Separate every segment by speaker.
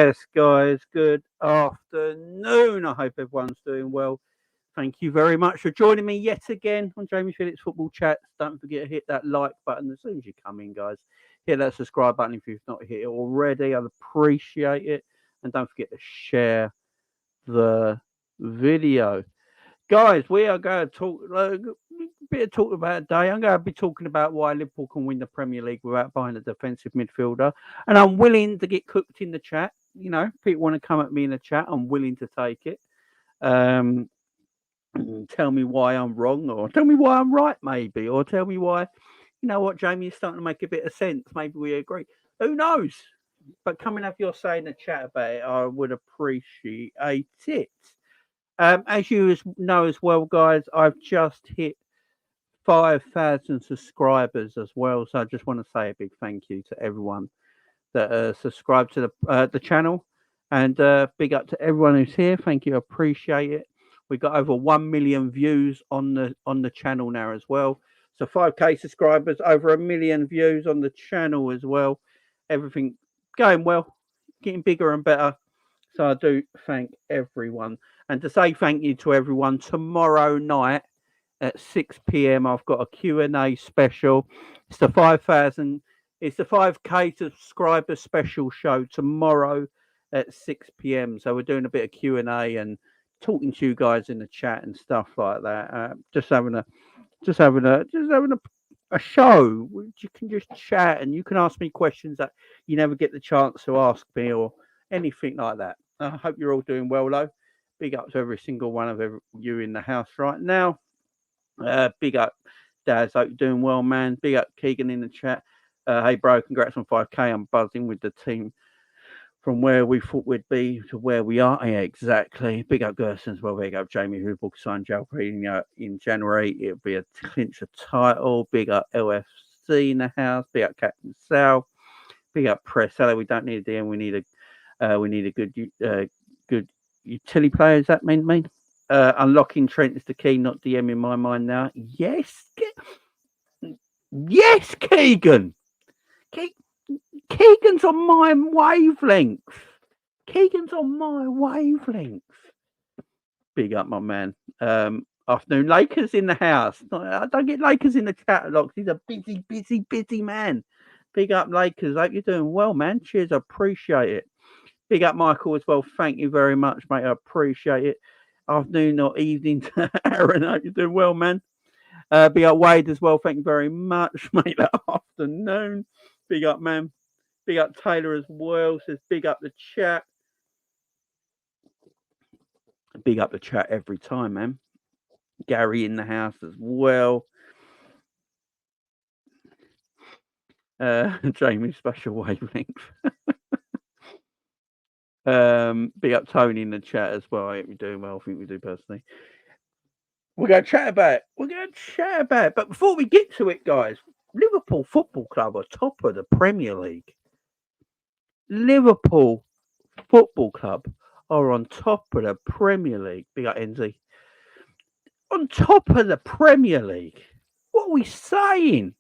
Speaker 1: Yes, guys, good afternoon. I hope everyone's doing well. Thank you very much for joining me yet again on Jamie Phillips Football Chats. Don't forget to hit that like button as soon as you come in, guys. Hit that subscribe button if you've not hit it already. I'd appreciate it. And don't forget to share the video. Guys, we are going to talk a bit of talk about today. I'm going to be talking about why Liverpool can win the Premier League without buying a defensive midfielder. And I'm willing to get cooked in the chat. You know, people want to come at me in the chat. I'm willing to take it. Tell me why I'm wrong, or tell me why I'm right, maybe, or tell me why, you know what, Jamie, is starting to make a bit of sense. Maybe we agree. Who knows? But come and have your say in the chat about it. I would appreciate it. As you know as well, guys, I've just hit 5,000 subscribers as well. So I just want to say a big thank you to everyone that subscribed to the channel, and big up to everyone who's here. Thank you, I appreciate it. We got over 1 million views on the channel now as well. So 5k subscribers, over 1 million views on the channel as well. Everything going well, getting bigger and better. So I do thank everyone. And to say thank you to everyone, tomorrow night at 6 p.m. I've got a Q&A special. It's the 5k subscriber special show tomorrow at 6 p.m. So we're doing a bit of Q&A and talking to you guys in the chat and stuff like that. Just having a show. You can just chat and you can ask me questions that you never get the chance to ask me or anything like that. I hope you're all doing well, though. Big up to every single one of you in the house right now. Big up, Daz. Hope you're doing well, man. Big up, Keegan in the chat. Hey, bro, congrats on 5k. I'm buzzing with the team from where we thought we'd be to where we are. Yeah, exactly. Big up, Gerson as well. Big up, Jamie, who booked signed Jalpino in January. It'll be a clinch a title. Big up, LFC in the house. Big up, Captain Sal. Big up, Press. Hello, we don't need a DM. We need a good utility player. Does that mean? Unlocking Trent is the key, not DM in my mind now. Yes, Keegan. Keegan's on my wavelength. Big up, my man. Afternoon. Lakers in the house. I don't get Lakers in the chat a lot. He's a busy man. Big up, Lakers. Hope you're doing well, man. Cheers. I appreciate it. Big up, Michael, as well. Thank you very much, mate. I appreciate it. Afternoon or evening to Aaron. Hope you're doing well, man. Big up, Wade, as well. Thank you very much, mate. That afternoon. Big up, man. Big up, Taylor, as well. Says big up the chat. Big up the chat every time, man. Gary in the house as well. Jamie's special wavelength. Big up Tony in the chat as well. I hope you're doing well. I think we do personally. We're going to chat about it. But before we get to it, guys, Liverpool Football Club are top of the Premier League. Liverpool Football Club are on top of the Premier League. Big up NZ. On top of the Premier League. What are we saying?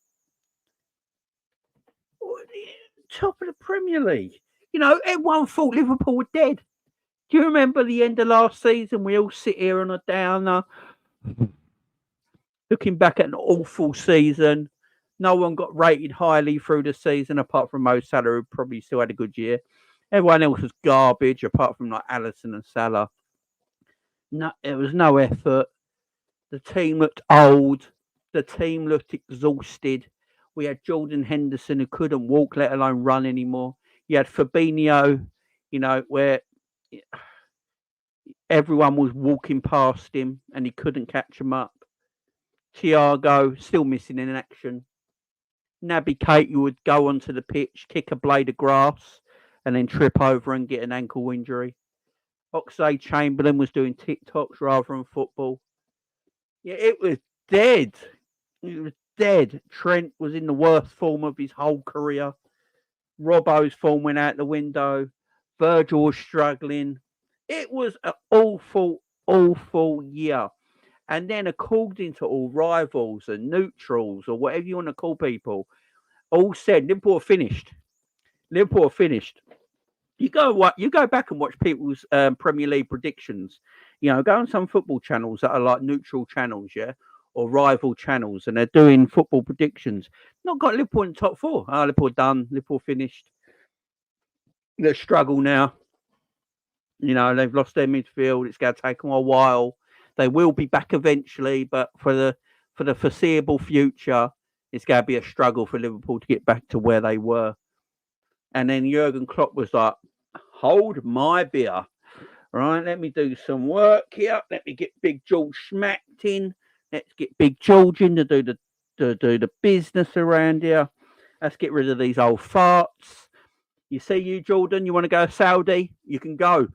Speaker 1: Top of the Premier League. You know, everyone thought Liverpool were dead. Do you remember the end of last season? We all sit here on a downer, looking back at an awful season. No one got rated highly through the season, apart from Mo Salah, who probably still had a good year. Everyone else was garbage, apart from like Alisson and Salah. No, there was no effort. The team looked old. The team looked exhausted. We had Jordan Henderson, who couldn't walk, let alone run anymore. You had Fabinho, you know, where everyone was walking past him and he couldn't catch him up. Thiago, still missing in action. Naby Keita would go onto the pitch, kick a blade of grass, and then trip over and get an ankle injury. Oxlade-Chamberlain was doing TikToks rather than football. Yeah, it was dead. It was dead. Trent was in the worst form of his whole career. Robbo's form went out the window. Virgil was struggling. It was an awful year. And then, according to all rivals and neutrals, or whatever you want to call people, all said Liverpool finished. You go back and watch people's Premier League predictions. Go on some football channels that are like neutral channels, yeah, or rival channels, and they're doing football predictions. Not got Liverpool in the top four. Oh, Liverpool done. Liverpool finished. They struggle now. They've lost their midfield. It's going to take them a while. They will be back eventually, but for the foreseeable future, it's going to be a struggle for Liverpool to get back to where they were. And then Jurgen Klopp was like, hold my beer. Right, let me do some work here. Let me get Big George smacked in. Let's get Big George in to do the business around here. Let's get rid of these old farts. You see, you Jordan, you want to go Saudi? You can go.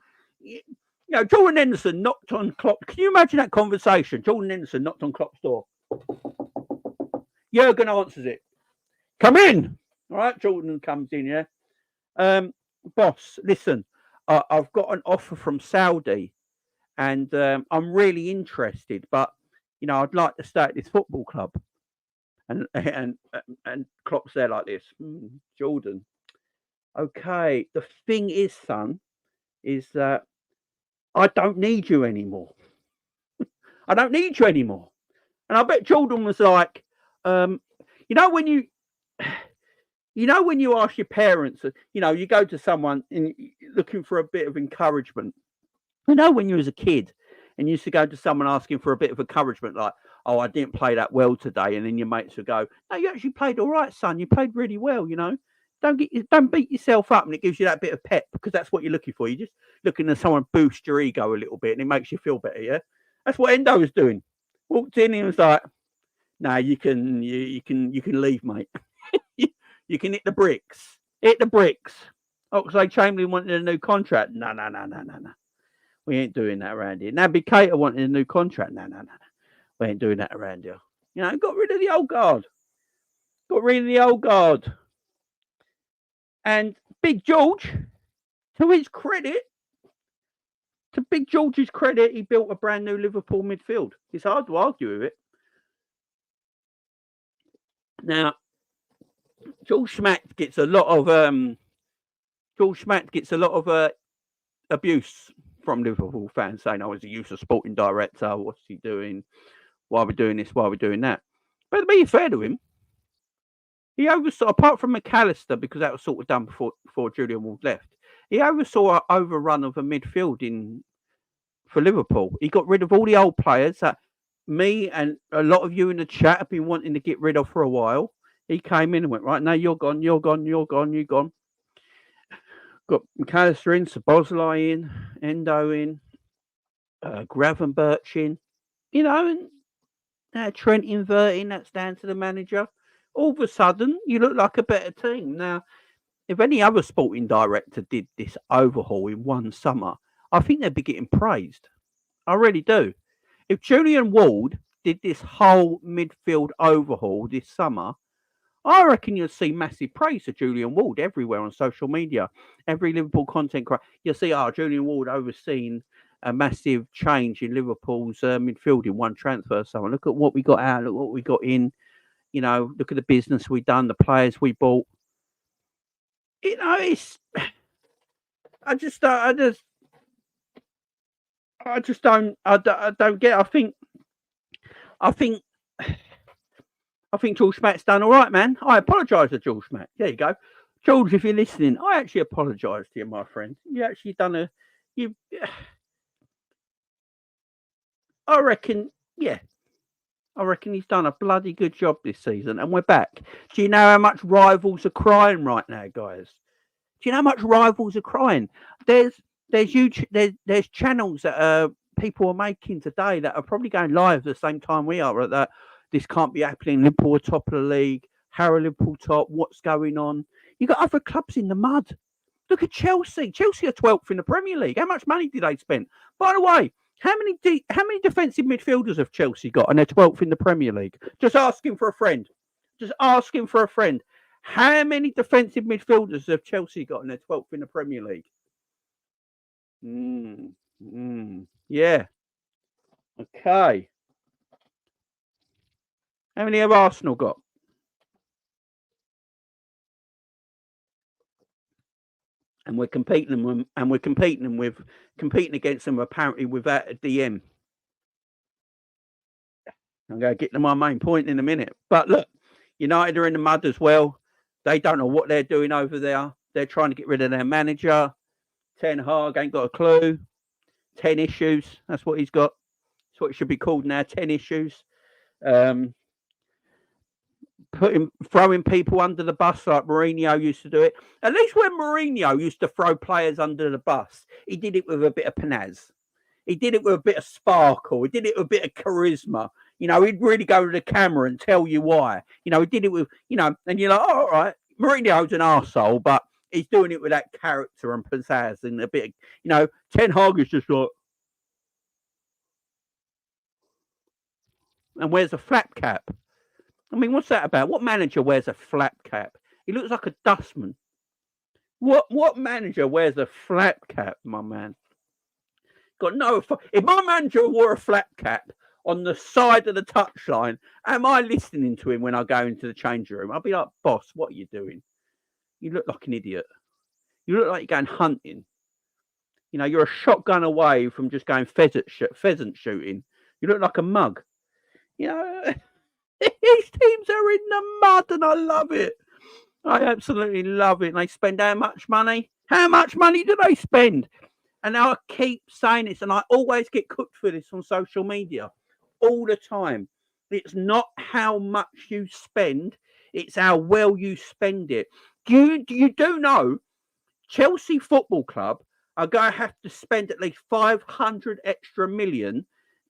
Speaker 1: Jordan Henderson knocked on Klopp. Can you imagine that conversation? Jordan Henderson knocked on Klopp's door. Jurgen answers it. Come in. All right, Jordan comes in, yeah. Boss, listen, I've got an offer from Saudi, and I'm really interested, but I'd like to stay at this football club. And Klopp's there like this. Jordan. Okay, the thing is, son, is that I don't need you anymore. I don't need you anymore. And I bet Jordan was like, when you ask your parents, you go to someone and looking for a bit of encouragement. When you was a kid and you used to go to someone asking for a bit of encouragement, like, oh, I didn't play that well today. And then your mates would go, no, you actually played all right, son. You played really well, Don't beat yourself up, and it gives you that bit of pep, because that's what you're looking for. You're just looking at someone boost your ego a little bit, and it makes you feel better, yeah? That's what Endo was doing. Walked in and was like, no, you can leave, mate. You can hit the bricks. Hit the bricks. Oxlade-Chamberlain wanted a new contract. No. We ain't doing that around here. Naby Keita wanted a new contract. No. We ain't doing that around here. Got rid of the old guard. And Big George, to Big George's credit, he built a brand new Liverpool midfield. It's hard to argue with it. Now, George Schmack gets a lot of abuse from Liverpool fans, saying, "Oh, he's a useless sporting director. What's he doing? Why are we doing this? Why are we doing that?" But to be fair to him, he oversaw, apart from McAllister, because that was sort of done before Julian Ward left, he oversaw an overrun of a midfield for Liverpool. He got rid of all the old players that me and a lot of you in the chat have been wanting to get rid of for a while. He came in and went, right, no, you're gone. You're gone. Got McAllister in, Szoboszlai in, Endo in, Gravenberch in, and Trent inverting, that's down to the manager. All of a sudden, you look like a better team. Now, if any other sporting director did this overhaul in one summer, I think they'd be getting praised. I really do. If Julian Ward did this whole midfield overhaul this summer, I reckon you'll see massive praise for Julian Ward everywhere on social media. Every Liverpool content creator, you'll see, Julian Ward overseen a massive change in Liverpool's midfield in one transfer summer. Look at what we got out, look what we got in. Look at the business we done, the players we bought. It's. I just don't get. I think George Schmack's done all right, man. I apologise to George Schmack. There you go, George. If you're listening, I actually apologise to you, my friend. You actually done I reckon he's done a bloody good job this season, and we're back. Do you know how much rivals are crying right now, guys? Do you know how much rivals are crying? There's channels that people are making today that are probably going live at the same time we are. At that, this can't be happening. Liverpool are top of the league. How are Liverpool top? What's going on? You got other clubs in the mud. Look at Chelsea. Chelsea are 12th in the Premier League. How much money did they spend? By the way, how many defensive midfielders have Chelsea got, and they're 12th in the Premier League? Just asking for a friend. How many defensive midfielders have Chelsea got, and they're 12th in the Premier League? Yeah. Okay. How many have Arsenal got? and we're competing against them apparently without a DM. I'm going to get to my main point in a minute. But look, United are in the mud as well. They don't know what they're doing over there. They're trying to get rid of their manager. Ten Hag ain't got a clue. 10 issues. That's what he's got. That's what it should be called now. 10 issues. Throwing people under the bus like Mourinho used to do it. At least when Mourinho used to throw players under the bus, he did it with a bit of panaz. He did it with a bit of sparkle. He did it with a bit of charisma. He'd really go to the camera and tell you why. He did it with, and you're like, oh, all right, Mourinho's an arsehole, but he's doing it with that character and pizzazz and a bit of, Ten Hag is just like, and wears a flat cap. I mean, what's that about? What manager wears a flat cap? He looks like a dustman. What manager wears a flat cap, my man? Got no. If my manager wore a flat cap on the side of the touchline, am I listening to him when I go into the changing room? I'll be like, boss, what are you doing? You look like an idiot. You look like you're going hunting. You're a shotgun away from just going pheasant shooting. You look like a mug. These teams are in the mud and I love it. I absolutely love it. And they spend how much money? How much money do they spend? And I keep saying this, and I always get cooked for this on social media all the time. It's not how much you spend, it's how well you spend it. You do know Chelsea Football Club are going to have to spend at least 500 extra million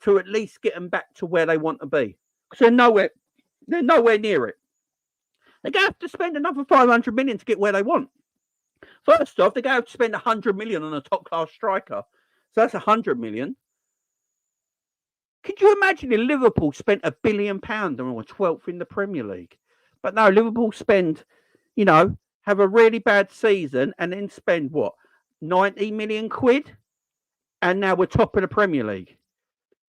Speaker 1: to at least get them back to where they want to be. Because they're nowhere near it. They're going to have to spend another 500 million to get where they want. First off, they're going to have to spend 100 million on a top-class striker. So that's 100 million. Could you imagine if Liverpool spent £1 billion and were 12th in the Premier League? But no, Liverpool spend, have a really bad season and then spend, 90 million quid? And now we're top of the Premier League.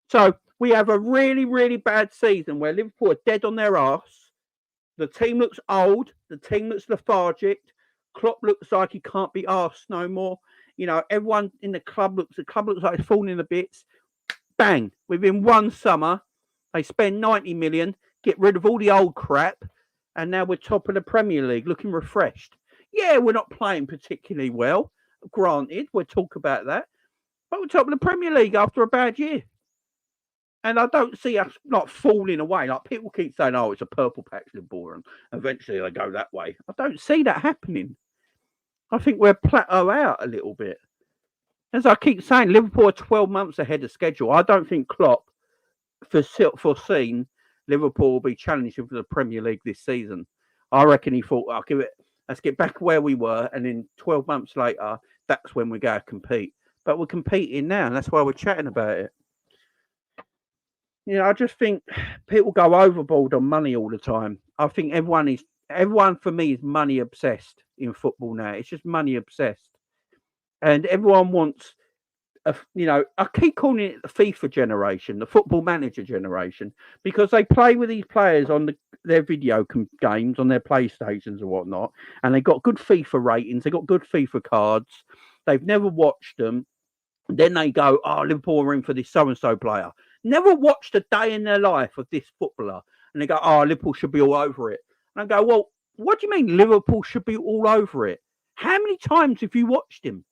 Speaker 1: So we have a really, really bad season where Liverpool are dead on their arse. The team looks old. The team looks lethargic. Klopp looks like he can't be arsed no more. Everyone in the club looks like it's falling to bits. Bang! Within one summer, they spend 90 million, get rid of all the old crap, and now we're top of the Premier League, looking refreshed. Yeah, we're not playing particularly well. Granted, we'll talk about that. But we're top of the Premier League after a bad year. And I don't see us not falling away. Like people keep saying, oh, it's a purple patch Liverpool, and eventually they go that way. I don't see that happening. I think we're plateau out a little bit. As I keep saying, Liverpool are 12 months ahead of schedule. I don't think Klopp foreseen Liverpool will be challenging for the Premier League this season. I reckon he thought, let's get back where we were, and then 12 months later, that's when we go to compete. But we're competing now, and that's why we're chatting about it. I just think people go overboard on money all the time. I think everyone for me is money obsessed in football now. It's just money obsessed. And everyone wants, I keep calling it the FIFA generation, the football manager generation, because they play with these players on their video games, on their PlayStations and whatnot, and they got good FIFA ratings, they got good FIFA cards, they've never watched them. Then they go, oh, Liverpool are in for this so-and-so player. Never watched a day in their life of this footballer. And they go, oh, Liverpool should be all over it. And I go, well, what do you mean Liverpool should be all over it? How many times have you watched him?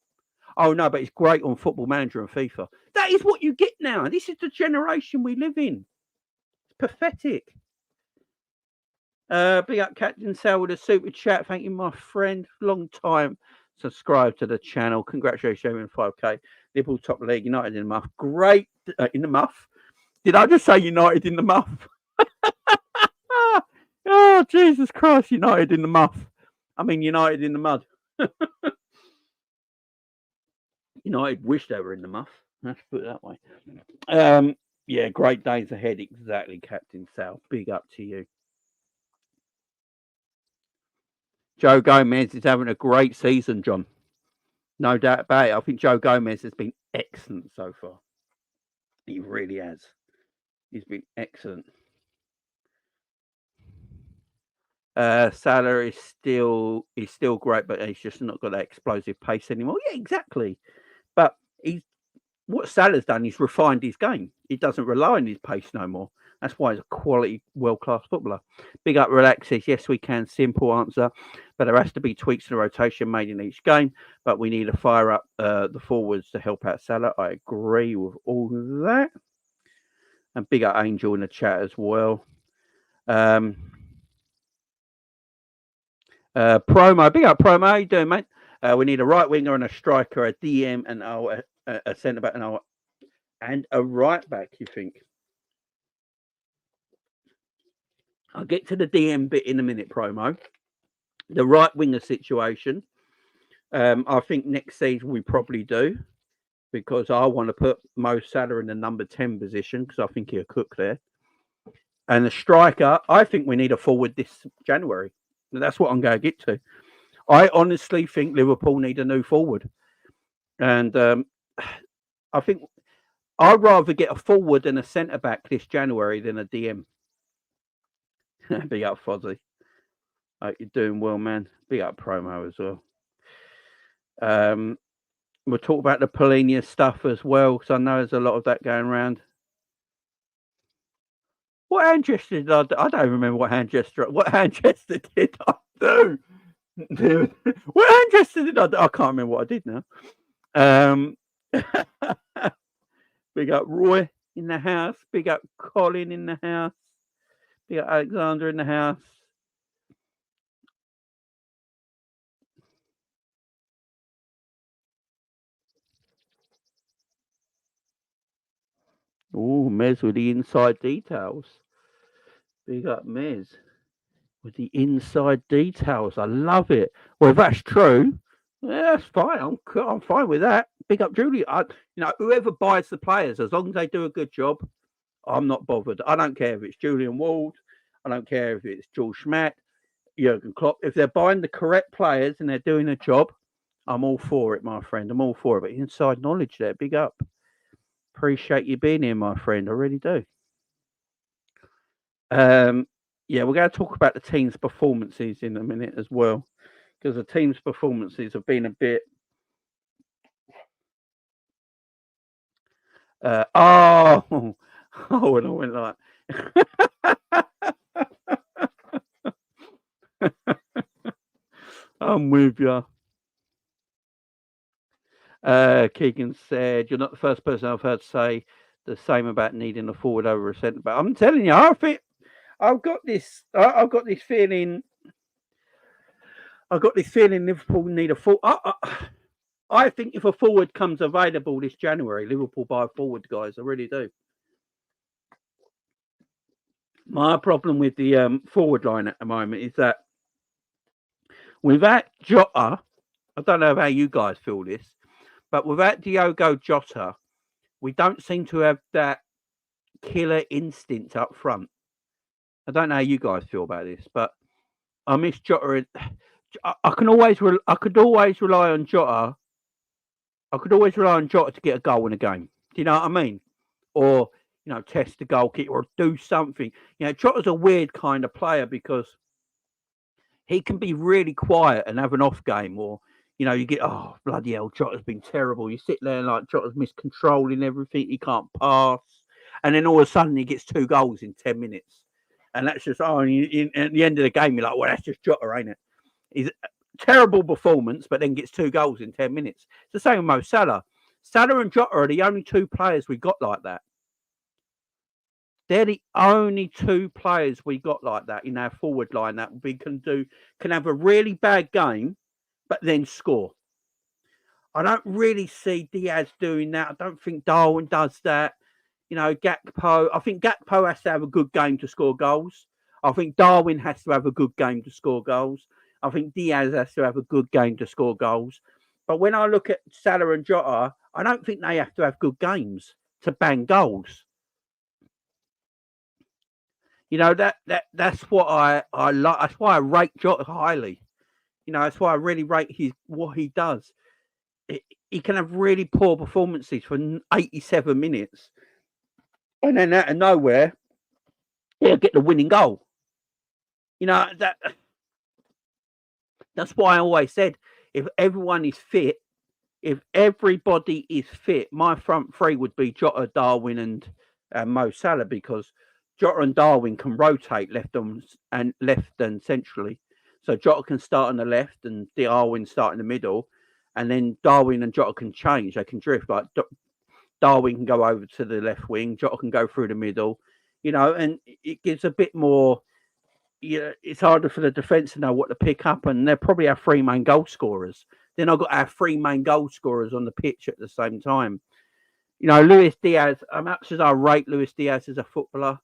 Speaker 1: Oh, no, but it's great on Football Manager and FIFA. That is what you get now. This is the generation we live in. It's pathetic. Big up Captain Sal with a super chat. Thank you, my friend. Long time. Subscribe to the channel. Congratulations on 5K. Liverpool top league. United in the muff. Great. In the muff. Did I just say United in the muff? Oh, Jesus Christ. United in the muff. I mean, United in the mud. United wish they were in the muff. Let's put it that way. Yeah, great days ahead. Exactly, Captain Sal. Big up to you. Joe Gomez is having a great season, John. No doubt about it. I think Joe Gomez has been excellent so far. He really has. He's been excellent. Salah is still great, but he's just not got that explosive pace anymore. Yeah, exactly. But what Salah's done is refined his game. He doesn't rely on his pace no more. That's why he's a quality, world-class footballer. Big up, relax says, yes, we can. Simple answer. But there has to be tweaks to the rotation made in each game. But we need to fire up the forwards to help out Salah. I agree with all of that. And big up Angel in the chat as well. Promo, big up Promo. How you doing, mate? We need a right winger and a striker, a DM and a centre back and a right back. You think? I'll get to the DM bit in a minute, Promo. The right winger situation, I think next season we probably do, because I want to put Mo Salah in the number 10 position because I think he'll cook there. And the striker, I think we need a forward this January. That's what I'm going to get to. I honestly think Liverpool need a new forward. And I think I'd rather get a forward and a centre-back this January than a DM. Big up, Fozzie. Hope you're doing well, man. Big up Promo as well. We'll talk about the Polina stuff as well, because I know there's a lot of that going around. What hand gesture did I do? I don't remember what hand gesture did I do? What hand gesture did I do? I can't remember what I did now. Big up Roy in the house. Big up Colin in the house. Big up Alexander in the house. Oh, Mez with the inside details. Big up Mez with the inside details. I love it. Well, if that's true, yeah, that's fine. I'm fine with that. Big up Julie. Whoever buys the players, as long as they do a good job, I'm not bothered. I don't care if it's Julian Ward. I don't care if it's George Schmatt, Jurgen Klopp. If they're buying the correct players and they're doing a job, I'm all for it, my friend. I'm all for it. But inside knowledge there, big up. Appreciate you being here, my friend. I really do. Yeah, we're going to talk about the team's performances in a minute as well, because the team's performances have been a bit. And I went like. I'm with you. Keegan said, "You're not the first person I've heard say the same about needing a forward over a centre back." I'm telling you, I think I've got this feeling. I've got this feeling Liverpool need a forward. I think if a forward comes available this January, Liverpool buy a forward, guys. I really do. My problem with the forward line at the moment is that without Jota, I don't know how you guys feel this, but without Diogo Jota, we don't seem to have that killer instinct up front. I don't know how you guys feel about this, but I miss Jota. I could always rely on Jota. I could always rely on Jota to get a goal in a game. Do you know what I mean? Or test the goalkeeper or do something. Jota's a weird kind of player because he can be really quiet and have an off game, or you get, oh bloody hell, Jota's been terrible. You sit there and like Jota's miscontrolling everything. He can't pass, and then all of a sudden he gets 2 goals in 10 minutes, and that's just at the end of the game you're like, well, that's just Jota, ain't it? He's a terrible performance, but then gets 2 goals in 10 minutes. It's the same with Mo Salah. Salah and Jota are the only 2 players we got like that. They're the only 2 players we got like that in our forward line that we can have a really bad game, but then score. I don't really see Diaz doing that. I don't think Darwin does that. Gakpo. I think Gakpo has to have a good game to score goals. I think Darwin has to have a good game to score goals. I think Diaz has to have a good game to score goals. But when I look at Salah and Jota, I don't think they have to have good games to bang goals. That's what I like. That's why I rate Jota highly. That's why I really rate what he does. He can have really poor performances for 87 minutes, and then out of nowhere, he'll get the winning goal. That's why I always said, if everyone is fit, if everybody is fit, my front three would be Jota, Darwin, and Mo Salah, because Jota and Darwin can rotate left and centrally. So Jota can start on the left and Darwin start in the middle, and then Darwin and Jota can change. They can drift. Like Darwin can go over to the left wing, Jota can go through the middle, and it gives a bit more. It's harder for the defence to know what to pick up, and they'll probably have three main goal scorers. Then I've got to have three main goal scorers on the pitch at the same time. Luis Diaz, much as I rate Luis Diaz as a footballer,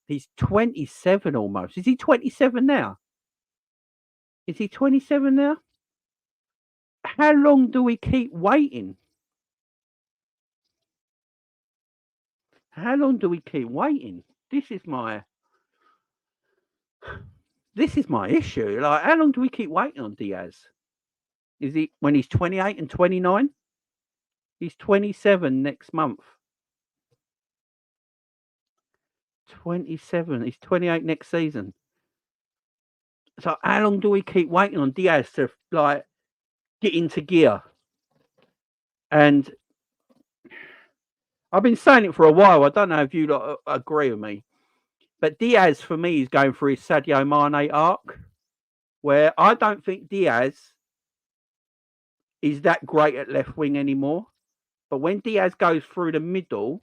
Speaker 1: he's 27 almost. Is he 27 now? Is he 27 now? How long do we keep waiting? How long do we keep waiting? This is my issue. Like, how long do we keep waiting on Diaz? Is he when he's 28 and 29? He's 27 next month. 27. He's 28 next season. So how long do we keep waiting on Diaz to get into gear? And I've been saying it for a while. I don't know if you lot agree with me, but Diaz for me is going through his Sadio Mane arc, where I don't think Diaz is that great at left wing anymore. But when Diaz goes through the middle,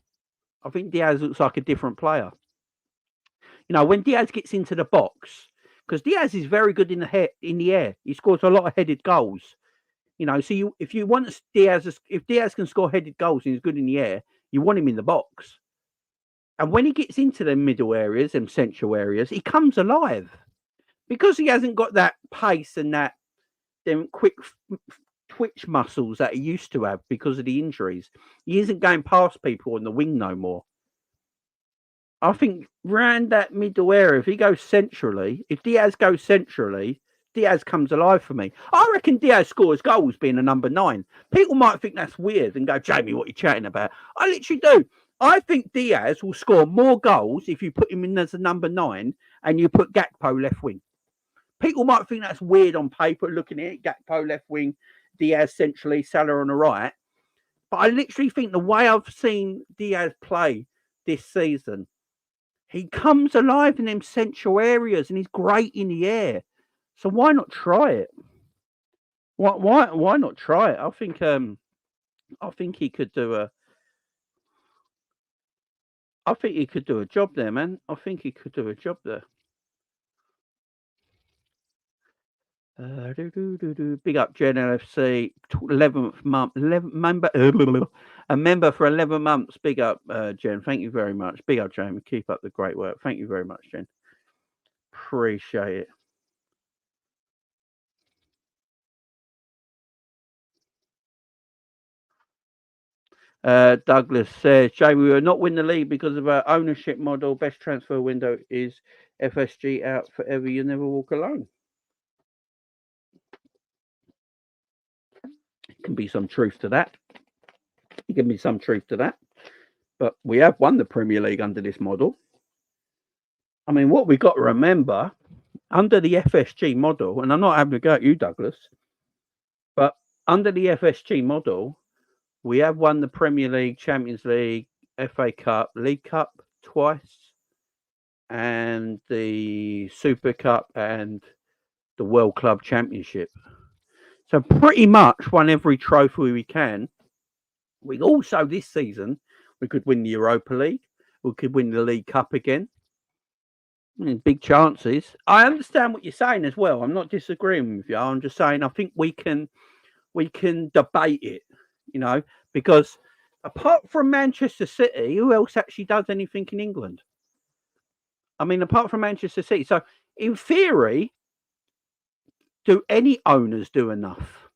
Speaker 1: I think Diaz looks like a different player. When Diaz gets into the box, because Diaz is very good in the air. He scores a lot of headed goals. So if Diaz can score headed goals and he's good in the air, you want him in the box. And when he gets into the middle areas, them central areas, he comes alive. Because he hasn't got that pace and them quick twitch muscles that he used to have because of the injuries. He isn't going past people on the wing no more. I think round that middle area, if he goes centrally, if Diaz goes centrally, Diaz comes alive for me. I reckon Diaz scores goals being a number 9. People might think that's weird and go, Jamie, what are you chatting about? I literally do. I think Diaz will score more goals if you put him in as a number 9 and you put Gakpo left wing. People might think that's weird on paper, looking at it, Gakpo left wing, Diaz centrally, Salah on the right. But I literally think the way I've seen Diaz play this season, he comes alive in them central areas and he's great in the air. So why not try it? Why not try it? I think he could do a job there, man. I think he could do a job there. Big up Gen LFC, 11th month, a member for 11 months. Big up Jen, thank you very much. Big up Jamie, keep up the great work. Thank you very much, Jen. Appreciate it. Douglas says, Jamie, we will not win the league because of our ownership model. Best transfer window is FSG out forever. You never walk alone. Can be some truth to that. But we have won the Premier League under this model. I mean, what we got to remember, under the FSG model, and I'm not having to go at you, Douglas, but under the FSG model, we have won the Premier League, Champions League, FA Cup, League Cup twice, and the Super Cup and the World Club Championship. So pretty much won every trophy we can. We also, this season, we could win the Europa League. We could win the League Cup again. Big chances. I understand what you're saying as well. I'm not disagreeing with you. I'm just saying I think we can debate it, because apart from Manchester City, who else actually does anything in England? I mean, apart from Manchester City. So in theory, do any owners do enough?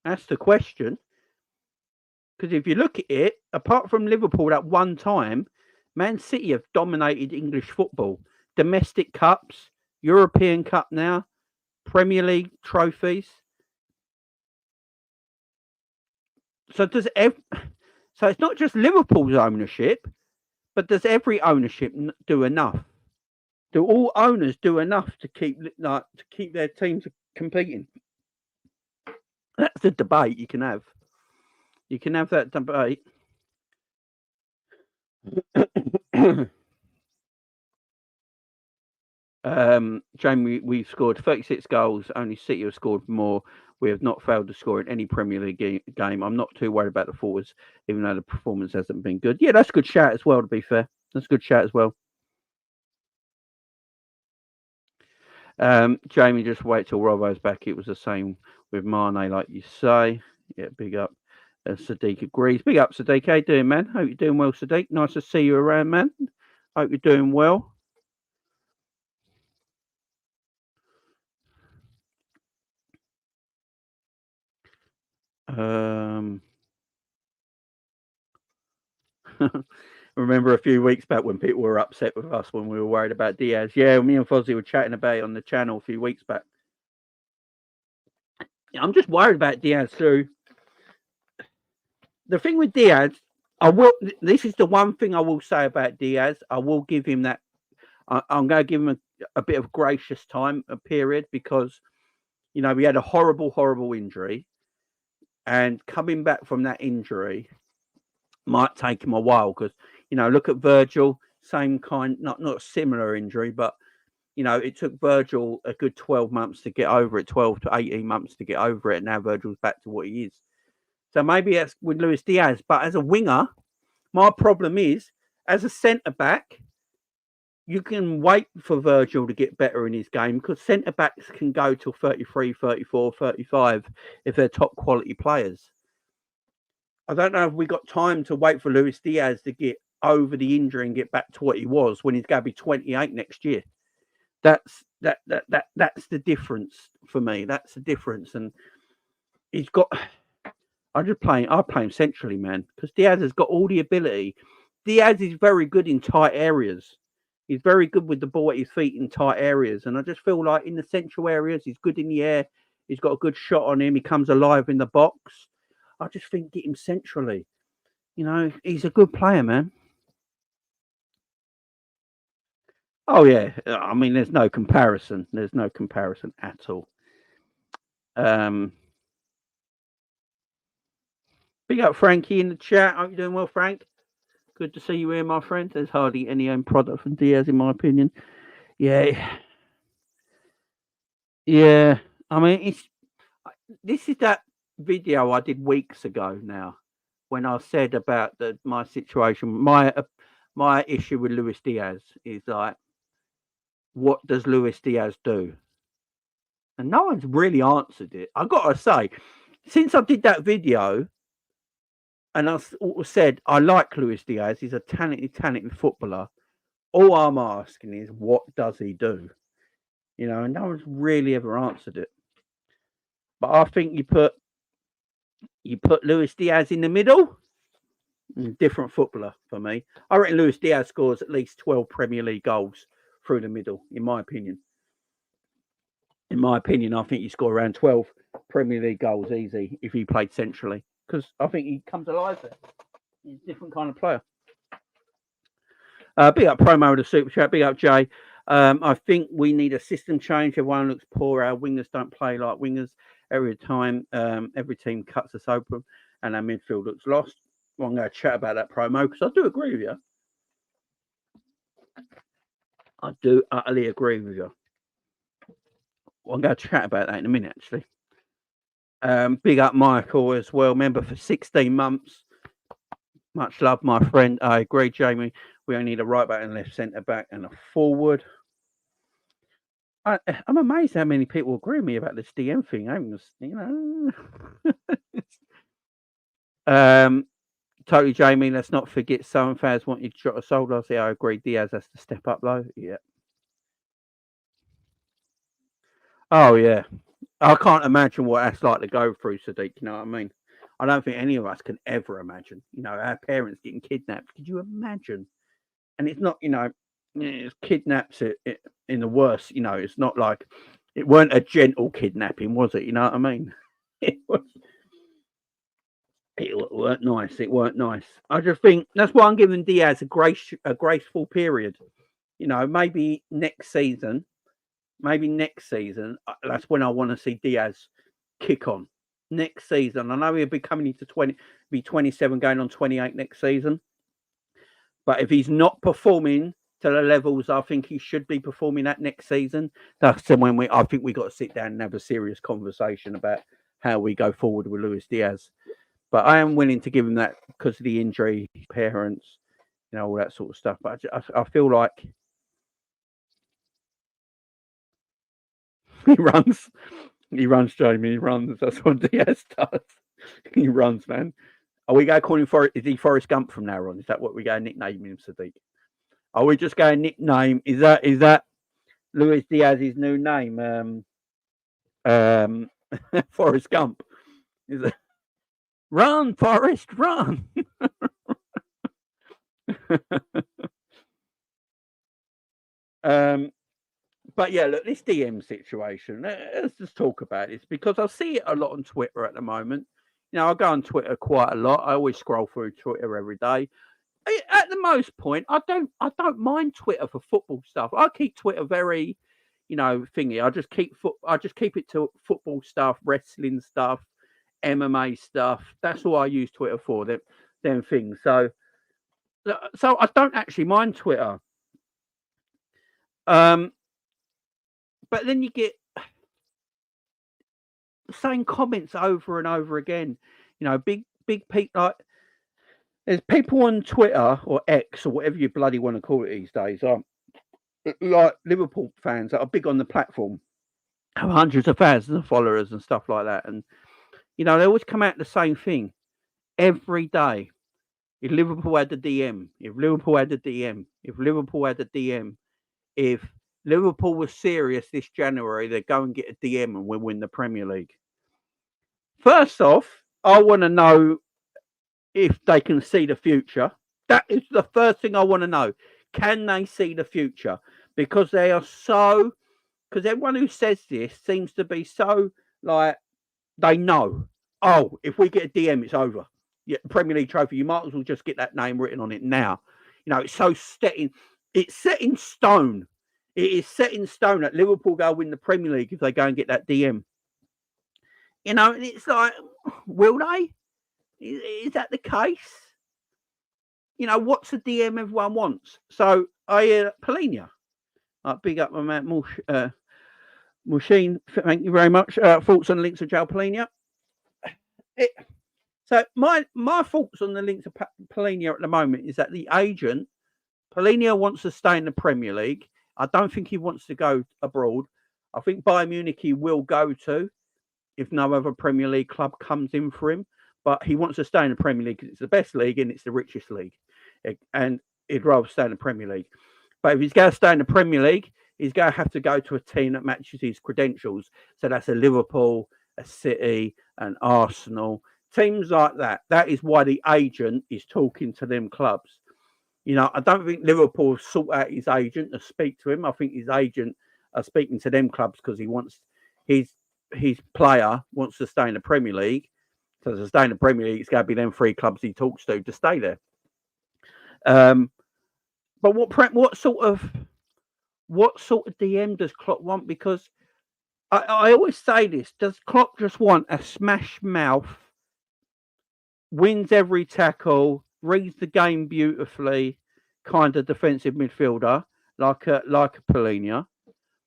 Speaker 1: That's the question. Because if you look at it, apart from Liverpool at one time, Man City have dominated English football. Domestic cups, European Cup now, Premier League trophies. So it's not just Liverpool's ownership, but does every ownership do enough? Do all owners do enough to keep their teams competing? That's a debate you can have. You can have that debate. Jamie, we've scored 36 goals. Only City have scored more. We have not failed to score in any Premier League game. I'm not too worried about the forwards, even though the performance hasn't been good. Yeah, that's a good shout as well, to be fair. That's a good shout as well. Jamie, just wait till Robbo's back. It was the same with Mane, like you say. Yeah, big up. Sadiq agrees. Big up, Sadiq. How you doing, man? Hope you're doing well, Sadiq. Nice to see you around, man. Hope you're doing well. Remember a few weeks back when people were upset with us when we were worried about Diaz? Yeah, me and Fozzie were chatting about it on the channel a few weeks back. I'm just worried about Diaz too. The thing with Diaz, this is the one thing I will say about Diaz. I will give him that. I'm going to give him a bit of gracious time, a period, because, we had a horrible injury. And coming back from that injury might take him a while because, look at Virgil, same kind, not similar injury, but, it took Virgil a good 12 months to get over it, 12 to 18 months to get over it. And now Virgil's back to what he is. So maybe that's with Luis Diaz. But as a winger, my problem is, as a centre-back, you can wait for Virgil to get better in his game because centre-backs can go till 33, 34, 35 if they're top quality players. I don't know if we got time to wait for Luis Diaz to get over the injury and get back to what he was when he's going to be 28 next year. That's the difference for me. That's the difference. And he's got... I play him centrally, man, because Diaz has got all the ability. Diaz is very good in tight areas. He's very good with the ball at his feet in tight areas. And I just feel like in the central areas, he's good in the air. He's got a good shot on him. He comes alive in the box. I just think get him centrally. He's a good player, man. Oh, yeah. I mean, there's no comparison. There's no comparison at all. Big up Frankie in the chat. Hope you're doing well, Frank. Good to see you here, my friend. There's hardly any own product from Diaz, in my opinion. Yeah. Yeah. I mean, this is that video I did weeks ago now when I said about my situation. My issue with Luis Diaz is like, what does Luis Diaz do? And no one's really answered it. I got to say, since I did that video, and I said, I like Luis Diaz. He's a talented footballer. All I'm asking is, what does he do? And no one's really ever answered it. But I think you put Luis Diaz in the middle, different footballer for me. I reckon Luis Diaz scores at least 12 Premier League goals through the middle, in my opinion. In my opinion, I think he scored around 12 Premier League goals easy if he played centrally. Because I think he comes alive there. He's a different kind of player. Big up Promo with the Super Chat. Big up Jay. I think we need a system change. Everyone looks poor. Our wingers don't play like wingers. Every time, every team cuts us open and our midfield looks lost. Well, I'm going to chat about that, Promo, because I do agree with you. I do utterly agree with you. Well, I'm going to chat about that in a minute, actually. Big up Michael as well, member for 16 months. Much love, my friend. I agree, Jamie. We only need a right back and left centre back and a forward. I'm amazed how many people agree with me about this DM thing. Totally, Jamie. Let's not forget some fans want you to shot a soul. I say I agree. Diaz has to step up, though. Yeah. Oh yeah. I can't imagine what that's like to go through, Sadiq. You know what I mean? I don't think any of us can ever imagine. Our parents getting kidnapped. Could you imagine? And it's not, it's kidnaps it in the worst. It's not like it weren't a gentle kidnapping, was it? You know what I mean? It weren't nice. It weren't nice. I just think that's why I'm giving Diaz a graceful period. You know, maybe next season, that's when I want to see Diaz kick on. Next season, I know he'll be coming into 27, going on 28 next season. But if he's not performing to the levels I think he should be performing at next season, that's when I think we got to sit down and have a serious conversation about how we go forward with Luis Diaz. But I am willing to give him that because of the injury, parents, you know, all that sort of stuff. But I feel like he runs, Jamie. He runs. That's what Diaz does. He runs, man. Are we going to call him is he Forrest Gump from now on? Is that what we go nickname him, Sadiq? Are we just going nickname? Is that Luis Diaz's new name? Forrest Gump. Is it? Run, Forrest, run. But yeah, look, this DM situation, let's just talk about this because I see it a lot on Twitter at the moment. You know, I go on Twitter quite a lot. I always scroll through Twitter every day. At the most point, I don't mind Twitter for football stuff. I keep Twitter very, you know, thingy. I just keep it to football stuff, wrestling stuff, MMA stuff. That's all I use Twitter for. Them things. So I don't actually mind Twitter. But then you get the same comments over and over again. You know, big people like there's people on Twitter or X or whatever you bloody want to call it these days. Like Liverpool fans that are big on the platform, have hundreds of thousands of followers and stuff like that. And you know, they always come out the same thing every day. If Liverpool had the DM, if Liverpool had the DM, if Liverpool had the DM, if Liverpool was serious this January, they'd go and get a DM and we'll win the Premier League. First off, I want to know if they can see the future. That is the first thing I want to know. Can they see the future? Because they are so, because everyone who says this seems to be so like, they know, oh, if we get a DM, it's over. Yeah, Premier League trophy, you might as well just get that name written on it now. You know, it's so set in stone. It is set in stone that Liverpool go win the Premier League if they go and get that DM. You know, and it's like, will they? Is that the case? You know, what's the DM everyone wants? So, Polinia. Big up my man, Machine. Thank you very much. Thoughts on the links of Joe Polinia? So, my thoughts on the links of Polinia at the moment is that the agent, Polinia, wants to stay in the Premier League. I don't think he wants to go abroad. I think Bayern Munich he will go to if no other Premier League club comes in for him. But he wants to stay in the Premier League because it's the best league and it's the richest league. And he'd rather stay in the Premier League. But if he's going to stay in the Premier League, he's going to have to go to a team that matches his credentials. So that's a Liverpool, a City, an Arsenal, teams like that. That is why the agent is talking to them clubs. You know, I don't think Liverpool sought out his agent to speak to him. I think his agent are speaking to them clubs because he wants his player wants to stay in the Premier League. So to stay in the Premier League, it's going to be them three clubs he talks to stay there. But what sort of DM does Klopp want? Because I always say this: does Klopp just want a smash mouth, wins every tackle, reads the game beautifully, kind of defensive midfielder like a Polinia?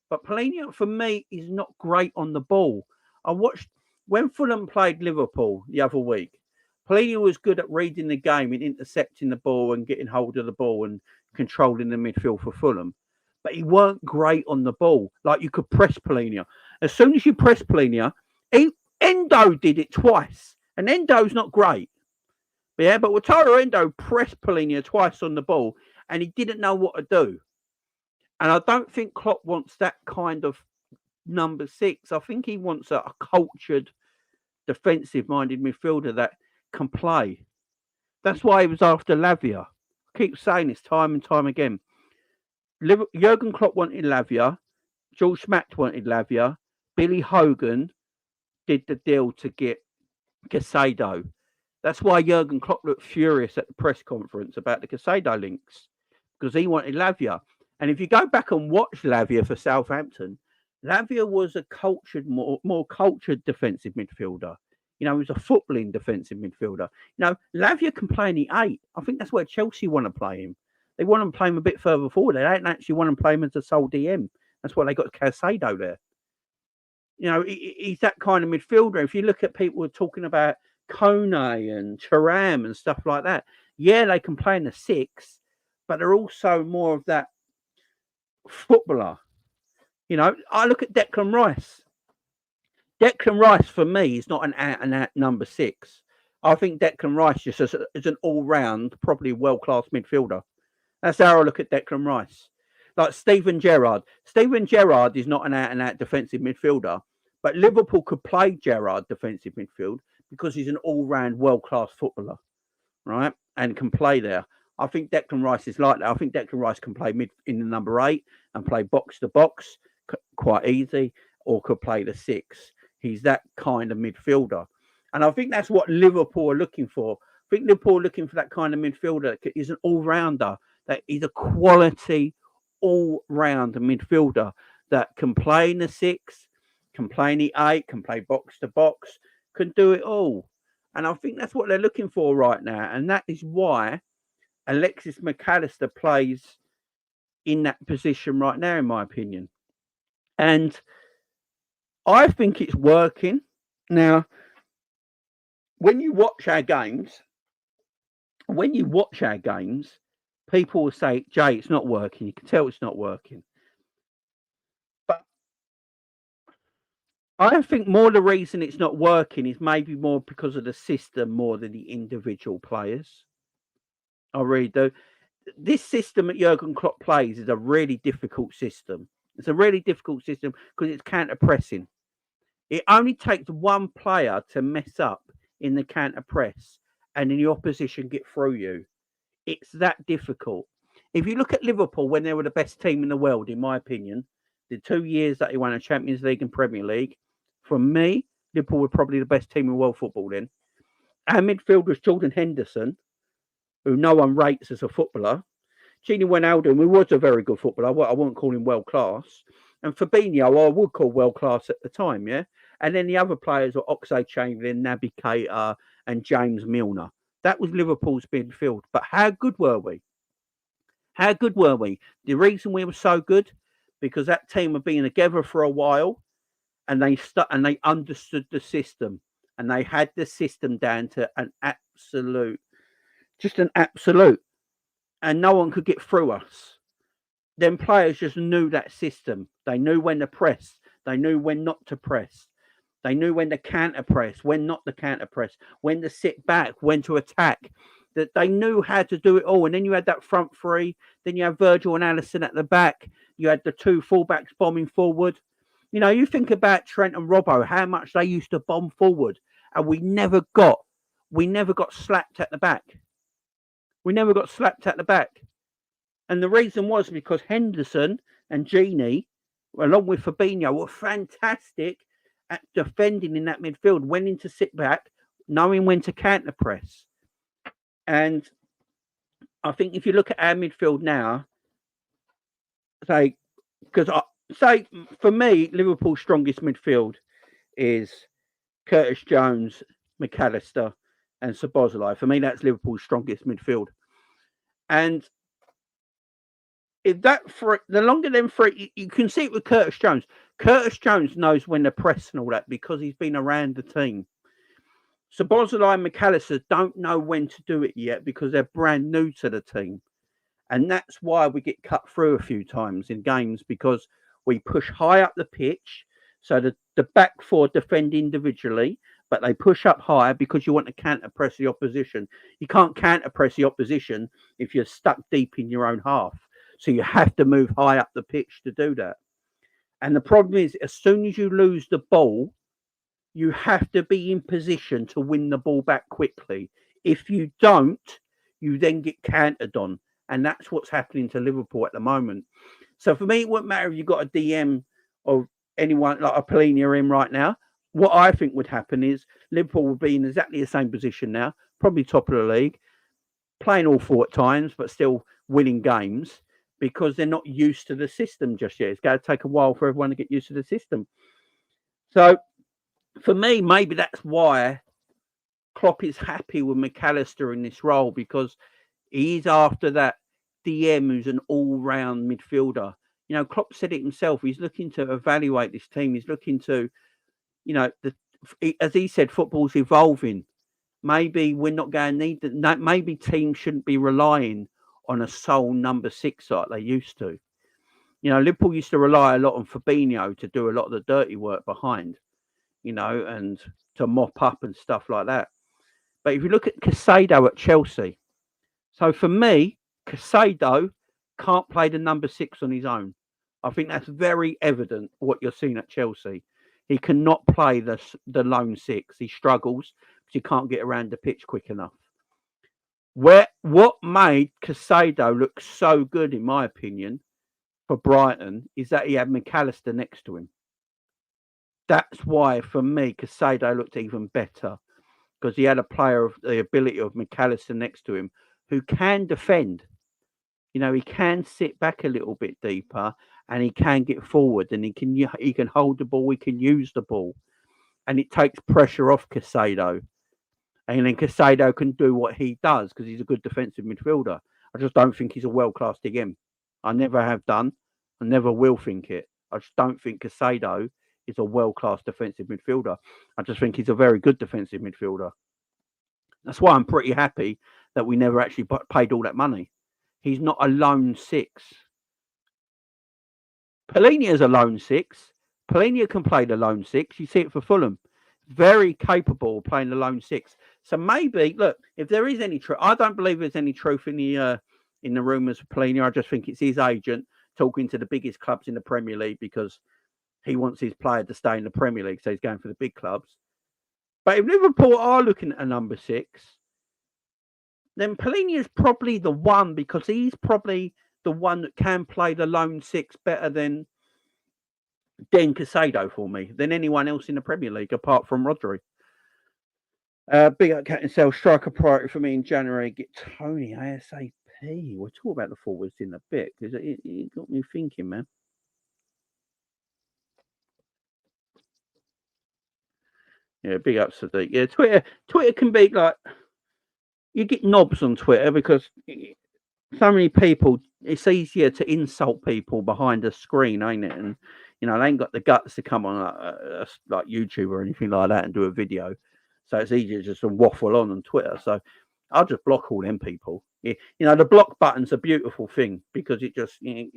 Speaker 1: But Polinia, for me, is not great on the ball. I watched when Fulham played Liverpool the other week. Polinia was good at reading the game and intercepting the ball and getting hold of the ball and controlling the midfield for Fulham. But he weren't great on the ball. Like you could press Polinia. As soon as you press Polinia, Endo did it twice. And Endo's not great. Yeah, but Wataru Endo pressed Polinia twice on the ball and he didn't know what to do. And I don't think Klopp wants that kind of number 6. I think he wants a cultured, defensive-minded midfielder that can play. That's why he was after Lavia. I keep saying this time and time again. Jurgen Klopp wanted Lavia. George Schmack wanted Lavia. Billy Hogan did the deal to get Caicedo. That's why Jurgen Klopp looked furious at the press conference about the Caicedo links, because he wanted Lavia. And if you go back and watch Lavia for Southampton, Lavia was a cultured, more cultured defensive midfielder. You know, he was a footballing defensive midfielder. You know, Lavia can play in the 8. I think that's where Chelsea want to play him. They want to play him a bit further forward. They don't actually want to play him as a sole DM. That's why they got Caicedo there. You know, he's that kind of midfielder. If you look at people who are talking about Kone and Thuram and stuff like that, yeah, they can play in the 6, but they're also more of that footballer. You know, I look at Declan Rice. Declan Rice, for me, is not an out-and-out number 6. I think Declan Rice just is an all-round, probably world-class midfielder. That's how I look at Declan Rice. Like Steven Gerrard. Steven Gerrard is not an out-and-out defensive midfielder, but Liverpool could play Gerrard defensive midfield because he's an all-round world-class footballer, right? And can play there. I think Declan Rice is like that. I think Declan Rice can play mid in the number 8 and play box-to-box quite easy, or could play the 6. He's that kind of midfielder. And I think that's what Liverpool are looking for. I think Liverpool are looking for that kind of midfielder that is an all-rounder, that is a quality all-round midfielder that can play in the 6, can play in the 8, can play box-to-box, can do it all. And I think that's what they're looking for right now. And that is why Alexis McAllister plays in that position right now, in my opinion. And I think it's working. Now, when you watch our games, people will say, Jay, it's not working. You can tell it's not working. But I think more the reason it's not working is maybe more because of the system more than the individual players. I really do. This system that Jurgen Klopp plays is a really difficult system. It's a really difficult system because it's counter-pressing. It only takes one player to mess up in the counter-press and then the opposition get through you. It's that difficult. If you look at Liverpool when they were the best team in the world, in my opinion, the 2 years that they won a Champions League and Premier League, for me, Liverpool were probably the best team in world football then. Our midfield was Jordan Henderson, who no one rates as a footballer. Gini Wijnaldum, who was a very good footballer. I wouldn't call him world class. And Fabinho, I would call world class at the time, yeah? And then the other players were Oxlade-Chamberlain, Naby Keita, and James Milner. That was Liverpool's midfield. But how good were we? How good were we? The reason we were so good, because that team had been together for a while, and they understood the system, and they had the system down to an absolute, and no one could get through us. Then players just knew that system. They knew when to press. They knew when not to press. They knew when to counter press, when not to counter press, when to sit back, when to attack. That they knew how to do it all. And then you had that front three. Then you had Virgil and Alisson at the back. You had the 2 fullbacks bombing forward. You know, you think about Trent and Robbo, how much they used to bomb forward, and we never got slapped at the back. We never got slapped at the back. And the reason was because Henderson and Gini, along with Fabinho, were fantastic at defending in that midfield, winning to sit back, knowing when to counter press. And I think if you look at our midfield now, for me, Liverpool's strongest midfield is Curtis Jones, McAllister, and Szoboszlai. For me, that's Liverpool's strongest midfield. And if that the longer than 3, you can see it with Curtis Jones. Curtis Jones knows when to press and all that because he's been around the team. Szoboszlai and McAllister don't know when to do it yet because they're brand new to the team. And that's why we get cut through a few times in games, because we push high up the pitch. So the back 4 defend individually, but they push up higher because you want to counter press the opposition. You can't counter press the opposition if you're stuck deep in your own half. So you have to move high up the pitch to do that. And the problem is, as soon as you lose the ball, you have to be in position to win the ball back quickly. If you don't, you then get countered on. And that's what's happening to Liverpool at the moment. So for me, it wouldn't matter if you got a DM or anyone like a Polina in right now. What I think would happen is Liverpool will be in exactly the same position now, probably top of the league, playing awful at times, but still winning games. because they're not used to the system just yet. It's going to take a while for everyone to get used to the system. So for me, maybe that's why Klopp is happy with McAllister in this role, because he's after that DM who's an all-round midfielder. You know, Klopp said it himself. He's looking to evaluate this team. He's looking to, you know, as he said, football's evolving. Maybe we're not going to need that. Maybe teams shouldn't be relying on a sole number 6 like they used to. You know, Liverpool used to rely a lot on Fabinho to do a lot of the dirty work behind, you know, and to mop up and stuff like that. But if you look at Caicedo at Chelsea, so for me, Caicedo can't play the number 6 on his own. I think that's very evident what you're seeing at Chelsea. He cannot play the lone 6. He struggles because he can't get around the pitch quick enough. What made Caicedo look so good, in my opinion, for Brighton, is that he had McAllister next to him. That's why, for me, Caicedo looked even better, because he had a player of the ability of McAllister next to him who can defend. You know, he can sit back a little bit deeper, and he can get forward, and he can hold the ball, he can use the ball, and it takes pressure off Caicedo. And then Caicedo can do what he does because he's a good defensive midfielder. I just don't think he's a world-class DM. I never have done. I never will think it. I just don't think Caicedo is a world-class defensive midfielder. I just think he's a very good defensive midfielder. That's why I'm pretty happy that we never actually paid all that money. He's not a lone 6. Palhinha is a lone 6. Palhinha can play the lone 6. You see it for Fulham. Very capable of playing the lone 6. So maybe, look, if there is any truth, I don't believe there's any truth in the rumours for Palhinha. I just think it's his agent talking to the biggest clubs in the Premier League because he wants his player to stay in the Premier League, so he's going for the big clubs. But if Liverpool are looking at a number 6, then Palhinha is probably the one, because he's probably the one that can play the lone 6 better than Caicedo for me, than anyone else in the Premier League apart from Rodri. Big up Captain Cell, striker priority for me in January. Get Tony ASAP. We'll talk about the forwards in a bit because it got me thinking, man. Yeah, big up Sadiq. Yeah, Twitter can be like, you get knobs on Twitter because so many people, it's easier to insult people behind a screen, ain't it? And, you know, they ain't got the guts to come on like YouTube or anything like that and do a video. So it's easier just to waffle on Twitter. So I'll just block all them people. You know, the block button's a beautiful thing because it just, you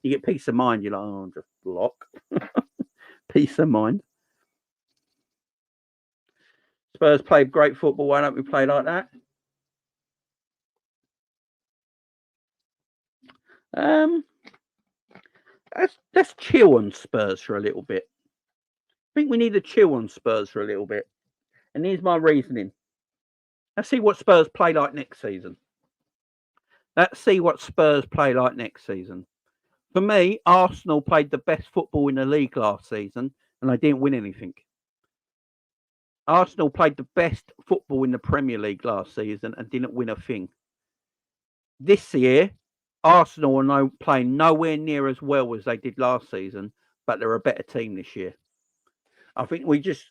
Speaker 1: get peace of mind. You're like, oh, just block. Peace of mind. Spurs played great football. Why don't we play like that? Let's chill on Spurs for a little bit. I think we need to chill on Spurs for a little bit. And here's my reasoning. Let's see what Spurs play like next season. For me, Arsenal played the best football in the league last season, and they didn't win anything. Arsenal played the best football in the Premier League last season and didn't win a thing. This year, Arsenal are playing nowhere near as well as they did last season, but they're a better team this year. I think we just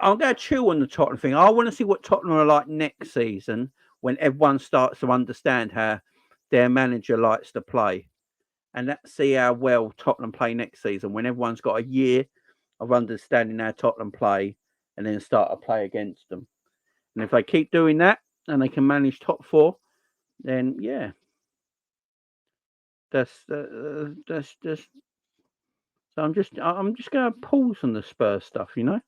Speaker 1: I'm going to chew on the Tottenham thing. I want to see what Tottenham are like next season when everyone starts to understand how their manager likes to play. And let's see how well Tottenham play next season when everyone's got a year of understanding how Tottenham play and then start to play against them. And if they keep doing that and they can manage top 4, then yeah. That's just. So I'm just going to pause on the Spurs stuff, you know.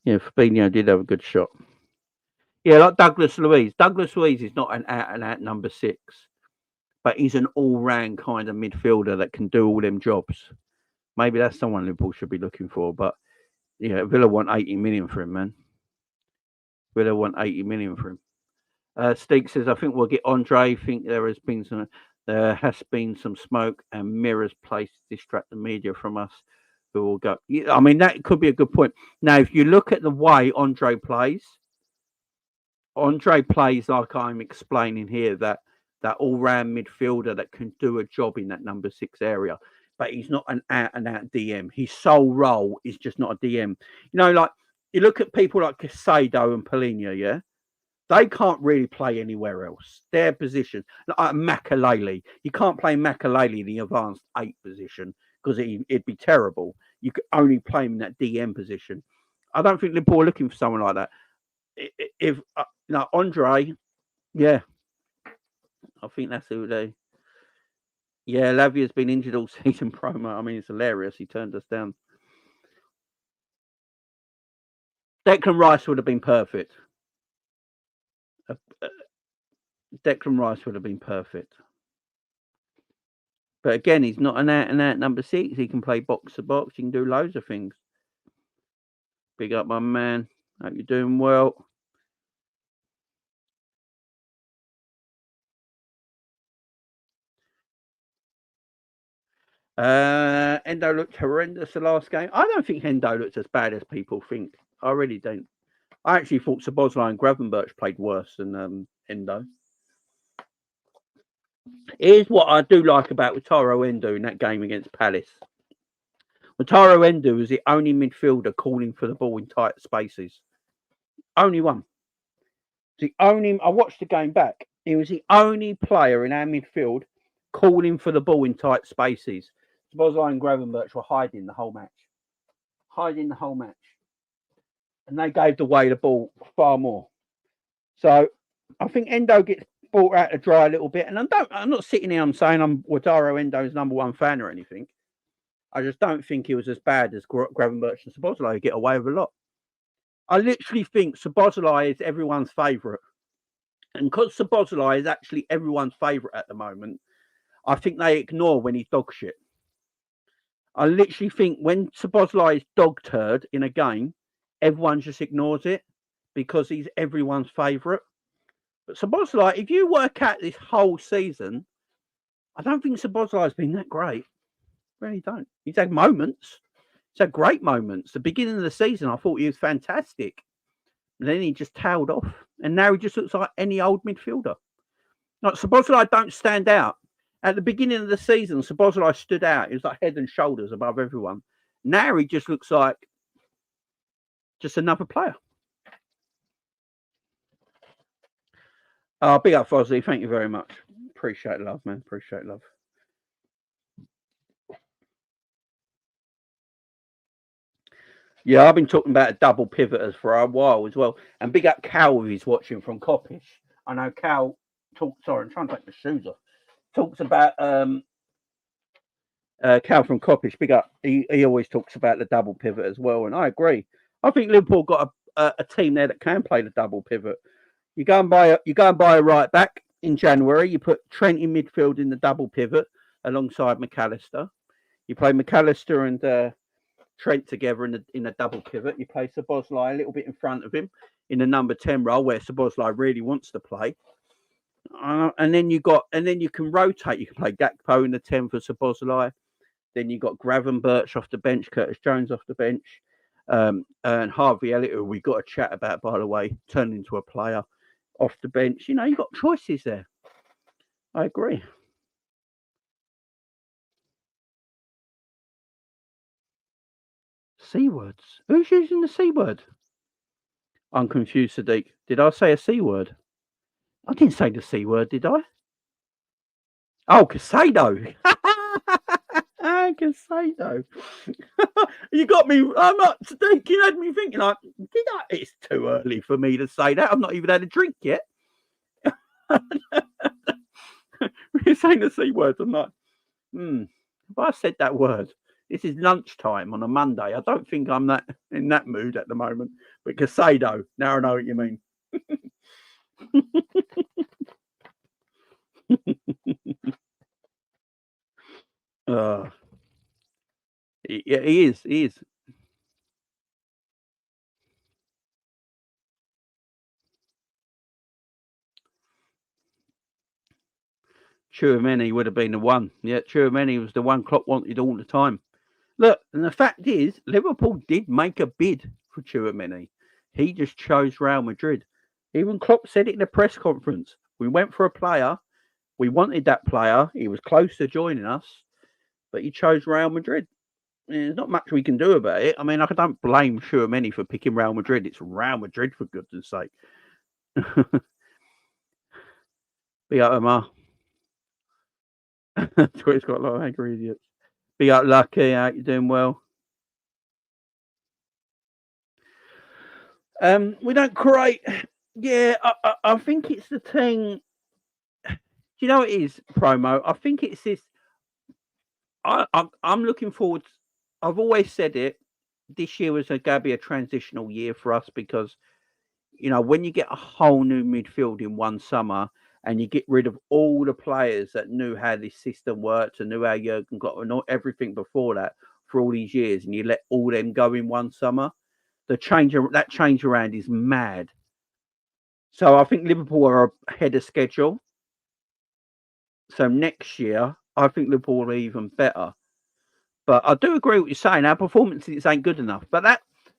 Speaker 1: Yeah, Fabinho did have a good shot. Yeah, like Douglas Luiz. Douglas Luiz is not an out-and-out number 6, but he's an all-round kind of midfielder that can do all them jobs. Maybe that's someone Liverpool should be looking for. But yeah, Villa want 80 million for him, man. Villa want 80 million for him. Steak says, I think we'll get Andre. I think there has been some smoke and mirrors placed to distract the media from us. Who will go? I mean, that could be a good point. Now, if you look at the way Andre plays, Andre plays like I'm explaining here, that all-round midfielder that can do a job in that number 6 area, but he's not an out-and-out DM. His sole role is just not a DM. You know, like you look at people like Casado and Polina, yeah, they can't really play anywhere else. Their position, like Makalele, you can't play Makalele in the advanced 8 position because it'd be terrible. You could only play him in that DM position. I don't think Liverpool are looking for someone like that. If Andre, yeah, I think that's who they. Yeah, Lavia's been injured all season. Promo. I mean, it's hilarious. He turned us down. Declan Rice would have been perfect. Declan Rice would have been perfect. But again, he's not an out-and-out number 6. He can play box to box. He can do loads of things. Big up, my man. Hope you're doing well. Endo looked horrendous the last game. I don't think Endo looked as bad as people think. I really don't. I actually thought Szoboszlai and Gravenberch played worse than Endo. Here's what I do like about Wataru Endo in that game against Palace. Wataru Endo was the only midfielder calling for the ball in tight spaces. Only one. I watched the game back. He was the only player in our midfield calling for the ball in tight spaces. Szoboszlai and Gravenberch were hiding the whole match. And they gave away the ball far more. So I think Endo gets brought out to dry a little bit. And I'm not sitting here and saying I'm Wataru Endo's number 1 fan or anything. I just don't think he was as bad as Gravenberch and Szoboszlai get away with a lot. I literally think Szoboszlai is everyone's favourite. And because Szoboszlai is actually everyone's favourite at the moment, I think they ignore when he's dog shit. I literally think when Szoboszlai is dog turd in a game, everyone just ignores it because he's everyone's favourite. But Szoboszlai, if you work out this whole season, I don't think Szoboszlai's been that great. Really don't. He's had moments. He's had great moments. The beginning of the season, I thought he was fantastic. And then he just tailed off. And now he just looks like any old midfielder. Like Szoboszlai don't stand out. At the beginning of the season, Szoboszlai stood out. He was like head and shoulders above everyone. Now he just looks like just another player. Big up, Fozzie. Thank you very much. Appreciate love, man. Appreciate love. Yeah, I've been talking about a double pivoters for a while as well. And big up Cal if he's watching from Coppish. I know Cal talks. Sorry, I'm trying to take my shoes off. Talks about Cal from Coppish. Big up. He always talks about the double pivot as well, and I agree. I think Liverpool got a team there that can play the double pivot. You go and buy a right back in January. You put Trent in midfield in the double pivot alongside McAllister. You play McAllister and Trent together in a double pivot. You play Szoboszlai a little bit in front of him in the number 10 role where Szoboszlai really wants to play. And then you can rotate. You can play Gakpo in the 10 for Szoboszlai. Then you got Gravenberch off the bench, Curtis Jones off the bench, and Harvey Elliott, who we got a chat about, by the way, turned into a player off the bench. You know, you got choices there. I agree. C words. Who's using the C word? I'm confused, Sadiq. Did I say a C word? I didn't say the C word, did I? Oh, Casado. Casado. You got me. I'm not. Sadiq, you had me thinking, like, did I? It's too early for me to say that. I've not even had a drink yet. We're saying the C word. I'm like, if I said that word, this is lunchtime on a Monday. I don't think I'm that in that mood at the moment. But Casado, now I know what you mean. Yeah, he is. He is. Tchouaméni would have been the one. Yeah, Tchouaméni was the one Klopp wanted all the time. Look, and the fact is, Liverpool did make a bid for Tchouaméni. He just chose Real Madrid. Even Klopp said it in a press conference. We went for a player. We wanted that player. He was close to joining us, but he chose Real Madrid. There's not much we can do about it. I mean, I don't blame Tchouaméni for picking Real Madrid. It's Real Madrid, for goodness sake. Be up, Omar. Twitter's got a lot of angry idiots. Be up, Lucky. How you doing? Well. We don't create. Yeah, I think it's the thing. Do you know what it is, Promo? I think it's this. I'm looking forward. I've always said it. This year was going to be a transitional year for us because, when you get a whole new midfield in one summer and you get rid of all the players that knew how this system worked and knew how Jurgen got and everything before that for all these years, and you let all them go in one summer, that change around is mad. So I think Liverpool are ahead of schedule. So next year, I think Liverpool will be even better. But I do agree with what you're saying. Our performances ain't good enough. But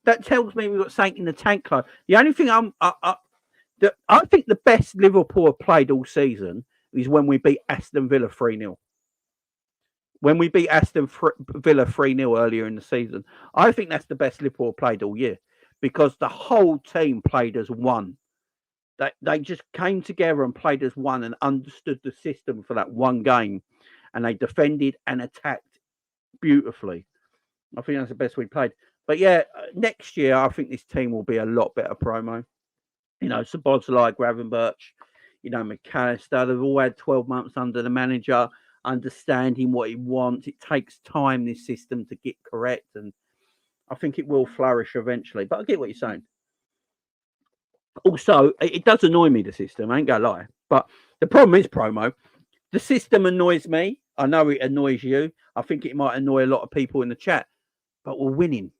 Speaker 1: that tells me we've got something in the tank. The only thing I think the best Liverpool have played all season is when we beat Aston Villa 3-0. When we beat Aston Villa 3-0 earlier in the season, I think that's the best Liverpool played all year because the whole team played as one. They just came together and played as one and understood the system for that one game, and they defended and attacked beautifully. I think that's the best we played. But yeah, next year I think this team will be a lot better, Promo. Szoboszlai, Gravenberch, McAllister. They've all had 12 months under the manager, understanding what he wants. It takes time, this system, to get correct, and I think it will flourish eventually. But I get what you're saying. Also, it does annoy me, the system. I ain't gonna lie. But the problem is, Promo, the system annoys me. I know it annoys you. I think it might annoy a lot of people in the chat. But we're winning.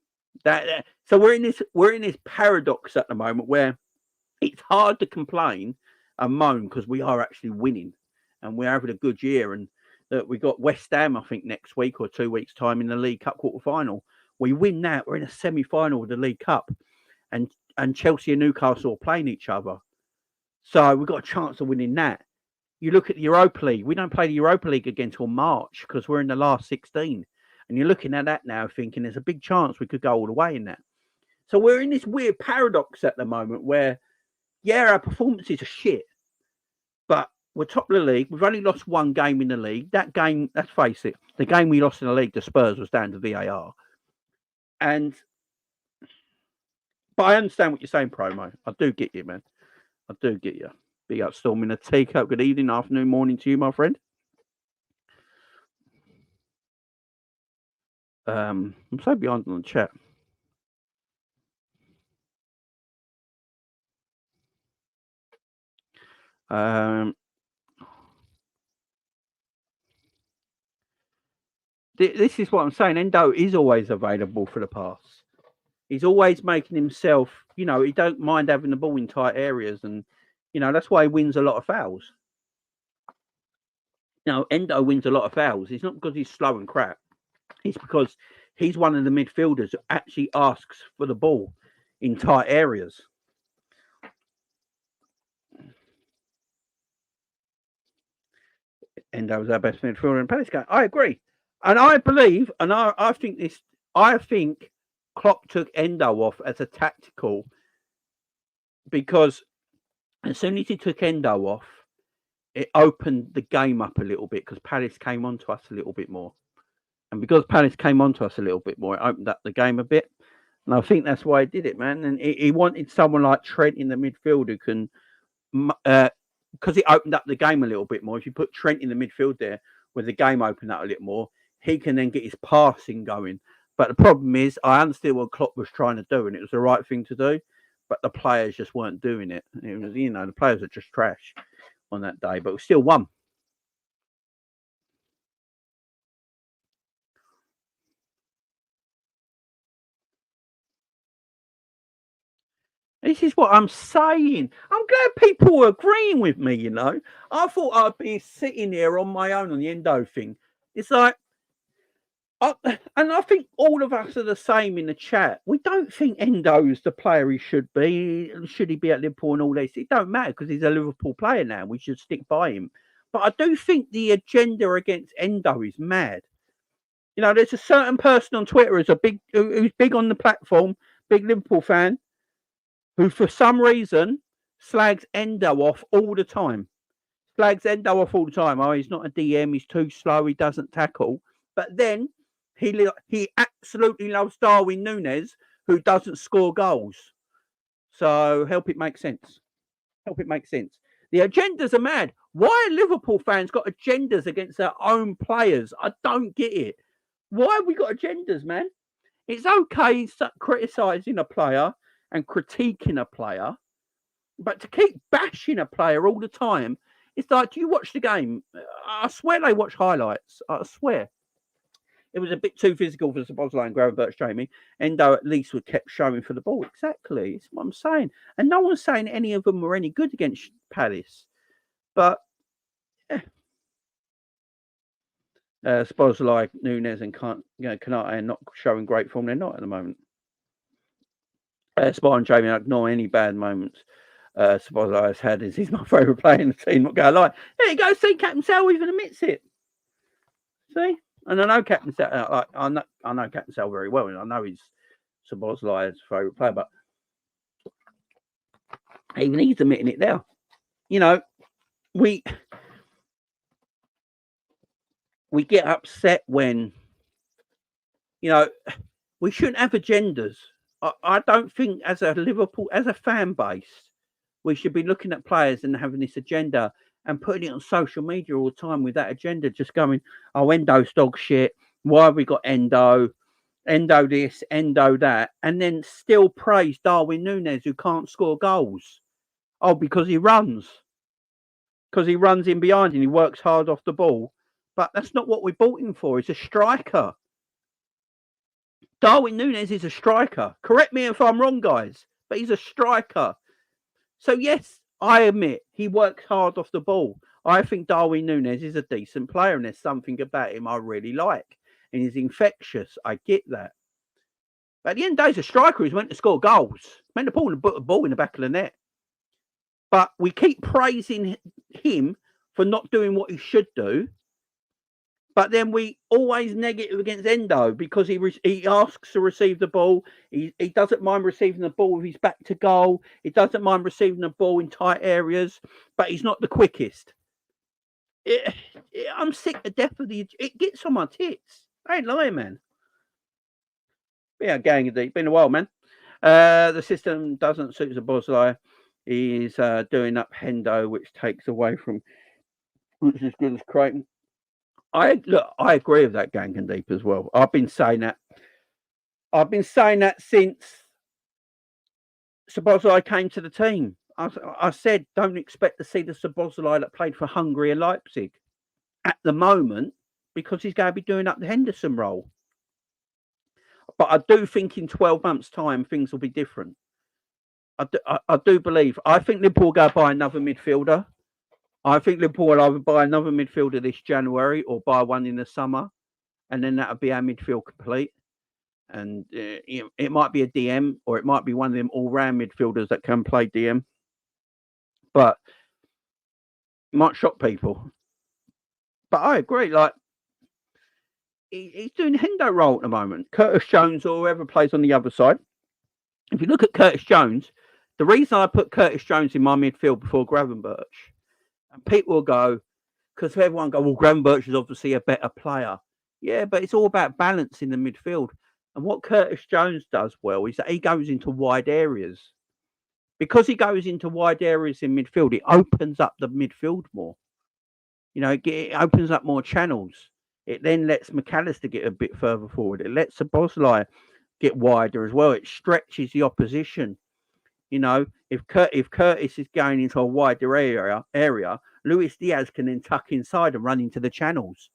Speaker 1: So we're in this paradox at the moment where it's hard to complain and moan because we are actually winning and we're having a good year. And we got West Ham, I think, next week or 2 weeks' time in the League Cup quarter-final. We win that. We're in a semi-final of the League Cup. And Chelsea and Newcastle are playing each other. So we've got a chance of winning that. You look at the Europa League. We don't play the Europa League again until March because we're in the last 16. And you're looking at that now thinking there's a big chance we could go all the way in that. So we're in this weird paradox at the moment where, yeah, our performances are shit. But we're top of the league. We've only lost one game in the league. That game, let's face it, the game we lost in the league to Spurs was down to VAR. But I understand what you're saying, Promo. I do get you, man. I do get you. Big up, Storm in a teacup. Good evening, afternoon, morning to you, my friend. I'm so behind on the chat. This is what I'm saying. Endo is always available for the pass. He's always making himself, he don't mind having the ball in tight areas. And, that's why he wins a lot of fouls. Endo wins a lot of fouls. It's not because he's slow and crap. It's because he's one of the midfielders who actually asks for the ball in tight areas. Endo's our best midfielder in Palace game. I agree. And I believe, and I think Klopp took Endo off as a tactical because as soon as he took Endo off, it opened the game up a little bit because Palace came onto us a little bit more. And because Palace came onto us a little bit more, it opened up the game a bit. And I think that's why he did it, man. And he wanted someone like Trent in the midfield who can, because it opened up the game a little bit more. If you put Trent in the midfield there, where the game opened up a little more, he can then get his passing going. But the problem is, I understood what Klopp was trying to do, and it was the right thing to do. But the players just weren't doing it. It was, the players are just trash on that day, but we still won. This is what I'm saying. I'm glad people are agreeing with me, I thought I'd be sitting here on my own on the Endo thing. It's like, And I think all of us are the same in the chat. We don't think Endo's the player he should be. Should he be at Liverpool and all this? It don't matter because he's a Liverpool player now. We should stick by him. But I do think the agenda against Endo is mad. You know, there's a certain person on Twitter who's big on the platform, big Liverpool fan, who for some reason slags Endo off all the time. Slags Endo off all the time. Oh, he's not a DM. He's too slow. He doesn't tackle. But then he absolutely loves Darwin Nunez, who doesn't score goals. So help it make sense. Help it make sense. The agendas are mad. Why are Liverpool fans got agendas against their own players? I don't get it. Why have we got agendas, man? It's okay criticising a player and critiquing a player, but to keep bashing a player all the time, it's like, do you watch the game? I swear they watch highlights. I swear. It was a bit too physical for Szoboszlai and Gravenberch, Jamie. Endo at least would kept showing for the ball. Exactly. That's what I'm saying. And no one's saying any of them were any good against Palace. But Szoboszlai, Nunez and Kanate are not showing great form. They're not at the moment. Spot on Jamie, I ignore any bad moments Szoboszlai has had. He's my favourite player in the team. Not going to lie. There you go. See, Captain Sal even admits it. See? And I know Captain Sal, I know Captain Sal very well, and I know he's Szoboszlai's favourite player, but even he's admitting it now. You know, we get upset when, you know, we shouldn't have agendas. I don't think as a fan base, we should be looking at players and having this agenda and putting it on social media all the time with that agenda, just going, oh, Endo's dog shit. Why have we got Endo? Endo this, Endo that. And then still praise Darwin Nunez, who can't score goals. Oh, because he runs. Because he runs in behind and he works hard off the ball. But that's not what we bought him for. He's a striker. Darwin Nunez is a striker. Correct me if I'm wrong, guys. But he's a striker. So, yes, I admit he works hard off the ball. I think Darwin Nunez is a decent player and there's something about him I really like. And he's infectious. I get that. But at the end of the day, he's a striker who's meant to score goals. Meant to put the ball in the back of the net. But we keep praising him for not doing what he should do. But then we always negative against Endo because he asks to receive the ball. He doesn't mind receiving the ball with his back to goal. He doesn't mind receiving the ball in tight areas, but he's not the quickest. I'm sick to death of it gets on my tits. I ain't lying, man. Yeah, gang deep. Been a while, man. The system doesn't suit Szoboszlai. He's doing up Endo, which takes away from, which is good as Creighton. I agree with that, gang and deep as well. I've been saying that since Szoboszlai came to the team. I said, don't expect to see the Szoboszlai that played for Hungary and Leipzig at the moment because he's going to be doing up the Henderson role. But I do think in 12 months' time, things will be different. I do believe. I think Liverpool will go buy another midfielder. I think Liverpool will either buy another midfielder this January or buy one in the summer, and then that'll be our midfield complete. And it might be a DM or it might be one of them all-round midfielders that can play DM. But it might shock people. But I agree. Like he's doing the Hendo role at the moment. Curtis Jones or whoever plays on the other side. If you look at Curtis Jones, the reason I put Curtis Jones in my midfield before Gravenberch, and people will go, because everyone go, well, Gravenberch is obviously a better player. Yeah, but it's all about balance in the midfield. And what Curtis Jones does well is that he goes into wide areas. Because he goes into wide areas in midfield, it opens up the midfield more. You know, it opens up more channels. It then lets McAllister get a bit further forward. It lets Szoboszlai get wider as well. It stretches the opposition. You know, if Curtis is going into a wider area, Luis Diaz can then tuck inside and run into the channels.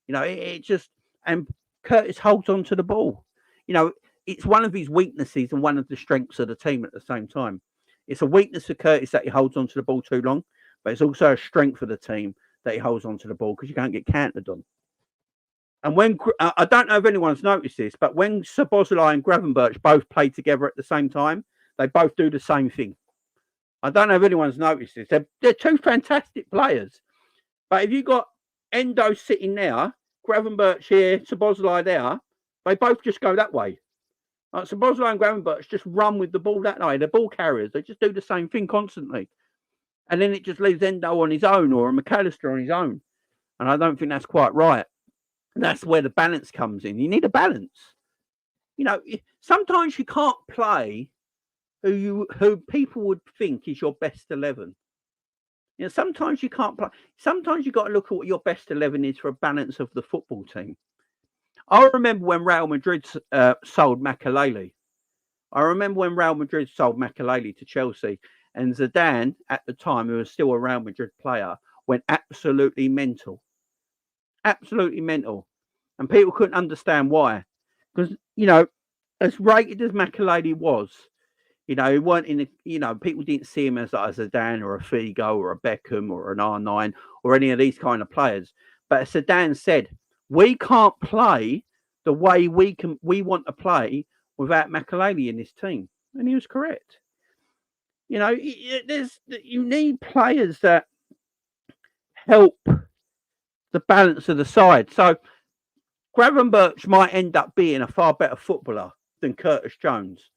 Speaker 1: You know, it just, and Curtis holds on to the ball. You know, it's one of his weaknesses and one of the strengths of the team at the same time. It's a weakness for Curtis that he holds on to the ball too long, but it's also a strength for the team that he holds on to the ball because you can't get countered on. And when I don't know if anyone's noticed this, but when Szoboszlai and Gravenberch both play together at the same time, they both do the same thing. I don't know if anyone's noticed this. They're two fantastic players. But if you got Endo sitting there, Gravenberch here, Szoboszlai there, they both just go that way. Like Szoboszlai and Gravenberch just run with the ball that way. They're ball carriers. They just do the same thing constantly. And then it just leaves Endo on his own or a McAllister on his own. And I don't think that's quite right. That's where the balance comes in. You need a balance. You know, sometimes you can't play who people would think is your best 11. You know, sometimes you can't play. Sometimes you've got to look at what your best 11 is for a balance of the football team. I remember when Real Madrid sold Makelele. I remember when Real Madrid sold Makelele to Chelsea, and Zidane, at the time, who was still a Real Madrid player, went absolutely mental. Absolutely mental. And people couldn't understand why. Because, you know, as rated as Makelele was, you know, he weren't in the, you know, people didn't see him as like a Zidane or a Figo or a Beckham or an R9 or any of these kind of players. But Zidane said, we can't play the way we want to play without Makelele in this team. And he was correct. You know, you need players that help the balance of the side. So Gravenberch might end up being a far better footballer than Curtis Jones.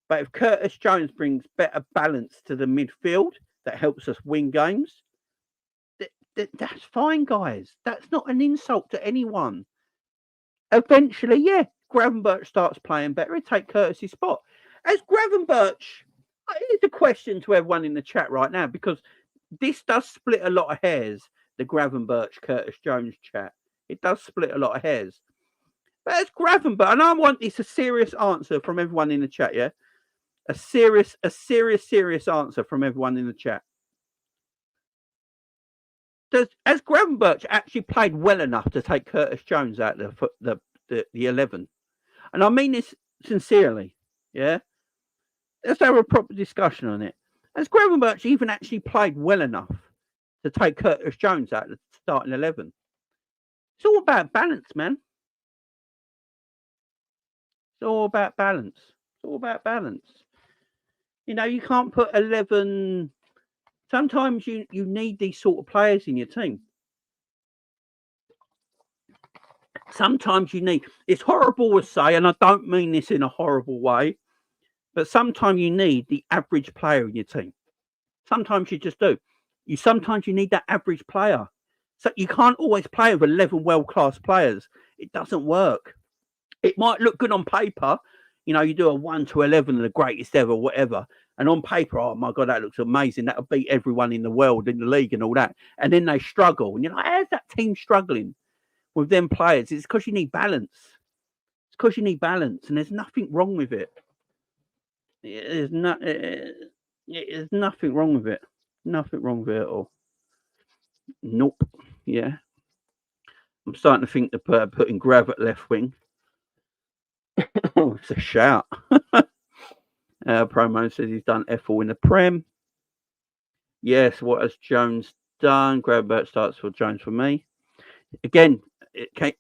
Speaker 1: But if Curtis Jones brings better balance to the midfield that helps us win games, that's fine, guys. That's not an insult to anyone. Eventually, yeah, Gravenberch starts playing better. He'll take Curtis's spot. As Gravenberch, here's a question to everyone in the chat right now, because this does split a lot of hairs, the Gravenberch Curtis Jones chat. It does split a lot of hairs. But as Gravenberch, and I want this a serious answer from everyone in the chat, yeah? A serious answer from everyone in the chat. Has Gravenberch actually played well enough to take Curtis Jones out of the 11? And I mean this sincerely, yeah? Let's have a proper discussion on it. Has Gravenberch even actually played well enough to take Curtis Jones out of the starting 11? It's all about balance, man. It's all about balance. It's all about balance. You know, you can't put 11... Sometimes you need these sort of players in your team. Sometimes you need... It's horrible to say, and I don't mean this in a horrible way, but sometimes you need the average player in your team. Sometimes you just do. Sometimes you need that average player. So you can't always play with 11 world-class players. It doesn't work. It might look good on paper. You know, you do a 1 to 11 of the greatest ever, whatever. And on paper, oh my God, that looks amazing. That'll beat everyone in the world, in the league and all that. And then they struggle. And you're like, how's that team struggling with them players? It's because you need balance. It's because you need balance. And there's nothing wrong with it. There's nothing wrong with it. Nothing wrong with it at all. Nope. Yeah. I'm starting to think that putting Grav at left wing. Oh, it's a shout. Promo says he's done F4 in the Prem. Yes, what has Jones done? Gravenberch starts for Jones for me. Again, Jake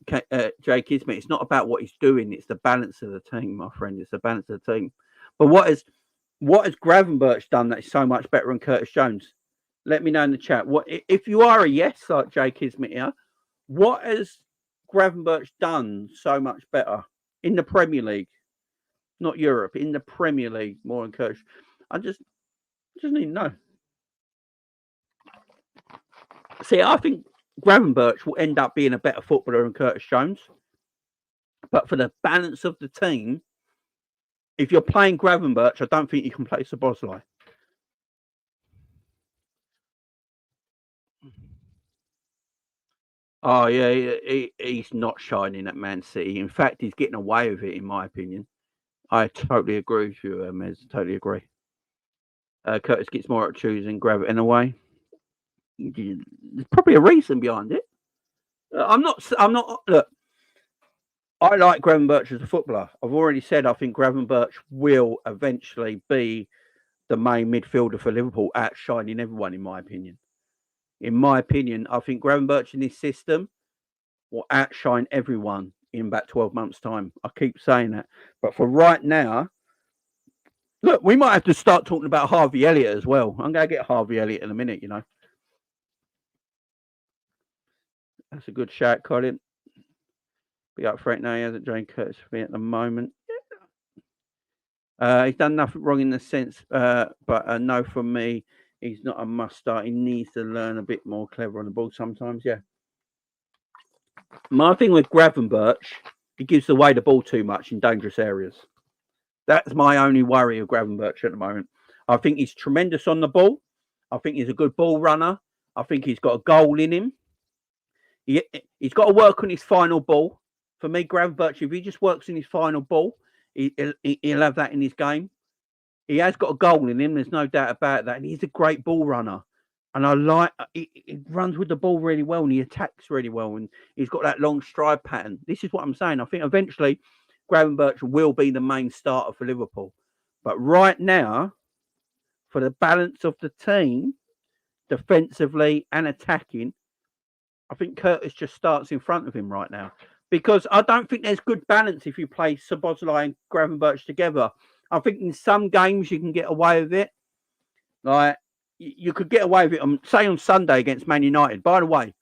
Speaker 1: Ismay, it's not about what he's doing, it's the balance of the team, my friend. It's the balance of the team. But what has Gravenberch done that is so much better than Curtis Jones? Let me know in the chat. What if you are a yes, like Jake Ismay here, what has Gravenberch done so much better in the Premier League? Not Europe, in the Premier League, more than Curtis. I just need to know. See, I think Gravenberch will end up being a better footballer than Curtis Jones. But for the balance of the team, if you're playing Gravenberch, I don't think you can play Szoboszlai. Oh, yeah, he's not shining at Man City. In fact, he's getting away with it, in my opinion. I totally agree with you, Mez. Totally agree. Curtis gets more at choosing Grav in a way. There's probably a reason behind it. I'm not. Look, I like Gravenberch as a footballer. I've already said I think Gravenberch will eventually be the main midfielder for Liverpool, outshining everyone, in my opinion. In my opinion, I think Gravenberch in this system will outshine everyone in about 12 months' time. I keep saying that. But for right now, look, we might have to start talking about Harvey Elliott as well. I'm going to get Harvey Elliott in a minute, you know. That's a good shout, Colin. Be up for it now. He hasn't joined Curtis for me at the moment. He's done nothing wrong in the sense, but no from me. He's not a must start. He needs to learn a bit more clever on the ball sometimes, yeah. My thing with Gravenberch, he gives away the ball too much in dangerous areas. That's my only worry of Gravenberch at the moment. I think he's tremendous on the ball. I think he's a good ball runner. I think he's got a goal in him. He's got to work on his final ball. For me, Gravenberch, if he just works in his final ball, he'll have that in his game. He has got a goal in him. There's no doubt about that. And he's a great ball runner. And I like he runs with the ball really well and he attacks really well. And he's got that long stride pattern. This is what I'm saying. I think eventually Gravenberch will be the main starter for Liverpool. But right now, for the balance of the team, defensively and attacking, I think Curtis just starts in front of him right now. Because I don't think there's good balance if you play Szoboszlai and Gravenberch together. I think in some games you can get away with it. Like, you could get away with it, say on Sunday against Man United. By the way,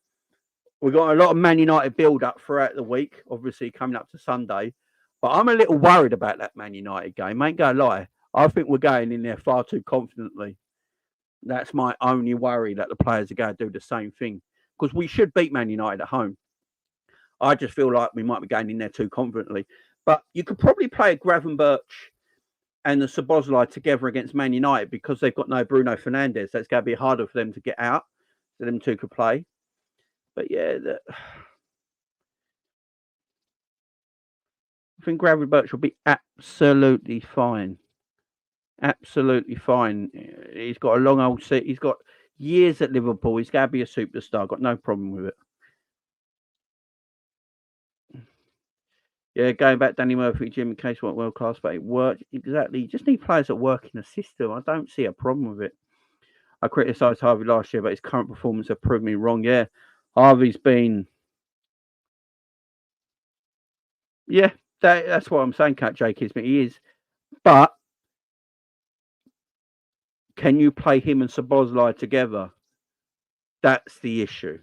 Speaker 1: we've got a lot of Man United build-up throughout the week, obviously coming up to Sunday. But I'm a little worried about that Man United game. Ain't gonna lie. I think we're going in there far too confidently. That's my only worry, that the players are going to do the same thing. Because we should beat Man United at home. I just feel like we might be going in there too confidently. But you could probably play a Gravenberch and the Szoboszlai together against Man United because they've got no Bruno Fernandes. That's going to be harder for them to get out. So them two could play. But yeah, I think Gravenberch will be absolutely fine. Absolutely fine. He's got a long old seat. He's got years at Liverpool. He's going to be a superstar. Got no problem with it. Yeah, going back, Danny Murphy, Jim Case weren't world class, but it worked. Exactly. You just need players that work in the system. I don't see a problem with it. I criticised Harvey last year, but his current performance have proved me wrong. Yeah, Harvey's been. Yeah, that's what I'm saying, Cat J. Kismet. He is. But can you play him and Szoboszlai together? That's the issue.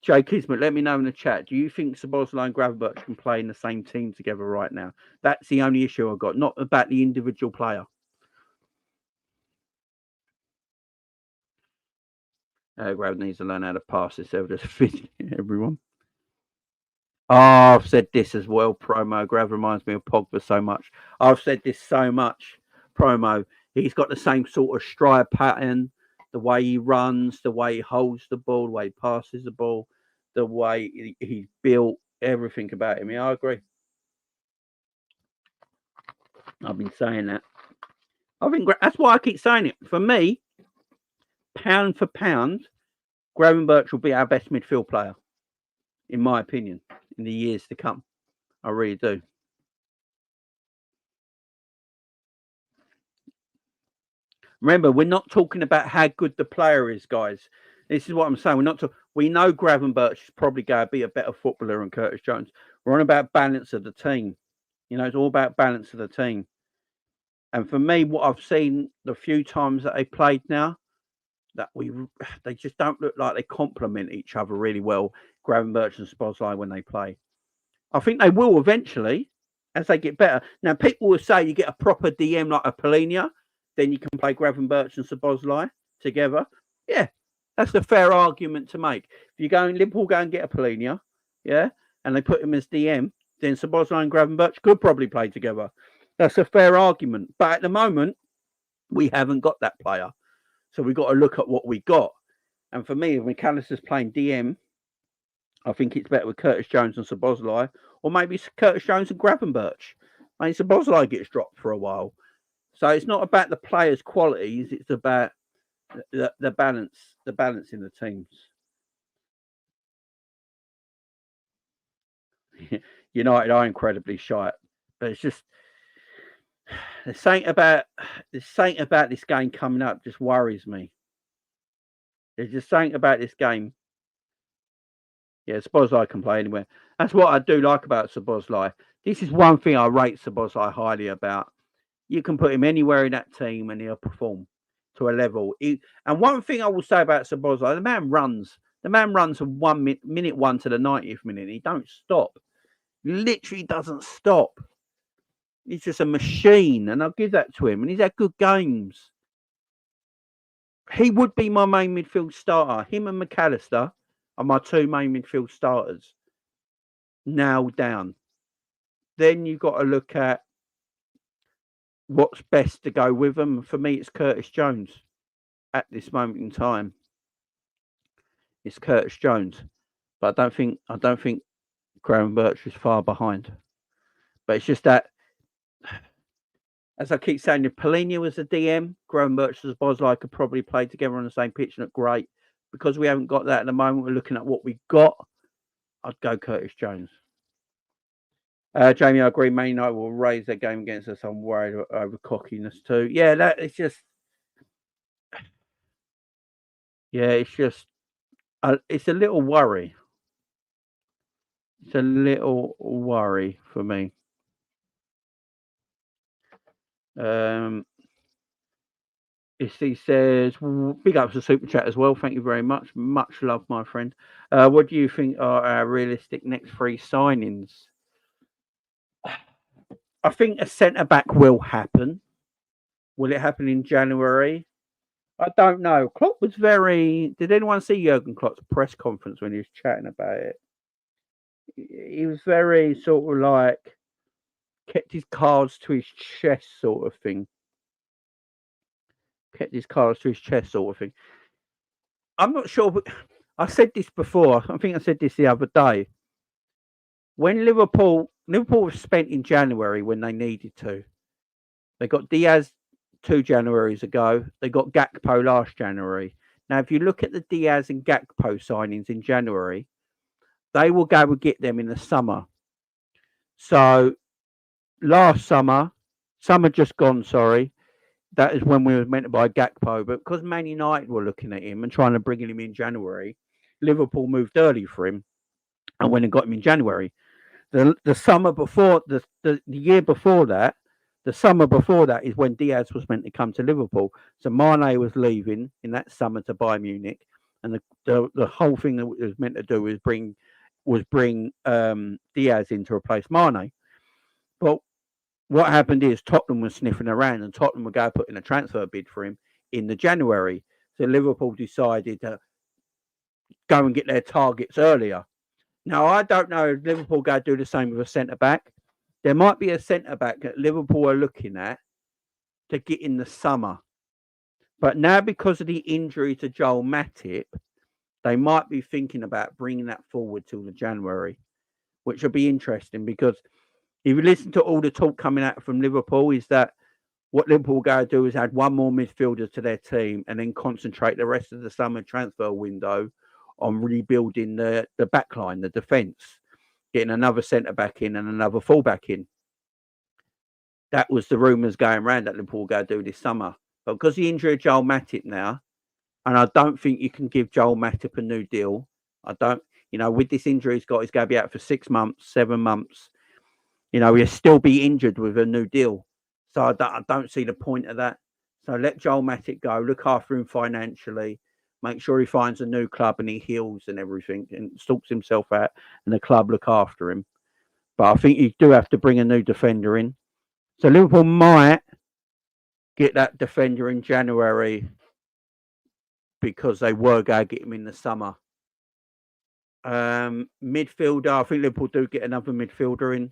Speaker 1: Jay Kismet, let me know in the chat. Do you think Szoboszlai and Gravenberch can play in the same team together right now? That's the only issue I've got, not about the individual player. Grav needs to learn how to pass this over to everyone. Oh, I've said this as well, Promo. Grav reminds me of Pogba so much. I've said this so much, Promo. He's got the same sort of stride pattern, the way he runs, the way he holds the ball, the way he passes the ball, the way he's built, everything about him. Yeah, I agree. I've been saying that. I think that's why I keep saying it. For me, pound for pound, Gravenberch will be our best midfield player, in my opinion, in the years to come. I really do. Remember, we're not talking about how good the player is, guys. This is what I'm saying. We're not talking. We know Gravenberch is probably going to be a better footballer than Curtis Jones. We're on about balance of the team. You know, it's all about balance of the team. And for me, what I've seen the few times that they played now, that they just don't look like they complement each other really well, Gravenberch and Szoboszlai, when they play. I think they will eventually as they get better. Now, people will say you get a proper DM like a Polinia, then you can play Gravenberch and Szoboszlai together. Yeah, that's a fair argument to make. If you go in Liverpool, go and get a Polinia, yeah, and they put him as DM, then Szoboszlai and Gravenberch could probably play together. That's a fair argument. But at the moment, we haven't got that player. So we've got to look at what we got. And for me, if McAllister's playing DM, I think it's better with Curtis Jones and Szoboszlai, or maybe Curtis Jones and Gravenberch. I mean, Szoboszlai gets dropped for a while. So it's not about the players' qualities, it's about the balance in the teams. United are incredibly shy, but it's just there's something about this game coming up just worries me. There's just something about this game. Yeah, Szoboszlai can play anywhere. That's what I do like about Szoboszlai. This is one thing I rate Szoboszlai highly about. You can put him anywhere in that team and he'll perform to a level. And one thing I will say about Szoboszlai, the man runs. The man runs from minute 1 to the 90th minute. He don't stop. He literally doesn't stop. He's just a machine, and I'll give that to him. And he's had good games. He would be my main midfield starter. Him and McAllister are my 2 main midfield starters. Nailed down. Then you've got to look at what's best to go with them. For me, it's Curtis Jones at this moment in time. It's Curtis Jones, but I don't think Graham Birch is far behind. But it's just that, as I keep saying, if Polina was a DM, Graham Birch and Szoboszlai could probably play together on the same pitch and look great. Because we haven't got that at the moment, we're looking at what we got. I'd go Curtis Jones. Jamie, I agree. Man United will raise their game against us. I'm worried over cockiness too. Yeah, that it's just. Yeah, it's just. It's a little worry. It's a little worry for me. He says, big up to Super Chat as well. Thank you very much. Much love, my friend. What do you think are our realistic next 3 signings? I think a centre-back will happen. Will it happen in January? I don't know. Klopp was very... Did anyone see Jurgen Klopp's press conference when he was chatting about it? He was very sort of like... kept his cards to his chest sort of thing. Kept his cards to his chest sort of thing. I'm not sure, but I said this before. I think I said this the other day. When Liverpool was spent in January when they needed to. They got Diaz 2 Januaries ago. They got Gakpo last January. Now, if you look at the Diaz and Gakpo signings in January, they will go and get them in the summer. So last summer just gone, sorry, that is when we were meant to buy Gakpo. But because Man United were looking at him and trying to bring him in January, Liverpool moved early for him and went and got him in January. The summer before, the year before that, the summer before that is when Diaz was meant to come to Liverpool. So Mane was leaving in that summer to Bayern Munich, and the whole thing that it was meant to do was bring Diaz in to replace Mane. But what happened is Tottenham was sniffing around, and Tottenham would go put in a transfer bid for him in the January. So Liverpool decided to go and get their targets earlier. Now, I don't know if Liverpool go do the same with a centre-back. There might be a centre-back that Liverpool are looking at to get in the summer. But now, because of the injury to Joel Matip, they might be thinking about bringing that forward till the January, which will be interesting because if you listen to all the talk coming out from Liverpool, is that what Liverpool go to do is add 1 more midfielder to their team and then concentrate the rest of the summer transfer window on rebuilding the back line, the defence, getting another centre-back in and another full-back in. That was the rumours going around that Liverpool go do this summer. But because the injury of Joel Matip now, and I don't think you can give Joel Matip a new deal. I don't, with this injury he's going to be out for 6 months, 7 months. He'll still be injured with a new deal. So I don't see the point of that. So let Joel Matip go, look after him financially. Make sure he finds a new club and he heals and everything and sorts himself out and the club look after him. But I think you do have to bring a new defender in. So Liverpool might get that defender in January because they were going to get him in the summer. Midfielder, I think Liverpool do get another midfielder in.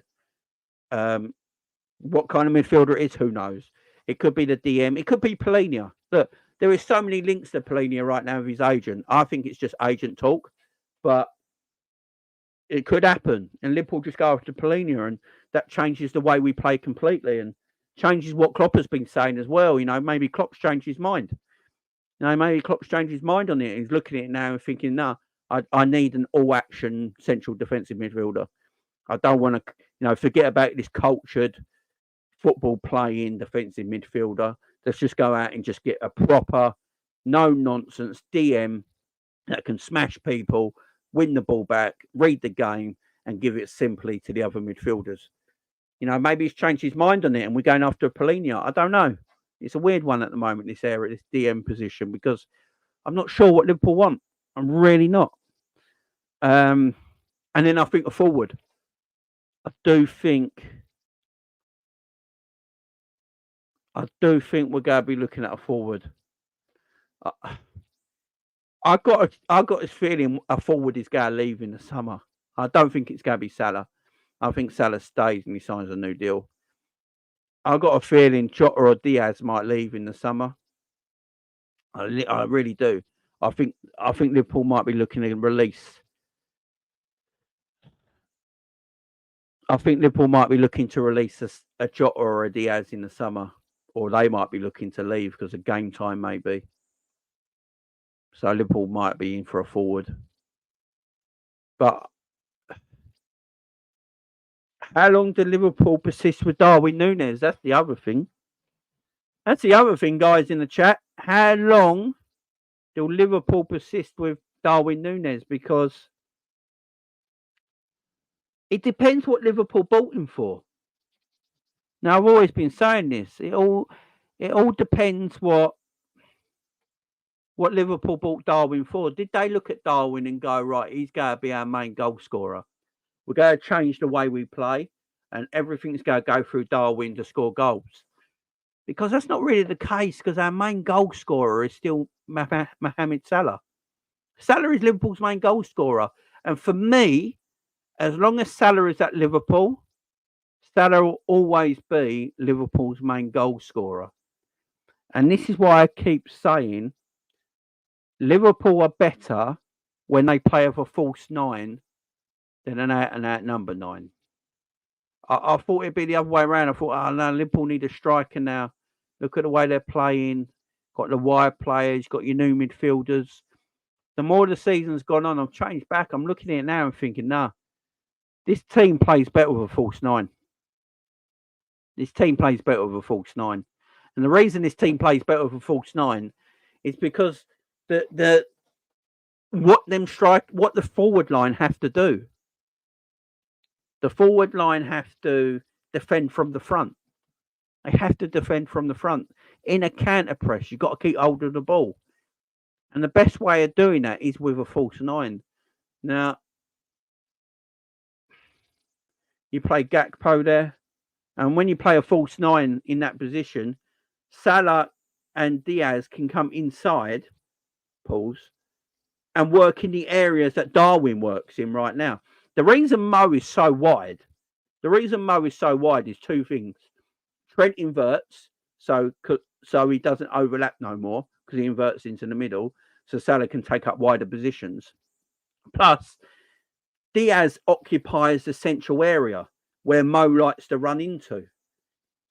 Speaker 1: What kind of midfielder it is, who knows? It could be the DM. It could be Polina. Look, there is so many links to Polina right now with his agent. I think it's just agent talk, but it could happen. And Liverpool just go after Polina, and that changes the way we play completely and changes what Klopp has been saying as well. Maybe Klopp's changed his mind. Maybe Klopp's changed his mind on it. He's looking at it now and thinking, no, I need an all-action central defensive midfielder. I don't want to, forget about this cultured football playing defensive midfielder. Let's just go out and just get a proper, no-nonsense DM that can smash people, that can score goals, and that can just get us 3 points. That's what I want. And I think Liverpool win the ball back, read the game, and give it simply to the other midfielders. You know, maybe he's changed his mind on it and we're going after a Polina. I don't know. It's a weird one at the moment, this area, this DM position, because I'm not sure what Liverpool want. I'm really not. And then I think a forward. I do think we're going to be looking at a forward. I got this feeling a forward is going to leave in the summer. I don't think it's going to be Salah. I think Salah stays and he signs a new deal. I got a feeling Jota or Diaz might leave in the summer. I really do. I think Liverpool might be looking to release. I think Liverpool might be looking to release a Jota or a Diaz in the summer, or they might be looking to leave because of game time, maybe. So Liverpool might be in for a forward. But how long did Liverpool persist with Darwin Nunez? That's the other thing. That's the other thing, guys, in the chat. How long do Liverpool persist with Darwin Nunez? Because it depends what Liverpool bought him for. Now, I've always been saying this. It all depends what Liverpool bought Darwin for. Did they look at Darwin and go, right, he's going to be our main goal scorer? We're going to change the way we play and everything's going to go through Darwin to score goals. Because that's not really the case, because our main goal scorer is still Mohamed Salah. Salah is Liverpool's main goal scorer. And for me, as long as Salah is at Liverpool, Salah will always be Liverpool's main goal scorer. And this is why I keep saying Liverpool are better when they play with a false 9 than an out-and-out number 9. I thought it'd be the other way around. I thought, oh no, Liverpool need a striker now. Look at the way they're playing. Got the wide players, got your new midfielders. The more the season's gone on, I've changed back. I'm looking at it now and thinking, nah, this team plays better with a false 9. This team plays better with a false 9. And the reason this team plays better with a false 9 is because what the forward line have to do. The forward line have to defend from the front. They have to defend from the front. In a counter press, you've got to keep hold of the ball. And the best way of doing that is with a false 9. Now, you play Gakpo there. And when you play a false 9 in that position, Salah and Diaz can come inside, and work in the areas that Darwin works in right now. The reason Mo is so wide is two things. Trent inverts, so he doesn't overlap no more because he inverts into the middle, so Salah can take up wider positions. Plus, Diaz occupies the central area where Mo likes to run into.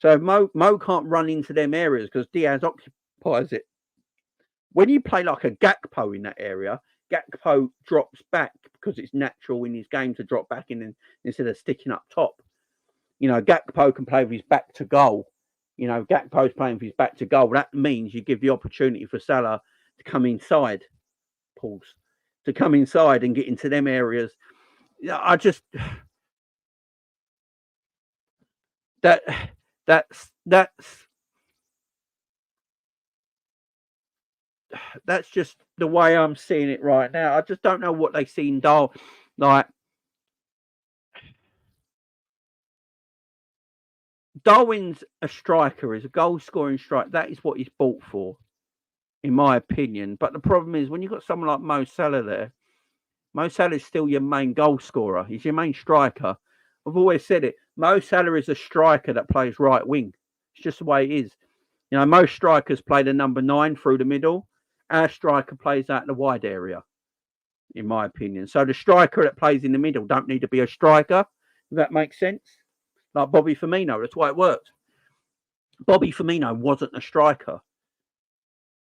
Speaker 1: So Mo can't run into them areas because Diaz occupies it. When you play like a Gakpo in that area, Gakpo drops back because it's natural in his game to drop back in instead of sticking up top. You know, Gakpo can play with his back to goal. You know, Gakpo's playing with his back to goal. That means you give the opportunity for Salah to come inside. To come inside and get into them areas. That's just the way I'm seeing it right now. I just don't know what they see in Darwin. Like, Darwin's a striker, is a goal-scoring striker. That is what he's bought for, in my opinion. But the problem is, when you've got someone like Mo Salah there, Mo Salah is still your main goal scorer. He's your main striker. I've always said it. Mo Salah is a striker that plays right wing. It's just the way it is. You know, most strikers play the number 9 through the middle. Our striker plays out in the wide area, in my opinion. So the striker that plays in the middle don't need to be a striker, if that makes sense. Like Bobby Firmino, that's why it works. Bobby Firmino wasn't a striker.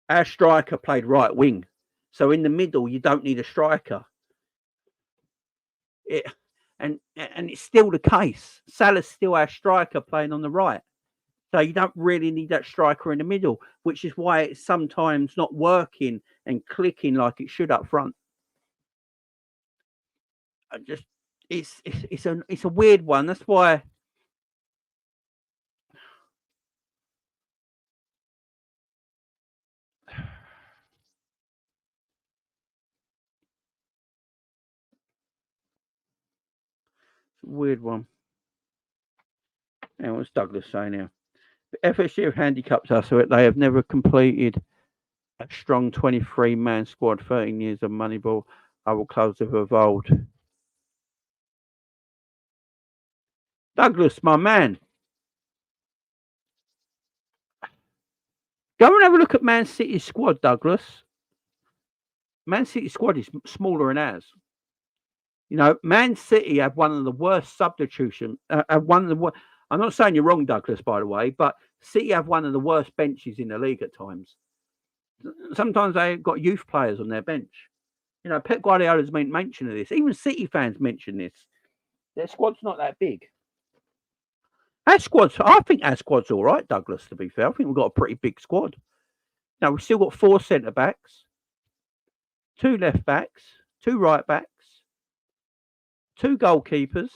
Speaker 1: Our striker played right wing. So in the middle, you don't need a striker. And it's still the case. Salah's still our striker playing on the right. So you don't really need that striker in the middle, which is why it's sometimes not working and clicking like it should up front. just it's a weird one. That's why. It's a weird one. And what's Douglas saying now? FSG have handicapped us so that they have never completed a strong 23-man squad, 13 years of Moneyball. Our clubs have evolved. Douglas, my man. Go and have a look at Man City's squad, Douglas. Man City's squad is smaller than ours. You know, Man City have one of the worst substitution. One of the. I'm not saying you're wrong, Douglas, by the way, but City have one of the worst benches in the league at times. Sometimes they've got youth players on their bench. You know, Pep Guardiola's made mention of this. Even City fans mention this. Their squad's not that big. I think our squad's all right, Douglas, to be fair. I think we've got a pretty big squad. Now, we've still got 4 centre-backs, 2 left-backs, 2 right-backs, 2 goalkeepers.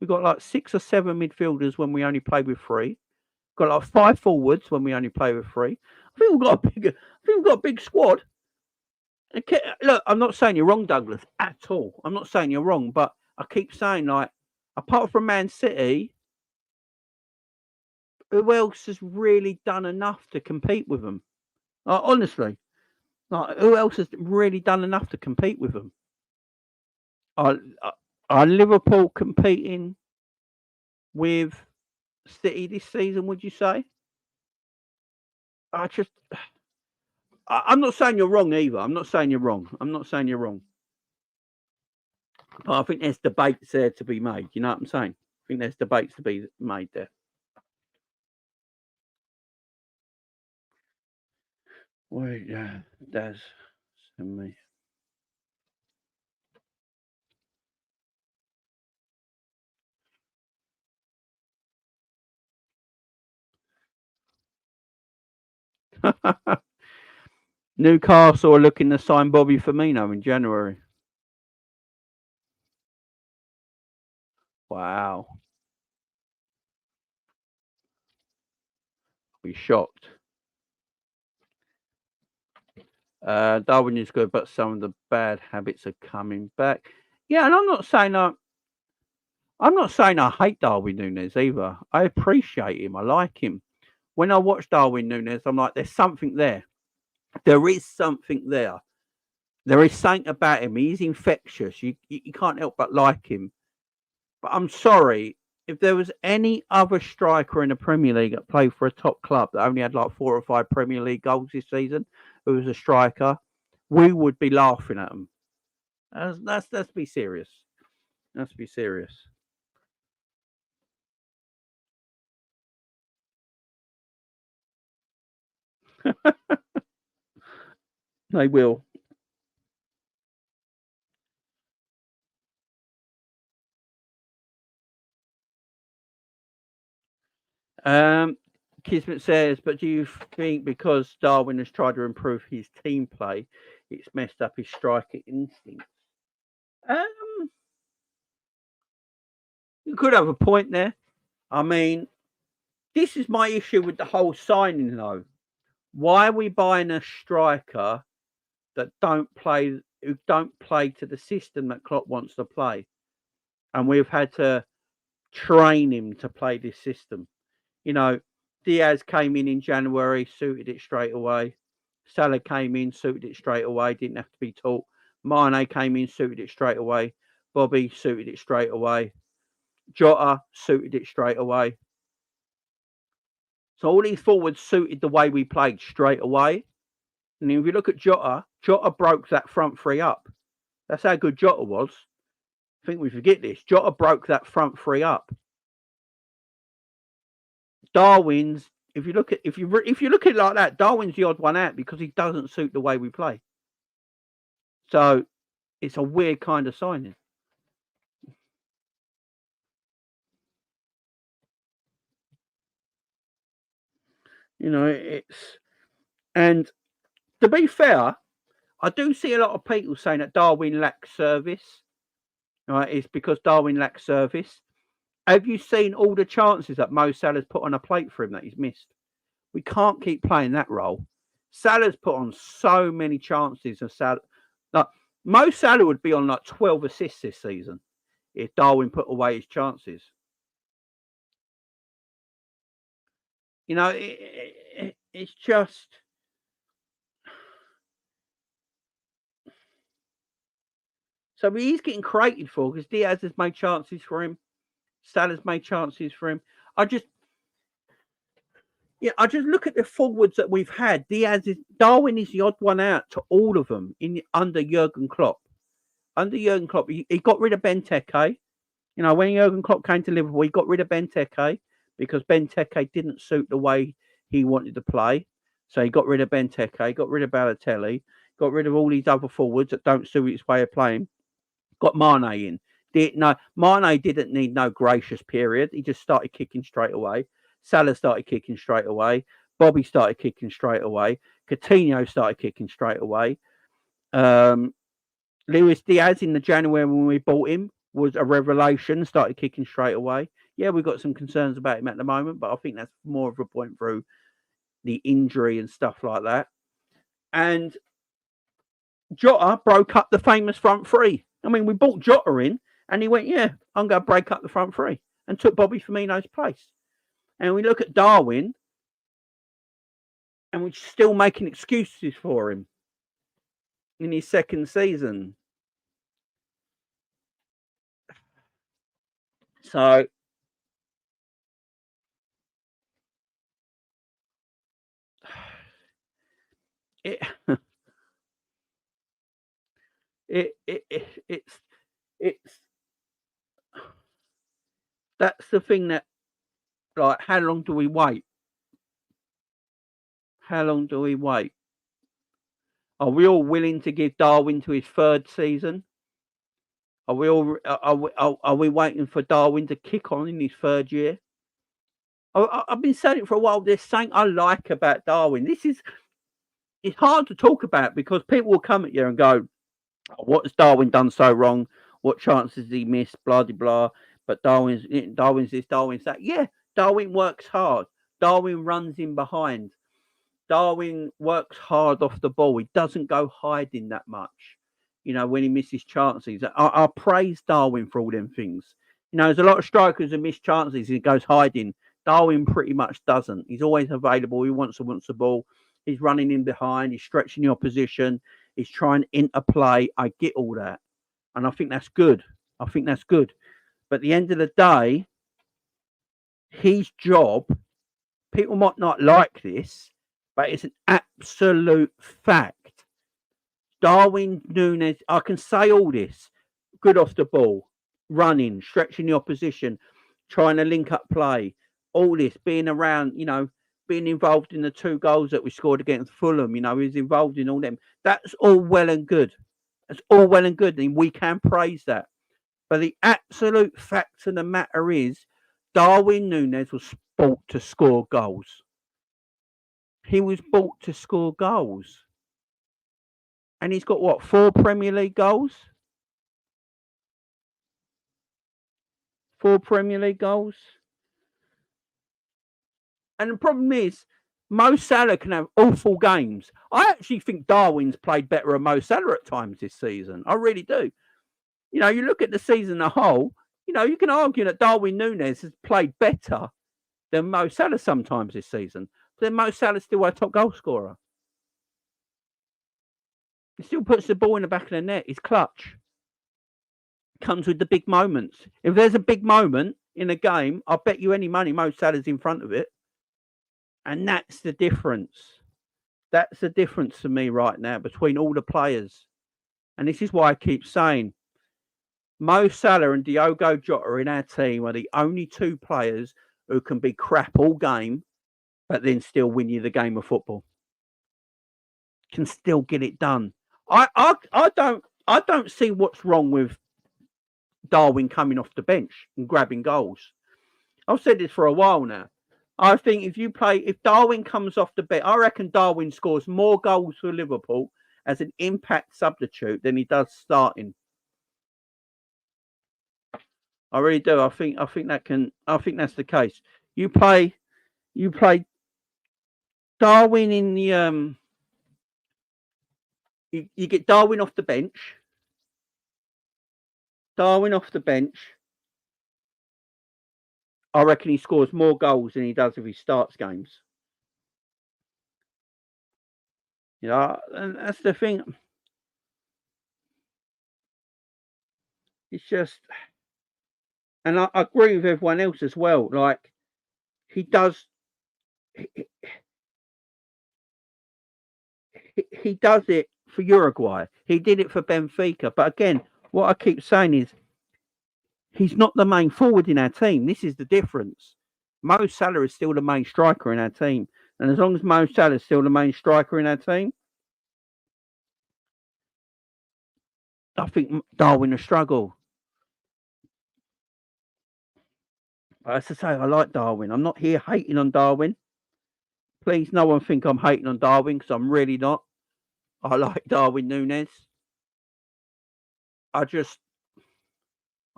Speaker 1: We've got like 6 or 7 midfielders when we only play with 3. Got like 5 forwards when we only play with 3. I think we've got a big squad. Okay, look, I'm not saying you're wrong, Douglas, at all. I'm not saying you're wrong, but I keep saying, like, apart from Man City, who else has really done enough to compete with them? Honestly, like, who else has really done enough to compete with them? Are Liverpool competing with City this season, would you say? I'm not saying you're wrong either. I'm not saying you're wrong. But I think there's debates there to be made. You know what I'm saying? I think there's debates to be made there. Wait, Daz, send me. Newcastle are looking to sign Bobby Firmino in January. Wow. Be shocked. Darwin is good, but some of the bad habits are coming back. Yeah, and I'm not saying I hate Darwin Nunez either. I appreciate him. I like him. When I watch Darwin Nunez, I'm like, there's something there. There is something there. There is something about him. He's infectious. You can't help but like him. But I'm sorry, if there was any other striker in the Premier League that played for a top club that only had like 4 or 5 Premier League goals this season, who was a striker, we would be laughing at them. Let's be serious. Let's be serious. They will. Kismet says, but do you think because Darwin has tried to improve his team play, it's messed up his striker instinct? You could have a point there. I mean, this is my issue with the whole signing, though. Why are we buying a striker that who don't play to the system that Klopp wants to play? And we've had to train him to play this system. You know, Diaz came in January, suited it straight away. Salah came in, suited it straight away, didn't have to be taught. Mane came in, suited it straight away. Bobby suited it straight away. Jota suited it straight away. So all these forwards suited the way we played straight away. And if you look at Jota broke that front 3 up. That's how good Jota was. I think we forget this. Jota broke that front 3 up. Darwin's, if you look at it like that, Darwin's the odd one out because he doesn't suit the way we play. So it's a weird kind of signing. You know, and to be fair, I do see a lot of people saying that Darwin lacks service. Right? It's because Darwin lacks service. Have you seen all the chances that Mo Salah's put on a plate for him that he's missed? We can't keep playing that role. Salah's put on so many chances of Salah. Like, Mo Salah would be on like 12 assists this season if Darwin put away his chances. You know, it's just. So he's getting created for because Diaz has made chances for him. Salah's made chances for him. I just look at the forwards that we've had. Darwin is the odd one out to all of them under Jurgen Klopp. Under Jurgen Klopp, he got rid of Benteke. You know, when Jurgen Klopp came to Liverpool, he got rid of Benteke because Benteke didn't suit the way he wanted to play. So he got rid of Benteke, got rid of Balotelli, got rid of all these other forwards that don't suit his way of playing. Got Mane in. Mane didn't need no gracious period. He just started kicking straight away. Salah started kicking straight away. Bobby started kicking straight away. Coutinho started kicking straight away. Luis Diaz in the January when we bought him was a revelation, started kicking straight away. Yeah, we've got some concerns about him at the moment, but I think that's more of a point through the injury and stuff like that. And Jota broke up the famous front three. I mean, we bought Jota in, and he went, yeah, I'm going to break up the front three, and took Bobby Firmino's place. And we look at Darwin, and we're still making excuses for him in his second season. So it's that's the thing that, like, how long do we wait? How long do we wait? Are we all willing to give Darwin to his third season? Are we waiting for Darwin to kick on in his third year? I've been saying it for a while. There's something I like about Darwin. It's hard to talk about because people will come at you and go, what has Darwin done so wrong? What chances did he miss? Blah, blah, blah. But Darwin's this, Darwin's that. Yeah, Darwin works hard. Darwin runs in behind. Darwin works hard off the ball. He doesn't go hiding that much, you know, when he misses chances. I praise Darwin for all them things. You know, there's a lot of strikers who miss chances and he goes hiding. Darwin pretty much doesn't. He's always available. He wants the ball. He's running in behind. He's stretching the opposition. He's trying to interplay. I get all that. And I think that's good. But at the end of the day, his job, people might not like this, but it's an absolute fact. Darwin Nunez, I can say all this. Good off the ball, running, stretching the opposition, trying to link up play. All this, being around, you know, being involved in the 2 goals that we scored against Fulham. You know, he's involved in all them. That's all well and good. And we can praise that. But the absolute fact of the matter is, Darwin Nunez was bought to score goals. He was bought to score goals. And he's got, what, 4 Premier League goals? 4 Premier League goals? And the problem is, Mo Salah can have awful games. I actually think Darwin's played better than Mo Salah at times this season. I really do. You know, you look at the season as a whole, you know, you can argue that Darwin Nunez has played better than Mo Salah sometimes this season. But then Mo Salah's still our top goal scorer. He still puts the ball in the back of the net. He's clutch. Comes with the big moments. If there's a big moment in a game, I'll bet you any money Mo Salah's in front of it. And that's the difference. That's the difference to me right now between all the players. And this is why I keep saying, Mo Salah and Diogo Jota in our team are the only 2 players who can be crap all game, but then still win you the game of football. Can still get it done. I don't see what's wrong with Darwin coming off the bench and grabbing goals. I've said this for a while now. I think if Darwin comes off the bench, I reckon Darwin scores more goals for Liverpool as an impact substitute than he does starting. I really do. I think that's the case. You play Darwin in the you get Darwin off the bench. Darwin off the bench. I reckon he scores more goals than he does if he starts games. You know, and that's the thing. It's just, and I agree with everyone else as well. Like he does, he does it for Uruguay. He did it for Benfica. But again, what I keep saying is, he's not the main forward in our team. This is the difference. Mo Salah is still the main striker in our team, and as long as Mo Salah is still the main striker in our team, I think Darwin will struggle. As I say, I like Darwin. I'm not here hating on Darwin. Please, no one think I'm hating on Darwin, because I'm really not. I like Darwin Nunez. I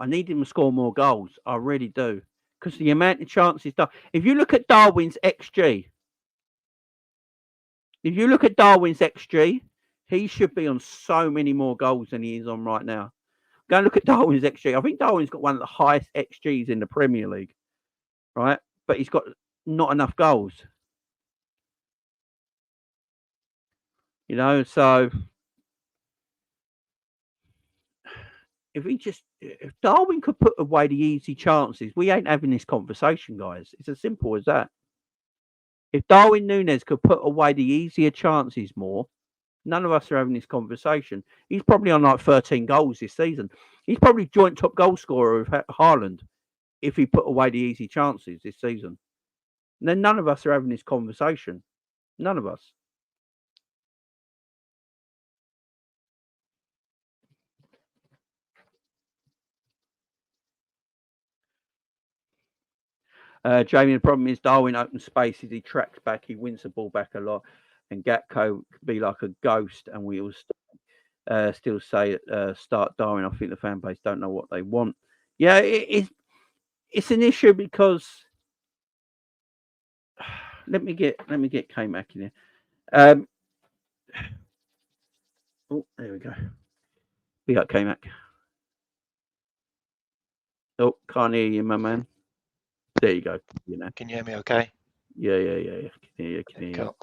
Speaker 1: need him to score more goals. I really do. Because the amount of chances. If you look at Darwin's XG, he should be on so many more goals than he is on right now. Go and look at Darwin's XG. I think Darwin's got one of the highest XGs in the Premier League, right? But he's got not enough goals. You know, so if Darwin could put away the easy chances, we ain't having this conversation, guys. It's as simple as that. If Darwin Nunez could put away the easier chances more, none of us are having this conversation. He's probably on like 13 goals this season. He's probably joint top goal scorer with Haaland if he put away the easy chances this season. And then none of us are having this conversation. None of us. Jamie, the problem is Darwin opens spaces. He tracks back. He wins the ball back a lot. And Gatko could be like a ghost. And we all still say start Darwin. I think the fan base don't know what they want. Yeah, it's an issue because let me get K-Mac in here. Oh, there we go. We got K-Mac. Oh, can't hear you, my man. There you go. You know.
Speaker 2: Can you hear me okay?
Speaker 1: Yeah. Can hear you.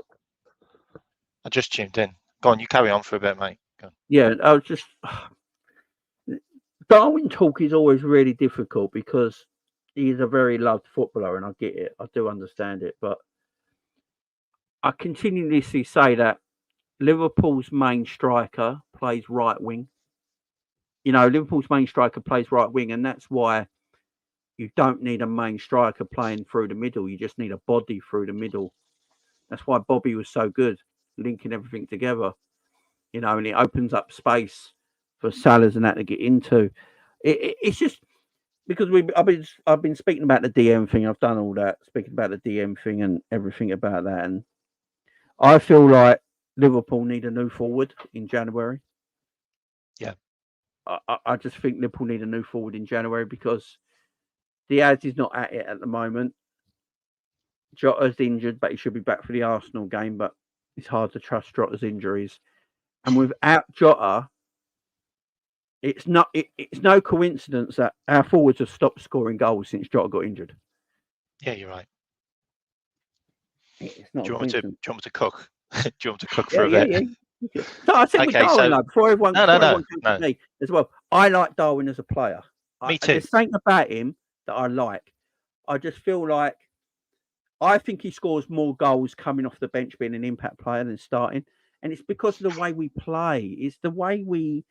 Speaker 2: I just tuned in. Go on, you carry on for a bit, mate. Go on.
Speaker 1: Yeah, I was just Darwin talk is always really difficult because he's a very loved footballer, and I get it. I do understand it, but I continuously say that Liverpool's main striker plays right wing. You know, Liverpool's main striker plays right wing, and that's why you don't need a main striker playing through the middle. You just need a body through the middle. That's why Bobby was so good, linking everything together. You know, and it opens up space for Salahs and that to get into. It's just because I've been speaking about the DM thing. I've done all that, speaking about the DM thing and everything about that, and I feel like Liverpool need a new forward in January.
Speaker 2: Yeah,
Speaker 1: I just think Liverpool need a new forward in January because Diaz is not at it at the moment. Jota's injured, but he should be back for the Arsenal game. But it's hard to trust Jota's injuries, and without Jota, it's no coincidence that our forwards have stopped scoring goals since Jota got injured.
Speaker 2: Yeah, you're right.
Speaker 1: It's not.
Speaker 2: Do you want me to cook? Do you want me to cook
Speaker 1: for
Speaker 2: a bit?
Speaker 1: Yeah. So I said with Darwin, though, before everyone comes to me as well. I like Darwin as a player.
Speaker 2: Me too.
Speaker 1: There's something about him that I like. I just feel like I think he scores more goals coming off the bench, being an impact player than starting, and it's because of the way we play. It's the way we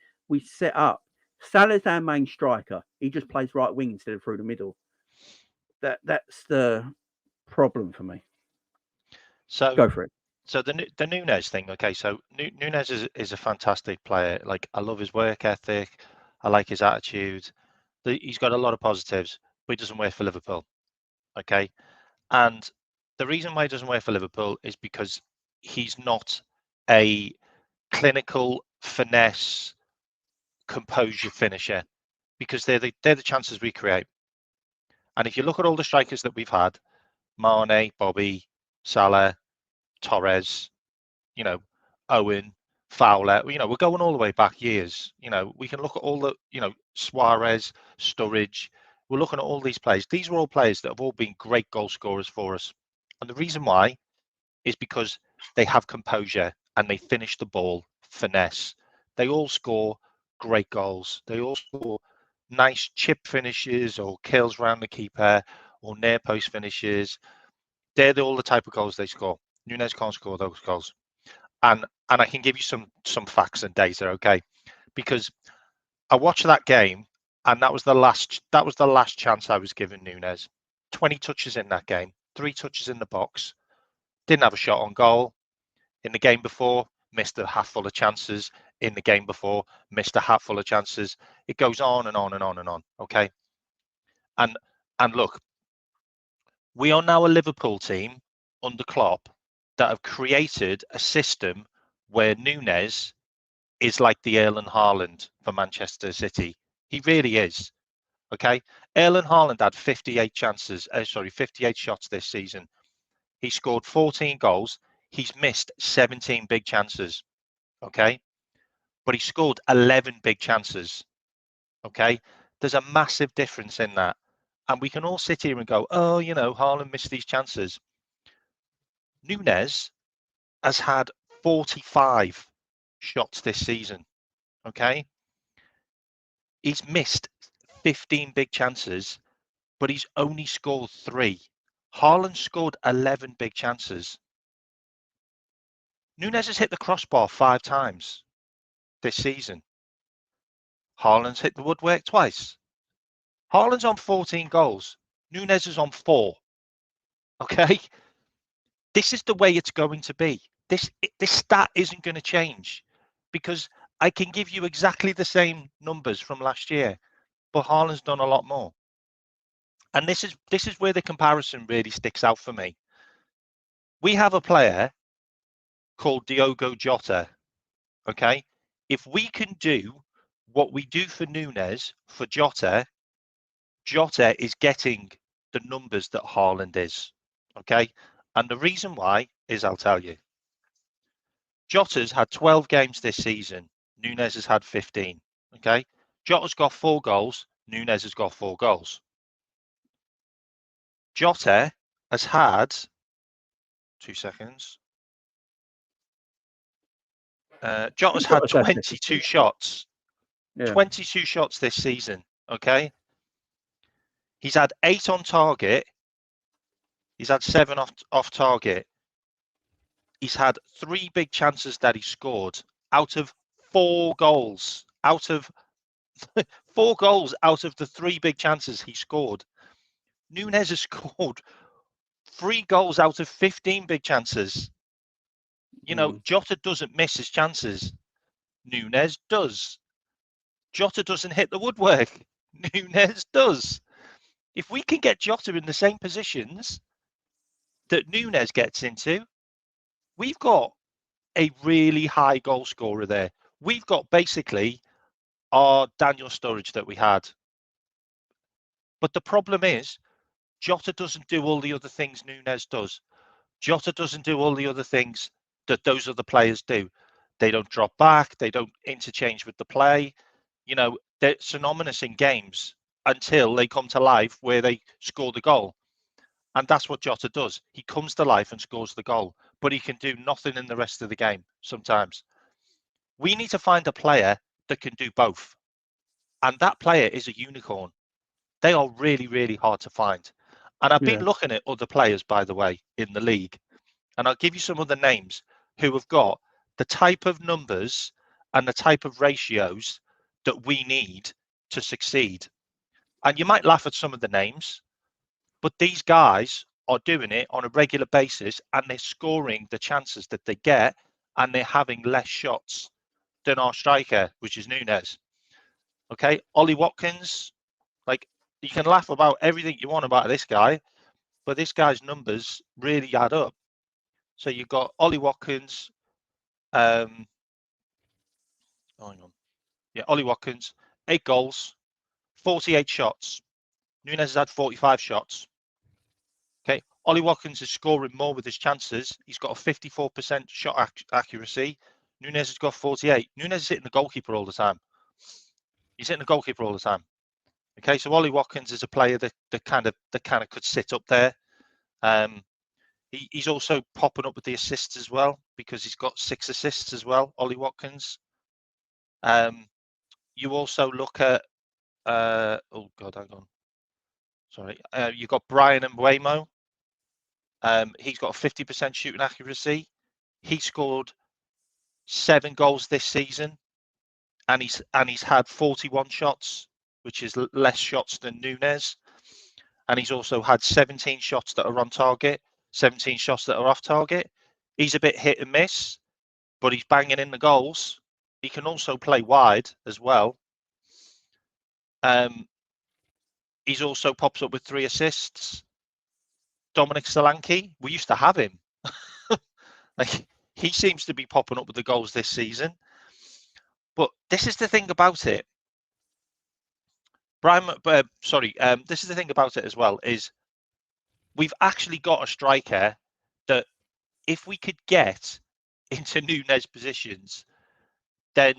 Speaker 1: set up. Salah's our main striker. He just plays right wing instead of through the middle. That's the problem for me.
Speaker 2: So
Speaker 1: go for it.
Speaker 2: So the Nunez thing, okay. So Nunez is a fantastic player. Like, I love his work ethic. I like his attitude. He's got a lot of positives, but he doesn't work for Liverpool, okay. And the reason why he doesn't work for Liverpool is because he's not a clinical finesse composure finisher. because they're the chances we create. And if you look at all the strikers that we've had, Mane, Bobby, Salah, Torres, Owen, Fowler, we're going all the way back years. We can look at all the, Suarez, Sturridge. We're looking at all these players. These are all players that have all been great goal scorers for us. And the reason why is because they have composure and they finish the ball finesse. They all score great goals. They all score nice chip finishes or kills around the keeper or near post finishes. They're all the type of goals they score. Nunez can't score those goals. And I can give you some facts and data, okay? Because I watched that game and that was the last chance I was given Nunez. 20 touches in that game, 3 touches in the box, didn't have a shot on goal. In the game before, missed a hatful of chances. In the game before, missed a hatful of chances. It goes on and on and on and on. Okay. And look, we are now a Liverpool team under Klopp that have created a system where Nunez is like the Erling Haaland for Manchester City. He really is. Okay. Erling Haaland had 58 shots this season. He scored 14 goals. He's missed 17 big chances. Okay. But he scored 11 big chances. Okay. There's a massive difference in that. And we can all sit here and go, oh, Haaland missed these chances. Nunez has had 45 shots this season. Okay. He's missed 15 big chances, but he's only scored 3. Haaland scored 11 big chances. Nunez has hit the crossbar 5 times this season. Haaland's hit the woodwork twice. Haaland's on 14 goals. Nunez is on 4. Okay? This is the way it's going to be. This stat isn't going to change because I can give you exactly the same numbers from last year, but Haaland's done a lot more. And this is where the comparison really sticks out for me. We have a player called Diogo Jota. Okay? If we can do what we do for Nunez for Jota, Jota is getting the numbers that Haaland is. Okay? And the reason why is I'll tell you. Jota's had 12 games this season. Nunez has had 15. Okay? Jota's got 4 goals. Nunez has got 4 goals. Jota has had 2 seconds. Jota's had 22 shots. Yeah. 22 shots this season. Okay? He's had 8 on target. He's had 7 off target. He's had 3 big chances that he scored out of 4 goals. Out of 4 goals out of the 3 big chances he scored. Nunez has scored 3 goals out of 15 big chances. Jota doesn't miss his chances. Nunez does. Jota doesn't hit the woodwork. Nunez does. If we can get Jota in the same positions that Nunez gets into, we've got a really high goal scorer there. We've got basically our Daniel Sturridge that we had. But the problem is, Jota doesn't do all the other things Nunez does. Jota doesn't do all the other things that those other players do. They don't drop back. They don't interchange with the play. They're synonymous in games until they come to life where they score the goal. And that's what Jota does. He comes to life and scores the goal, but he can do nothing in the rest of the game sometimes. We need to find a player that can do both. And that player is a unicorn. They are really, really hard to find. And I've been looking at other players, by the way, in the league. And I'll give you some other names who have got the type of numbers and the type of ratios that we need to succeed. And you might laugh at some of the names, but these guys are doing it on a regular basis and they're scoring the chances that they get and they're having less shots than our striker, which is Nunez. Okay, Ollie Watkins, you can laugh about everything you want about this guy, but this guy's numbers really add up. So you've got Ollie Watkins, Ollie Watkins, 8 goals, 48 shots. Nunez has had 45 shots. Okay, Ollie Watkins is scoring more with his chances. He's got a 54% shot accuracy. Nunez has got 48. Nunez is hitting the goalkeeper all the time. He's hitting the goalkeeper all the time. Okay, so Ollie Watkins is a player that kind of could sit up there. He's also popping up with the assists as well, because he's got 6 assists as well, Ollie Watkins. You also look at oh god, hang on. Sorry, you've got Brian Mbeumo. He's got a 50% shooting accuracy. He scored 7 goals this season, and he's had 41 shots, which is less shots than Nunez. And he's also had 17 shots that are on target, 17 shots that are off target. He's a bit hit and miss, but he's banging in the goals. He can also play wide as well. He's also pops up with 3 assists. Dominic Solanke, we used to have him. Like, he seems to be popping up with the goals this season. But this is the thing about it. This is the thing about it as well, is we've actually got a striker that, if we could get into Nunez positions, then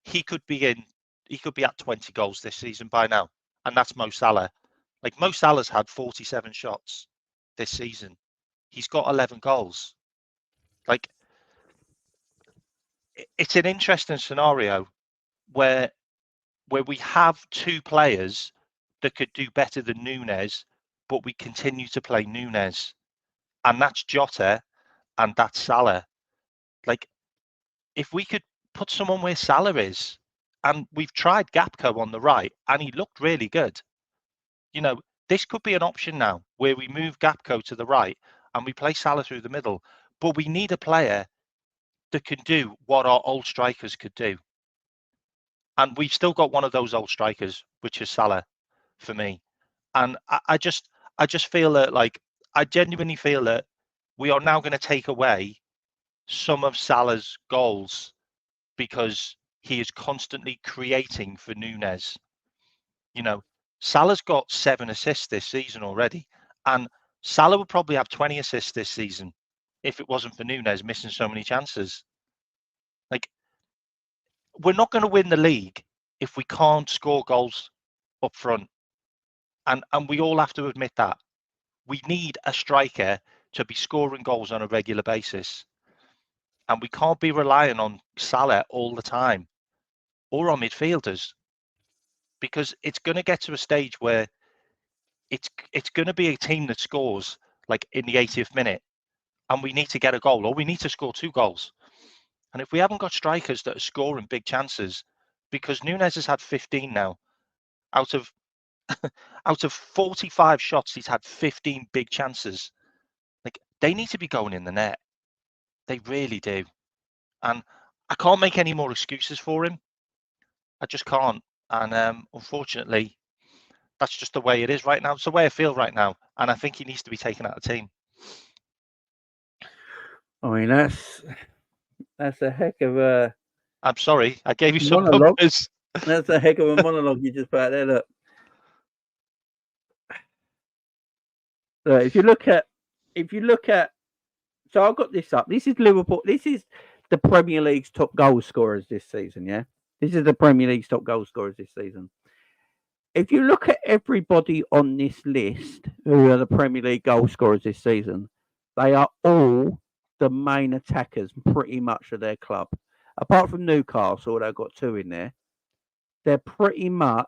Speaker 2: he could be at 20 goals this season by now. And that's Mo Salah. Like, Mo Salah's had 47 shots this season. He's got 11 goals. Like, it's an interesting scenario where we have 2 players that could do better than Nunez, but we continue to play Nunez. And that's Jota and that's Salah. Like, if we could put someone where Salah is, and we've tried Gapco on the right, and he looked really good. You know, this could be an option now where we move Gapco to the right and we play Salah through the middle. But we need a player that can do what our old strikers could do. And we've still got one of those old strikers, which is Salah, for me. And I just feel that, like, I genuinely feel that we are now going to take away some of Salah's goals because he is constantly creating for Nunez. You know, Salah's got 7 assists this season already, and Salah would probably have 20 assists this season if it wasn't for Nunez missing so many chances. Like, we're not going to win the league if we can't score goals up front. And we all have to admit that. We need a striker to be scoring goals on a regular basis. And we can't be relying on Salah all the time, or on midfielders, because it's going to get to a stage where it's going to be a team that scores like in the 80th minute, and we need to get a goal, or we need to score 2 goals. And if we haven't got strikers that are scoring big chances, because Nunez has had 15 now, out of 45 shots, he's had 15 big chances. Like, they need to be going in the net. They really do. And I can't make any more excuses for him. I just can't. And unfortunately, that's just the way it is right now. It's the way I feel right now. And I think he needs to be taken out of the team.
Speaker 1: I mean, that's a heck of a...
Speaker 2: I'm sorry, I gave you some
Speaker 1: monologue.
Speaker 2: numbers.
Speaker 1: That's a heck of a monologue you just put out there. Look, if you look at, so I've got this up. This is Liverpool. This is the Premier League's top goal scorers this season. Yeah, this is the Premier League's top goal scorers this season. If you look at everybody on this list who are the Premier League goal scorers this season, they are all the main attackers pretty much of their club. Apart from Newcastle, they've got 2 in there. They're pretty much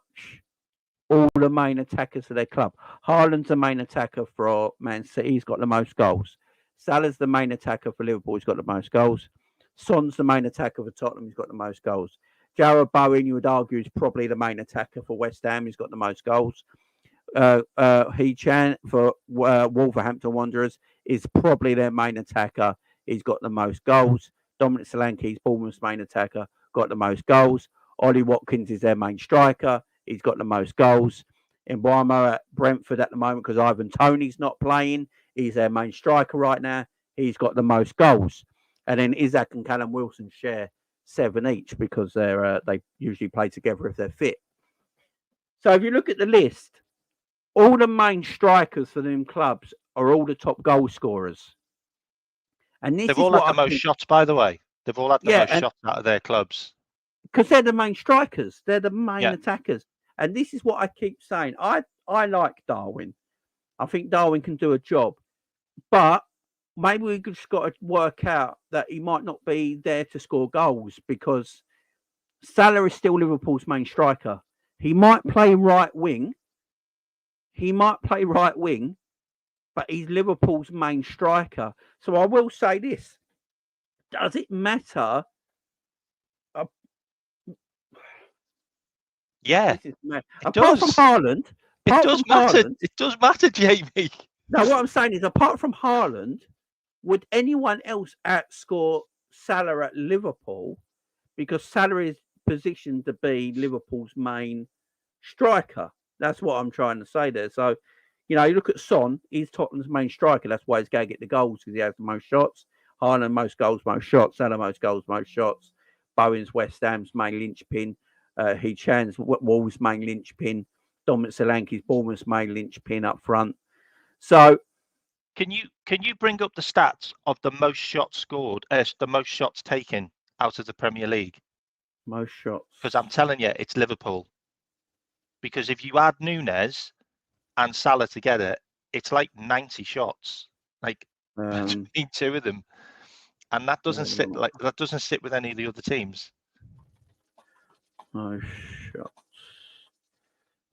Speaker 1: all the main attackers of their club. Haaland's the main attacker for Man City. He's got the most goals. Salah's the main attacker for Liverpool. He's got the most goals. Son's the main attacker for Tottenham. He's got the most goals. Jarrod Bowen, you would argue, is probably the main attacker for West Ham. He's got the most goals. He-Chan for Wolverhampton Wanderers is probably their main attacker. He's got the most goals. Dominic Solanke's Bournemouth's main attacker, got the most goals. Ollie Watkins is their main striker. He's got the most goals. Mbeumo at Brentford at the moment, because Ivan Toney's not playing. He's their main striker right now. He's got the most goals. And then Isaac and Callum Wilson share 7 each, because they usually play together if they're fit. So if you look at the list, all the main strikers for them clubs are all the top goal scorers. And this
Speaker 2: They've
Speaker 1: is
Speaker 2: all had
Speaker 1: what
Speaker 2: the
Speaker 1: I
Speaker 2: most
Speaker 1: think,
Speaker 2: shots, by the way. They've all had the most
Speaker 1: and
Speaker 2: shots out of their clubs.
Speaker 1: because they're the main strikers, they're the main
Speaker 2: Yeah.
Speaker 1: attackers. And this is what I keep saying. I like Darwin. I think Darwin can do a job, but maybe we just got to work out that he might not be there to score goals because Salah is still Liverpool's main striker. He might play right wing. But he's Liverpool's main striker. So I will say this. Does it matter?
Speaker 2: Yeah.
Speaker 1: Apart from Haaland.
Speaker 2: It does matter. It does matter, Jamie.
Speaker 1: Now, what I'm saying is, apart from Haaland, would anyone else outscore Salah at Liverpool? Because Salah is positioned to be Liverpool's main striker. That's what I'm trying to say there. So, you look at Son, he's Tottenham's main striker. That's why he's going to get the goals because he has the most shots. Haaland, most goals, most shots. Salah, most goals, most shots. Bowen's West Ham's main linchpin. Hee-Chan's Wolves' main linchpin. Dominic Solanke's Bournemouth's main linchpin up front. So,
Speaker 2: can you bring up the stats of the most shots scored, the most shots taken out of the Premier League?
Speaker 1: Most shots.
Speaker 2: Because I'm telling you, it's Liverpool. Because if you add Nunez and Salah together, it's like 90 shots, like between two of them, and that doesn't sit with any of the other teams.
Speaker 1: Most shots.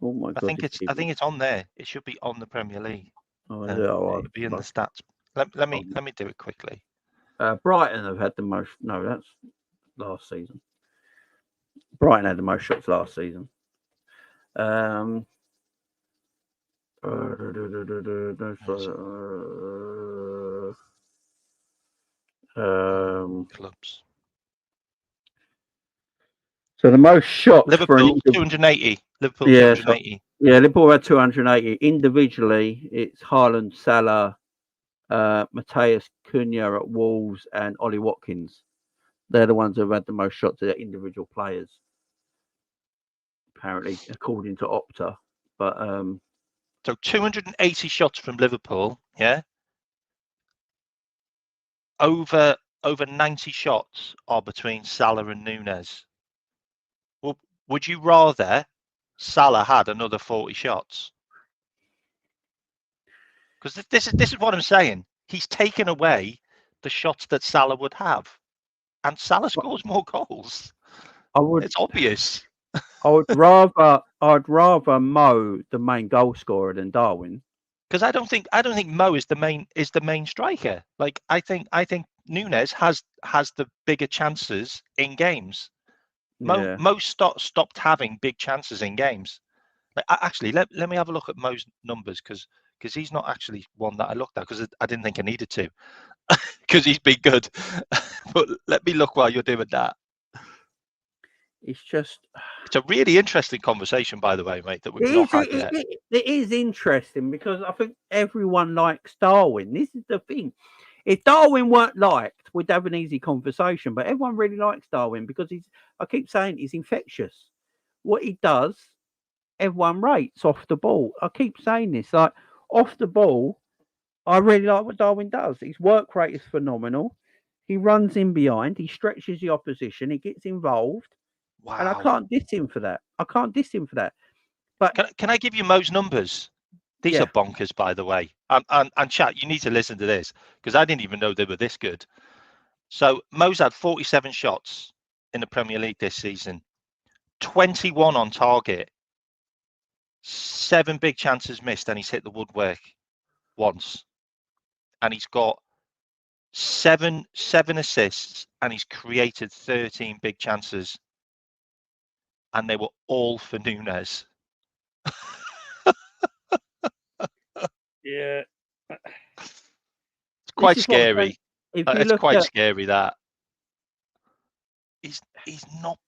Speaker 1: Oh my God!
Speaker 2: I think it's on there. It should be on the Premier League.
Speaker 1: It'd
Speaker 2: be in the stats. Let me do it quickly.
Speaker 1: Brighton have had the most. No, that's last season. Brighton had the most shots last season.
Speaker 2: Clubs.
Speaker 1: So the most shots
Speaker 2: Liverpool 280. Liverpool 280.
Speaker 1: Yeah, Liverpool had 280. Individually, it's Haaland, Salah, Mateus Cunha at Wolves, and Ollie Watkins. They're the ones who've had the most shots of their individual players, apparently, according to Opta. But
Speaker 2: so 280 shots from Liverpool, yeah. Over 90 shots are between Salah and Nunez. Well, would you rather Salah had another 40 shots? Because this is what I'm saying. He's taken away the shots that Salah would have, and Salah scores more goals. It's obvious.
Speaker 1: I'd rather Mo the main goal scorer than Darwin.
Speaker 2: Because I don't think Mo is the main striker. Like I think Nunez has the bigger chances in games. Mo stopped having big chances in games. Like, actually, let me have a look at Mo's numbers because he's not actually one that I looked at because I didn't think I needed to because he's been good. But let me look while you're doing that.
Speaker 1: It's
Speaker 2: a really interesting conversation, by the way, mate, that we've not had yet.
Speaker 1: It is interesting because I think everyone likes Darwin. This is the thing. If Darwin weren't liked, we'd have an easy conversation. But everyone really likes Darwin because I keep saying he's infectious. What he does, everyone rates off the ball. I keep saying this. Like, off the ball, I really like what Darwin does. His work rate is phenomenal. He runs in behind. He stretches the opposition. He gets involved.
Speaker 2: Wow.
Speaker 1: And I can't diss him for that. But
Speaker 2: can I give you Mo's numbers? These are bonkers, by the way. And chat, you need to listen to this because I didn't even know they were this good. So Mo's had 47 shots in the Premier League this season, 21 on target, 7 big chances missed, and he's hit the woodwork once. And he's got 7 assists, and he's created 13 big chances. And they were all for Nunez.
Speaker 1: Yeah.
Speaker 2: It's quite scary. It's quite scary that he's not.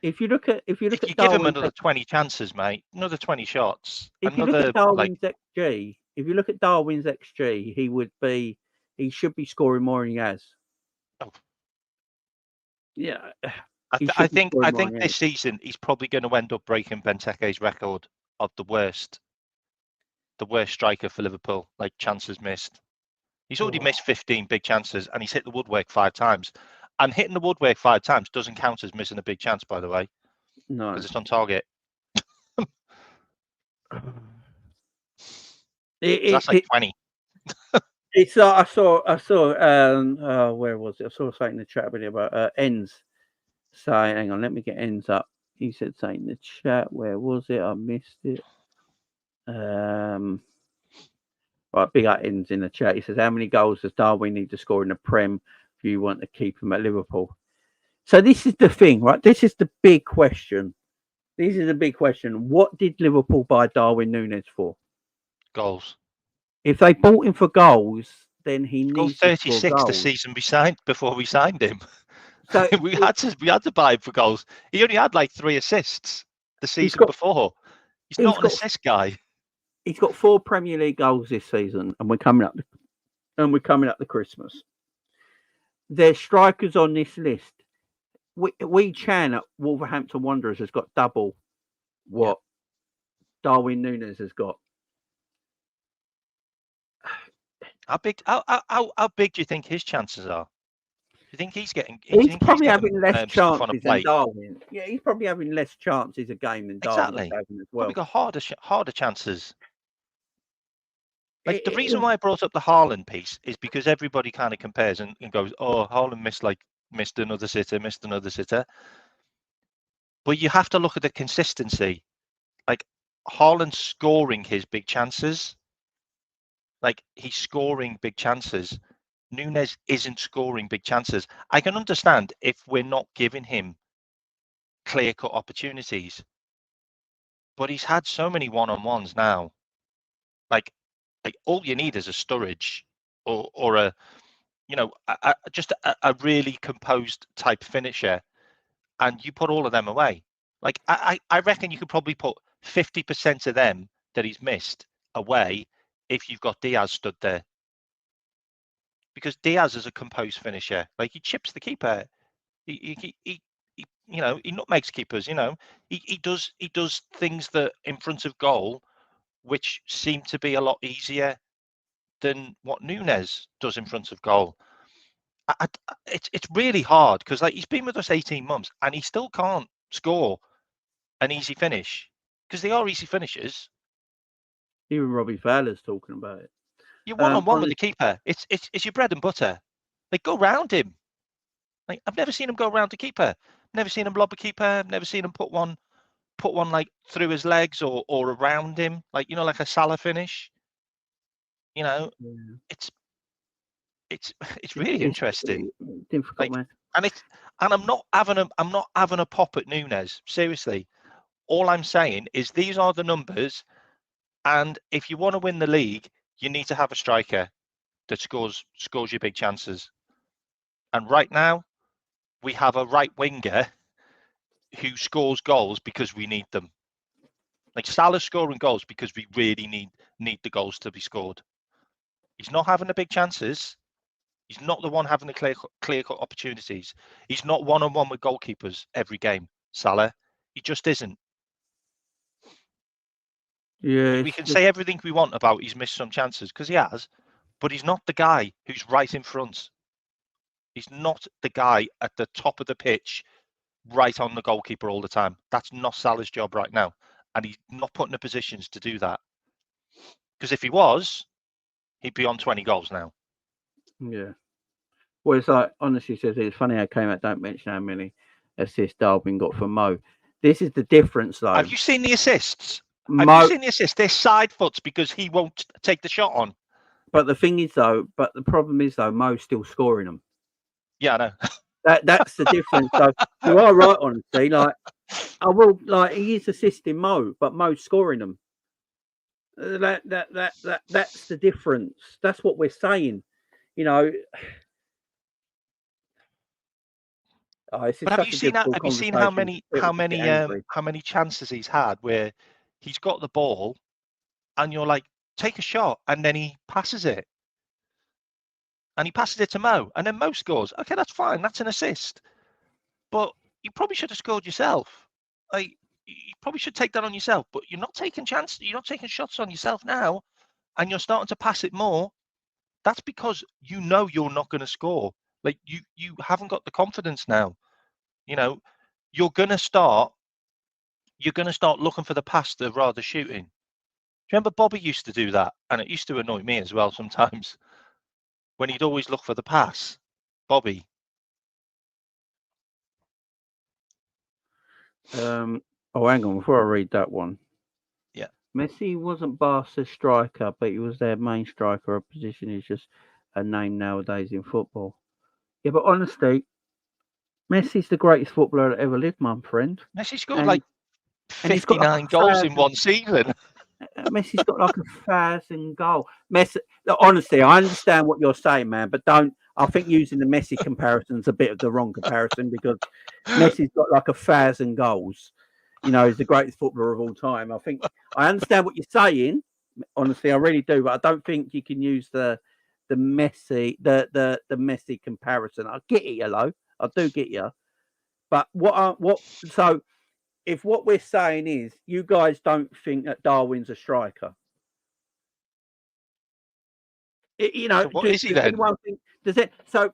Speaker 1: If you
Speaker 2: give him another 20 chances, mate, another 20 shots.
Speaker 1: If you look at Darwin's XG, he should be scoring more than he has.
Speaker 2: Oh.
Speaker 1: Yeah.
Speaker 2: I think this season he's probably going to end up breaking Benteke's record of the worst striker for Liverpool, like chances missed. He's already missed 15 big chances, and he's hit the woodwork 5 times. And hitting the woodwork 5 times doesn't count as missing a big chance, by the way.
Speaker 1: No,
Speaker 2: because it's on target. That's like 20.
Speaker 1: It's I saw where was it? I saw something in the chat video about ends. So hang on, let me get ends up. He said something in the chat. Where was it? I missed it. Right, big up ends in the chat. He says, how many goals does Darwin need to score in the Prem if you want to keep him at Liverpool? So this is the thing, right? This is the big question. This is a big question. What did Liverpool buy Darwin Nunez for?
Speaker 2: Goals.
Speaker 1: If they bought him for goals, then he needs
Speaker 2: 36 the season before we signed him.
Speaker 1: So
Speaker 2: we had to buy him for goals. He only had like 3 assists the season before. He's not an assist guy.
Speaker 1: He's got 4 Premier League goals this season, and we're coming up to Christmas. There's strikers on this list. Wee Chan at Wolverhampton Wanderers has got double what Darwin Nunez has got.
Speaker 2: How big do you think his chances are? Do you think he's getting?
Speaker 1: He's probably having less chances than Darwin. Yeah, he's probably having less chances a game than Darwin having as well.
Speaker 2: Probably got harder chances. Like the reason why I brought up the Haaland piece is because everybody kind of compares and goes, "Oh, Haaland missed another sitter." But you have to look at the consistency. Like Haaland's scoring his big chances. Like he's scoring big chances. Nunez isn't scoring big chances. I can understand if we're not giving him clear-cut opportunities, but he's had so many one-on-ones now. Like all you need is a Sturridge or a, just a really composed type finisher, and you put all of them away. Like I reckon you could probably put 50% of them that he's missed away if you've got Diaz stood there. Because Diaz is a composed finisher. Like he chips the keeper. He nutmegs keepers. He does things that in front of goal, which seem to be a lot easier than what Nunez does in front of goal. It's really hard because like he's been with us 18 months and he still can't score an easy finish because they are easy finishes.
Speaker 1: Even Robbie Fowler's talking about it.
Speaker 2: You're one-on-one with the keeper. It's your bread and butter. Like go round him. Like I've never seen him go round the keeper. Never seen him lob a keeper. Never seen him put one like through his legs or around him. Like like a Salah finish. It's really interesting.
Speaker 1: Difficult, man.
Speaker 2: And I'm not having a pop at Nunez. Seriously, all I'm saying is these are the numbers, and if you want to win the league, you need to have a striker that scores your big chances. And right now, we have a right winger who scores goals because we need them. Like Salah's scoring goals because we really need the goals to be scored. He's not having the big chances. He's not the one having the clear-cut opportunities. He's not one-on-one with goalkeepers every game, Salah. He just isn't.
Speaker 1: Yeah,
Speaker 2: we can say everything we want about he's missed some chances because he has, but he's not the guy who's right in front. He's not the guy at the top of the pitch, right on the goalkeeper all the time. That's not Salah's job right now, and he's not put in the positions to do that. Because if he was, he'd be on 20 goals now.
Speaker 1: Yeah. Well, it's like, honestly, says it's funny how came out. Don't mention how many assists Darwin got for Mo. This is the difference, though.
Speaker 2: Have you seen the assists? Have you seen the assists? They're side foots because he won't take the shot on.
Speaker 1: But the thing is, though, problem is, Mo's still scoring them.
Speaker 2: Yeah, I know.
Speaker 1: That's the difference. So you are right, honestly. Like, he is assisting Mo, but Mo's scoring them. That's the difference. That's what we're saying.
Speaker 2: But have you seen how many chances he's had where he's got the ball and you're like, take a shot, and then he passes it. And he passes it to Mo, and then Mo scores. Okay, that's fine. That's an assist. But you probably should have scored yourself. Like, you probably should take that on yourself, but you're not taking chances. You're not taking shots on yourself now, and you're starting to pass it more. That's because you know you're not going to score. Like, you haven't got the confidence now. You know, you're going to start looking for the pass rather shooting. Do you remember Bobby used to do that? And it used to annoy me as well sometimes when he'd always look for the pass. Bobby.
Speaker 1: Oh, hang on. Before I read that one.
Speaker 2: Yeah.
Speaker 1: Messi wasn't Barca's striker, but he was their main striker. A position is just a name nowadays in football. Yeah, but honestly, Messi's the greatest footballer that ever lived, my friend.
Speaker 2: Messi scored like
Speaker 1: and he's got
Speaker 2: 59 goals in one season.
Speaker 1: Messi's got like 1,000 goals. Messi, honestly, I understand what you're saying, man, but don't. I think using the Messi comparison is a bit of the wrong comparison because Messi's got like 1,000 goals. You know, he's the greatest footballer of all time. I think I understand what you're saying. Honestly, I really do, but I don't think you can use the Messi the Messi comparison. I get it, hello. I do get you. But so if what we're saying is you guys don't think that Darwin's a striker, you know,
Speaker 2: So what is he then?
Speaker 1: Anyone think, does it? So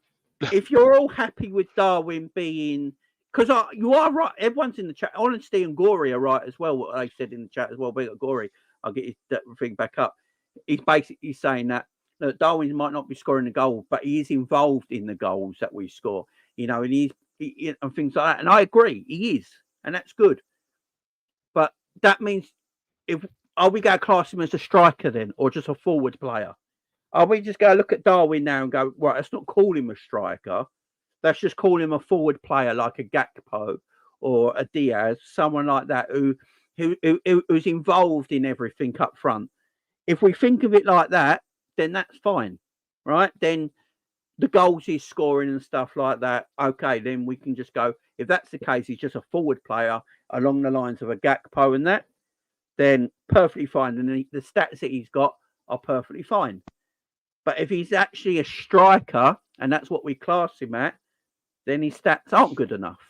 Speaker 1: if you're all happy with Darwin being, because you are right, everyone's in the chat. Honesty and Gory are right as well. What they said in the chat as well. But Gory, I'll get his thing back up. He's basically saying that Darwin might not be scoring the goal, but he is involved in the goals that we score. You know, and he and things like that. And I agree, he is, and that's good. But that means are we going to class him as a striker then, or just a forward player? Are we just going to look at Darwin now and go, right, let's not call him a striker. Let's just call him a forward player like a Gakpo or a Diaz, someone like that who's involved in everything up front. If we think of it like that, then that's fine, right? Then the goals he's scoring and stuff like that, okay, then we can just go, if that's the case, he's just a forward player along the lines of a Gakpo and that, then perfectly fine. And the stats that he's got are perfectly fine. But if he's actually a striker, and that's what we class him at, then his stats aren't good enough.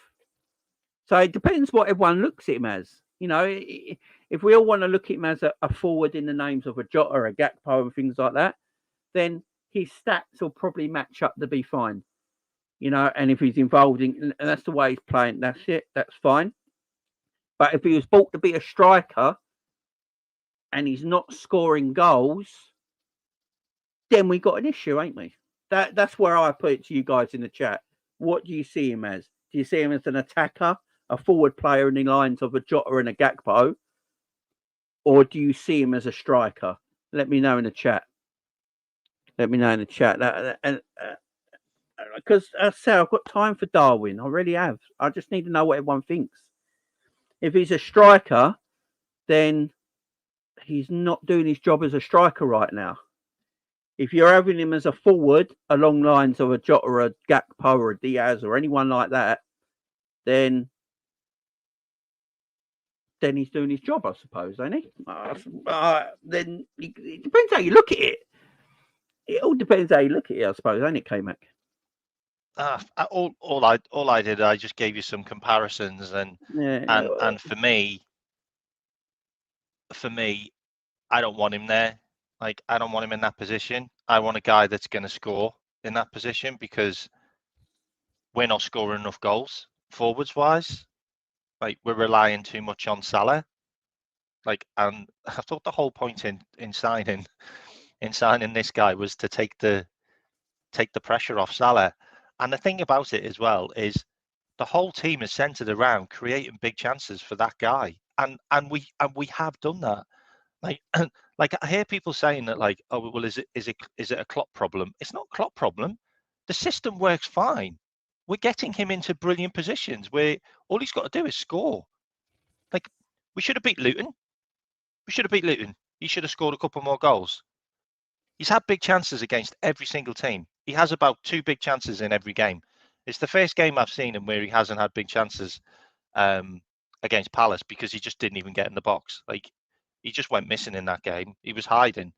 Speaker 1: So it depends what everyone looks at him as. You know, if we all want to look at him as a forward in the names of a Jota or a Gakpo and things like that, then his stats will probably match up to be fine. You know, and if he's involved in, and that's the way he's playing, that's it, that's fine. But if he was bought to be a striker and he's not scoring goals, then we got an issue, ain't we? That's where I put it to you guys in the chat. What do you see him as? Do you see him as an attacker, a forward player in the lines of a Jota and a Gakpo? Or do you see him as a striker? Let me know in the chat. Let me know in the chat. Because I say I've got time for Darwin. I really have. I just need to know what everyone thinks. If he's a striker, then he's not doing his job as a striker right now. If you're having him as a forward along lines of a Jota or a Gakpo or a Diaz or anyone like that, then he's doing his job, I suppose, ain't he? Then it depends how you look at it. It all depends how you look at it, I suppose, ain't it, K-Mac?
Speaker 2: All I did, I just gave you some comparisons, and for me, I don't want him there. Like, I don't want him in that position. I want a guy that's going to score in that position because we're not scoring enough goals forwards wise. Like, we're relying too much on Salah. Like, and I thought the whole point in signing this guy was to take the pressure off Salah. And the thing about it as well is the whole team is centered around creating big chances for that guy, and we have done that. Like I hear people saying that, like, oh well, is it a Klopp problem? It's not a Klopp problem. The system works fine. We're getting him into brilliant positions where all he's got to do is score. Like, we should have beat Luton. He should have scored a couple more goals. He's had big chances against every single team. He has about 2 big chances in every game. It's the first game I've seen him where he hasn't had big chances against Palace because he just didn't even get in the box. Like, he just went missing in that game. He was hiding.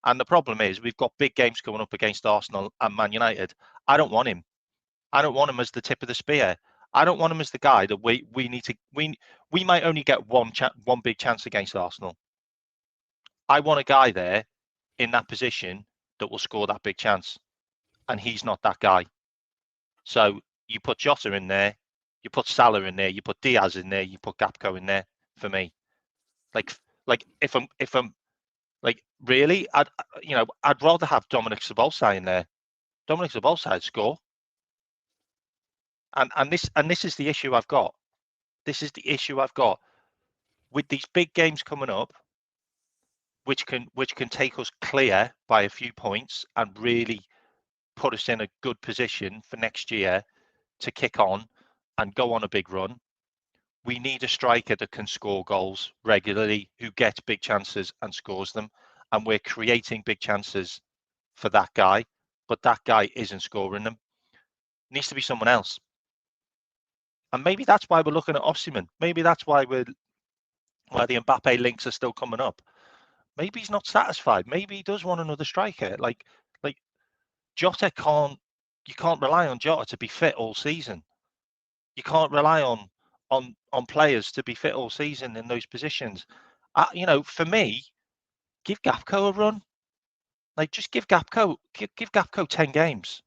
Speaker 2: And the problem is we've got big games coming up against Arsenal and Man United. I don't want him. I don't want him as the tip of the spear. I don't want him as the guy that we need to. We might only get one big chance against Arsenal. I want a guy there in that position that will score that big chance, and he's not that guy. So you put Jota in there, you put Salah in there, you put Diaz in there, you put Gakpo in there for me. Like if I'm like really, I'd rather have Dominic Szoboszlai in there. Dominic Szoboszlai would score. And this is the issue I've got. This is the issue I've got with these big games coming up, which can take us clear by a few points and really put us in a good position for next year to kick on and go on a big run. We need a striker that can score goals regularly, who gets big chances and scores them. And we're creating big chances for that guy, but that guy isn't scoring them. It needs to be someone else. And maybe that's why we're looking at Osimhen. Maybe that's why the Mbappe links are still coming up. Maybe he's not satisfied. Maybe he does want another striker. Like Jota you can't rely on Jota to be fit all season. You can't rely on players to be fit all season in those positions. For me, give Gakpo a run. Like, just give Gakpo 10 games.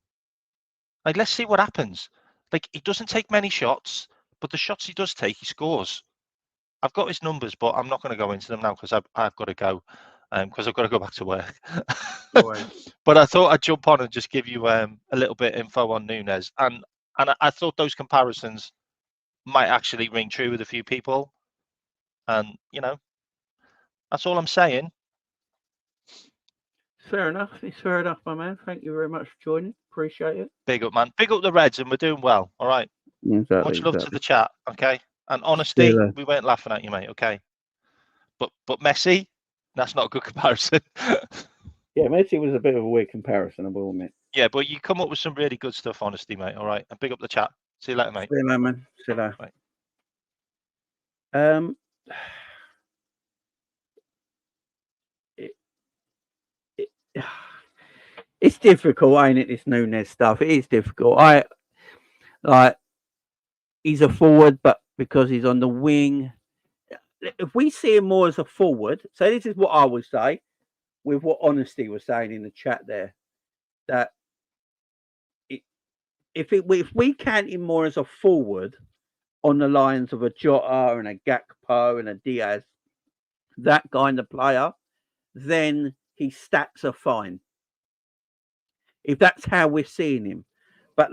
Speaker 2: Like, let's see what happens. Like, he doesn't take many shots, but the shots he does take, he scores. I've got his numbers, but I'm not going to go into them now because I've got to go, because I've got to go back to work.
Speaker 1: Right.
Speaker 2: But I thought I'd jump on and just give you a little bit of info on Nunez, and I thought those comparisons might actually ring true with a few people, and that's all I'm saying.
Speaker 1: Fair enough. It's fair enough, my man. Thank you very much for joining. Appreciate it.
Speaker 2: Big up, man. Big up the Reds, and we're doing well. All right.
Speaker 1: Exactly,
Speaker 2: Much love to the chat. Okay. And honesty, we weren't laughing at you, mate. Okay. But Messi, that's not a good comparison.
Speaker 1: Yeah, Messi was a bit of a weird comparison, I will admit.
Speaker 2: Yeah, but you come up with some really good stuff, honesty, mate. All right. And big up the chat. See you later, mate.
Speaker 1: See you later, man. See you later.
Speaker 2: Right.
Speaker 1: It's difficult, ain't it? This Nunez stuff. It is difficult. He's a forward, but because he's on the wing, if we see him more as a forward, so this is what I would say, with what Honesty was saying in the chat there, that if we count him more as a forward on the lines of a Jota and a Gakpo and a Diaz, that kind of player, then his stats are fine. If that's how we're seeing him. But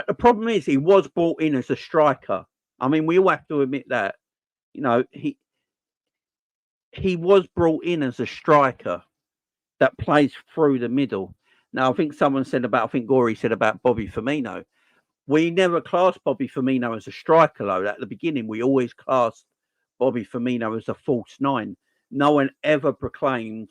Speaker 1: the problem is he was brought in as a striker. I mean, we all have to admit that. He was brought in as a striker that plays through the middle. Now, I think Gory said about Bobby Firmino. We never classed Bobby Firmino as a striker, though. At the beginning, we always classed Bobby Firmino as a false nine. No one ever proclaimed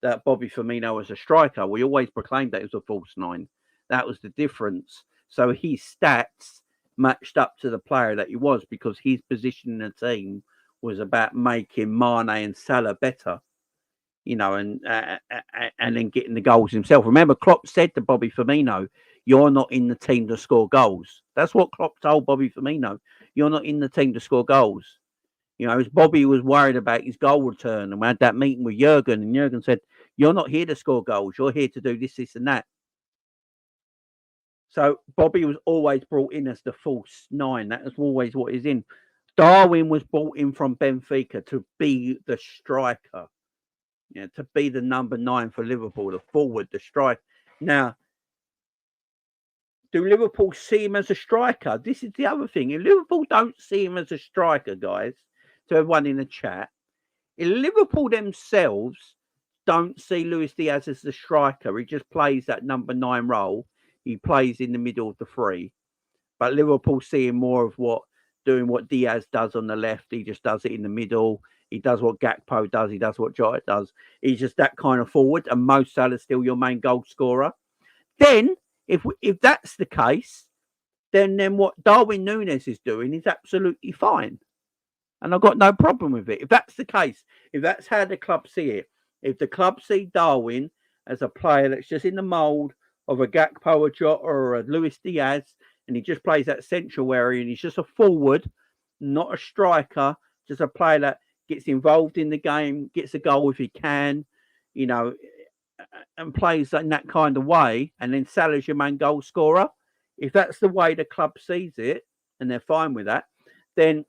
Speaker 1: that Bobby Firmino was a striker. We always proclaimed that he was a false nine. That was the difference. So his stats matched up to the player that he was, because his position in the team was about making Mane and Salah better, and then getting the goals himself. Remember, Klopp said to Bobby Firmino, "You're not in the team to score goals." That's what Klopp told Bobby Firmino. You're not in the team to score goals. As Bobby was worried about his goal return, and we had that meeting with Jurgen, and Jurgen said, "You're not here to score goals. You're here to do this, this, and that." So Bobby was always brought in as the false nine. That was always what he's in. Darwin was brought in from Benfica to be the striker, to be the number 9 for Liverpool, the forward, the striker. Now, do Liverpool see him as a striker? This is the other thing. If Liverpool don't see him as a striker, guys, to everyone in the chat, if Liverpool themselves don't see Luis Diaz as the striker, he just plays that number 9 role. He plays in the middle of the three. But Liverpool see him more of doing what Diaz does on the left. He just does it in the middle. He does what Gakpo does. He does what Jota does. He's just that kind of forward. And Mo Salah's still your main goal scorer. Then, if that's the case, then what Darwin Nunez is doing is absolutely fine. And I've got no problem with it. If that's the case, if that's how the club see it, if the club see Darwin as a player that's just in the mould of a Gakpo, a Jota, or a Luis Diaz, and he just plays that central area, and he's just a forward, not a striker, just a player that gets involved in the game, gets a goal if he can, you know, and plays in that kind of way, and then Salah's your main goal scorer. If that's the way the club sees it, and they're fine with that, then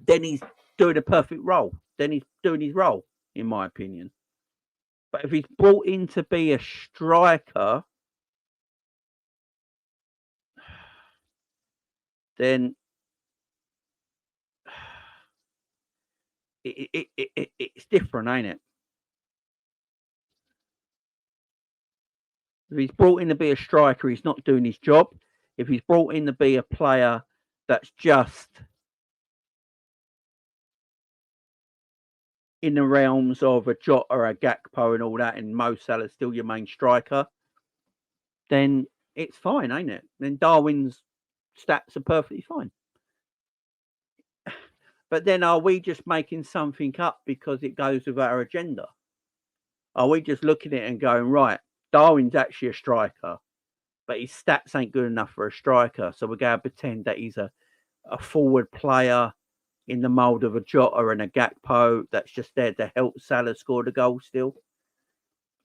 Speaker 1: he's doing a perfect role. Then he's doing his role, in my opinion. But if he's brought in to be a striker, then it's different, ain't it? If he's brought in to be a striker, he's not doing his job. If he's brought in to be a player that's just in the realms of a Jota or a Gakpo and all that, and Mo Salah's still your main striker, then it's fine, ain't it? Then Darwin's stats are perfectly fine. But then are we just making something up because it goes with our agenda? Are we just looking at it and going, right, Darwin's actually a striker, but his stats ain't good enough for a striker, so we're going to pretend that he's a forward player in the mould of a Jota and a Gakpo that's just there to help Salah score the goal still?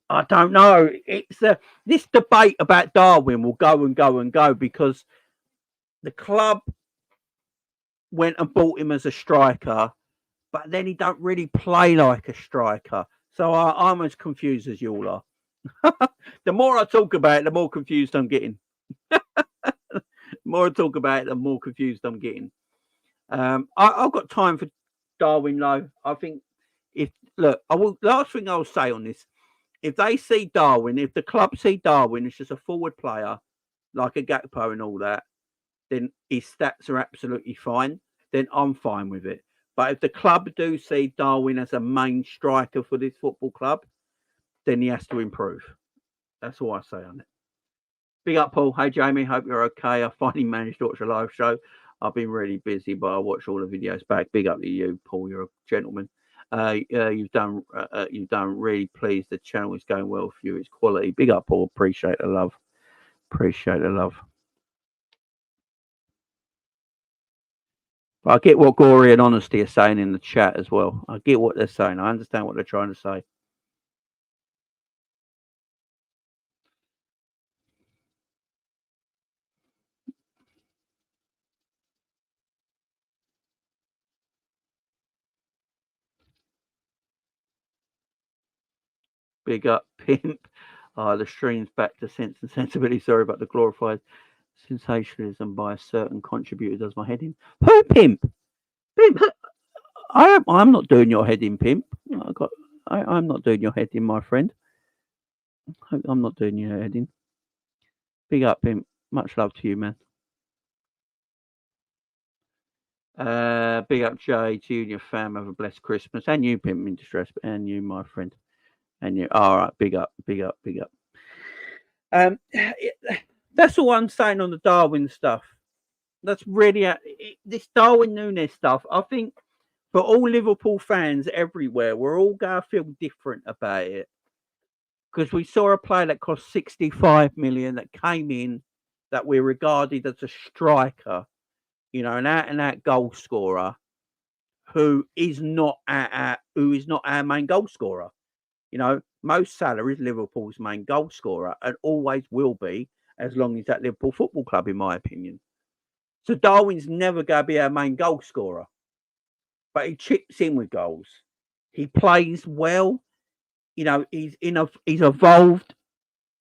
Speaker 1: I don't know. It's this debate about Darwin will go and go and go because the club went and bought him as a striker, but then he don't really play like a striker. So I'm as confused as you all are. The more I talk about it, the more confused I'm getting. The more I talk about it, the more confused I'm getting. I've got time for Darwin, though. I think last thing I'll say on this, if they see Darwin, if the club see Darwin as just a forward player, like a Gakpo and all that, then his stats are absolutely fine. Then I'm fine with it. But if the club do see Darwin as a main striker for this football club, then he has to improve. That's all I say on it. Big up, Paul. Hey, Jamie. Hope you're okay. I finally managed to watch a live show. I've been really busy, but I watch all the videos back. Big up to you, Paul. You're a gentleman. You've done really pleased. The channel is going well for you. It's quality. Big up, Paul. Appreciate the love. Appreciate the love. I get what Gory and Honesty are saying in the chat as well. I get what they're saying. I understand what they're trying to say. Big up, Pimp. The stream's back to Sense and Sensibility. Sorry about the glorified sensationalism by a certain contributor does my head in. Who, Pimp? Pimp? I'm not doing your head in, Pimp. I'm not doing your head in, my friend. I'm not doing your head in. Big up, Pimp. Much love to you, man. Big up, Jay. To you and your fam. Have a blessed Christmas. And you, Pimp in distress. And you, my friend. And you. All right. Big up. Big up. Big up. That's all I'm saying on the Darwin stuff. That's really this Darwin Nunez stuff. I think for all Liverpool fans everywhere, we're all going to feel different about it. Because we saw a player that cost 65 million that came in that we regarded as a striker, you know, an out-and-out goal scorer who is not our main goal scorer. You know, Mo Salah is Liverpool's main goal scorer and always will be as long as he's at Liverpool Football Club, in my opinion. So Darwin's never going to be our main goal scorer, but he chips in with goals. He plays well. You know, he's evolved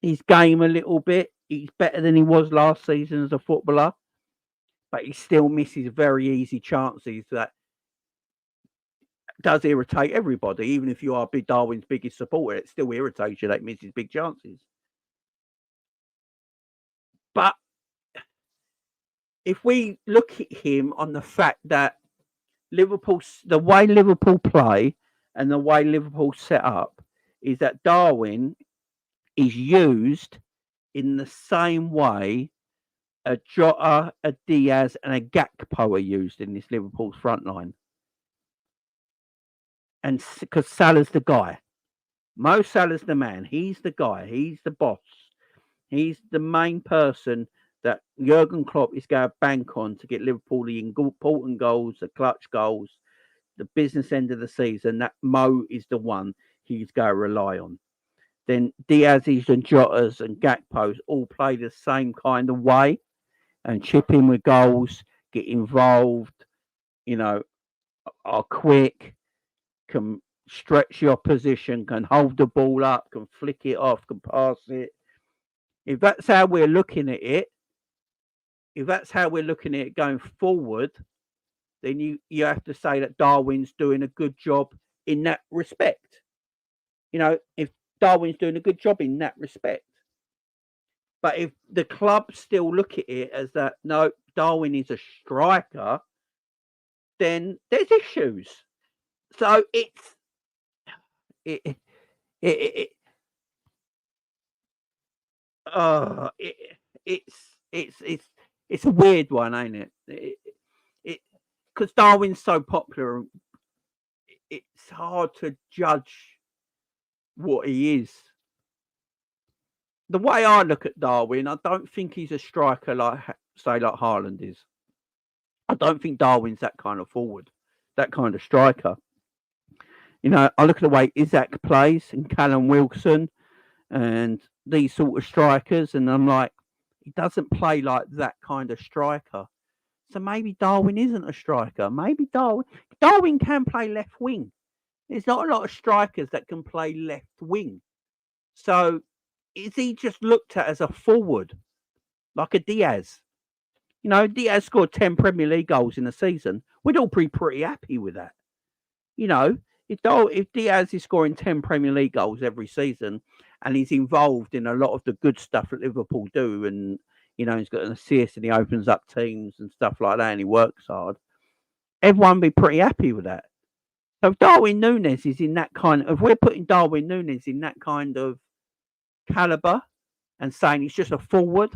Speaker 1: his game a little bit. He's better than he was last season as a footballer, but he still misses very easy chances that does irritate everybody. Even if you are Big Darwin's biggest supporter, it still irritates you that he misses big chances. But if we look at him on the fact that the way Liverpool play and the way Liverpool set up is that Darwin is used in the same way a Jota, a Diaz, and a Gakpo are used in this Liverpool's front line. And because Salah's the guy. Mo Salah's the man. He's the guy. He's the boss. He's the main person that Jurgen Klopp is going to bank on to get Liverpool the important goals, the clutch goals, the business end of the season. That Mo is the one he's going to rely on. Then Diaz's and Jota's and Gakpo's all play the same kind of way and chip in with goals, get involved, are quick, can stretch your position, can hold the ball up, can flick it off, can pass it. If that's how we're looking at it, going forward, then you have to say that Darwin's doing a good job in that respect. If Darwin's doing a good job in that respect. But if the club still look at it as that, no, Darwin is a striker, then there's issues. So it's a weird one, ain't it? Because Darwin's so popular, it's hard to judge what he is. The way I look at Darwin, I don't think he's a striker like Haaland is. I don't think Darwin's that kind of forward, that kind of striker. I look at the way Isaac plays and Callum Wilson and these sort of strikers, and I'm like, he doesn't play like that kind of striker. So maybe Darwin isn't a striker. Maybe Darwin can play left wing. There's not a lot of strikers that can play left wing. So is he just looked at as a forward, like a Diaz? Diaz scored 10 Premier League goals in a season. We'd all be pretty happy with that. If Diaz is scoring 10 Premier League goals every season and he's involved in a lot of the good stuff that Liverpool do, and he's got an assist and he opens up teams and stuff like that and he works hard, everyone would be pretty happy with that. So if Darwin Nunez is in that kind of, if we're putting Darwin Nunez in that kind of caliber and saying he's just a forward,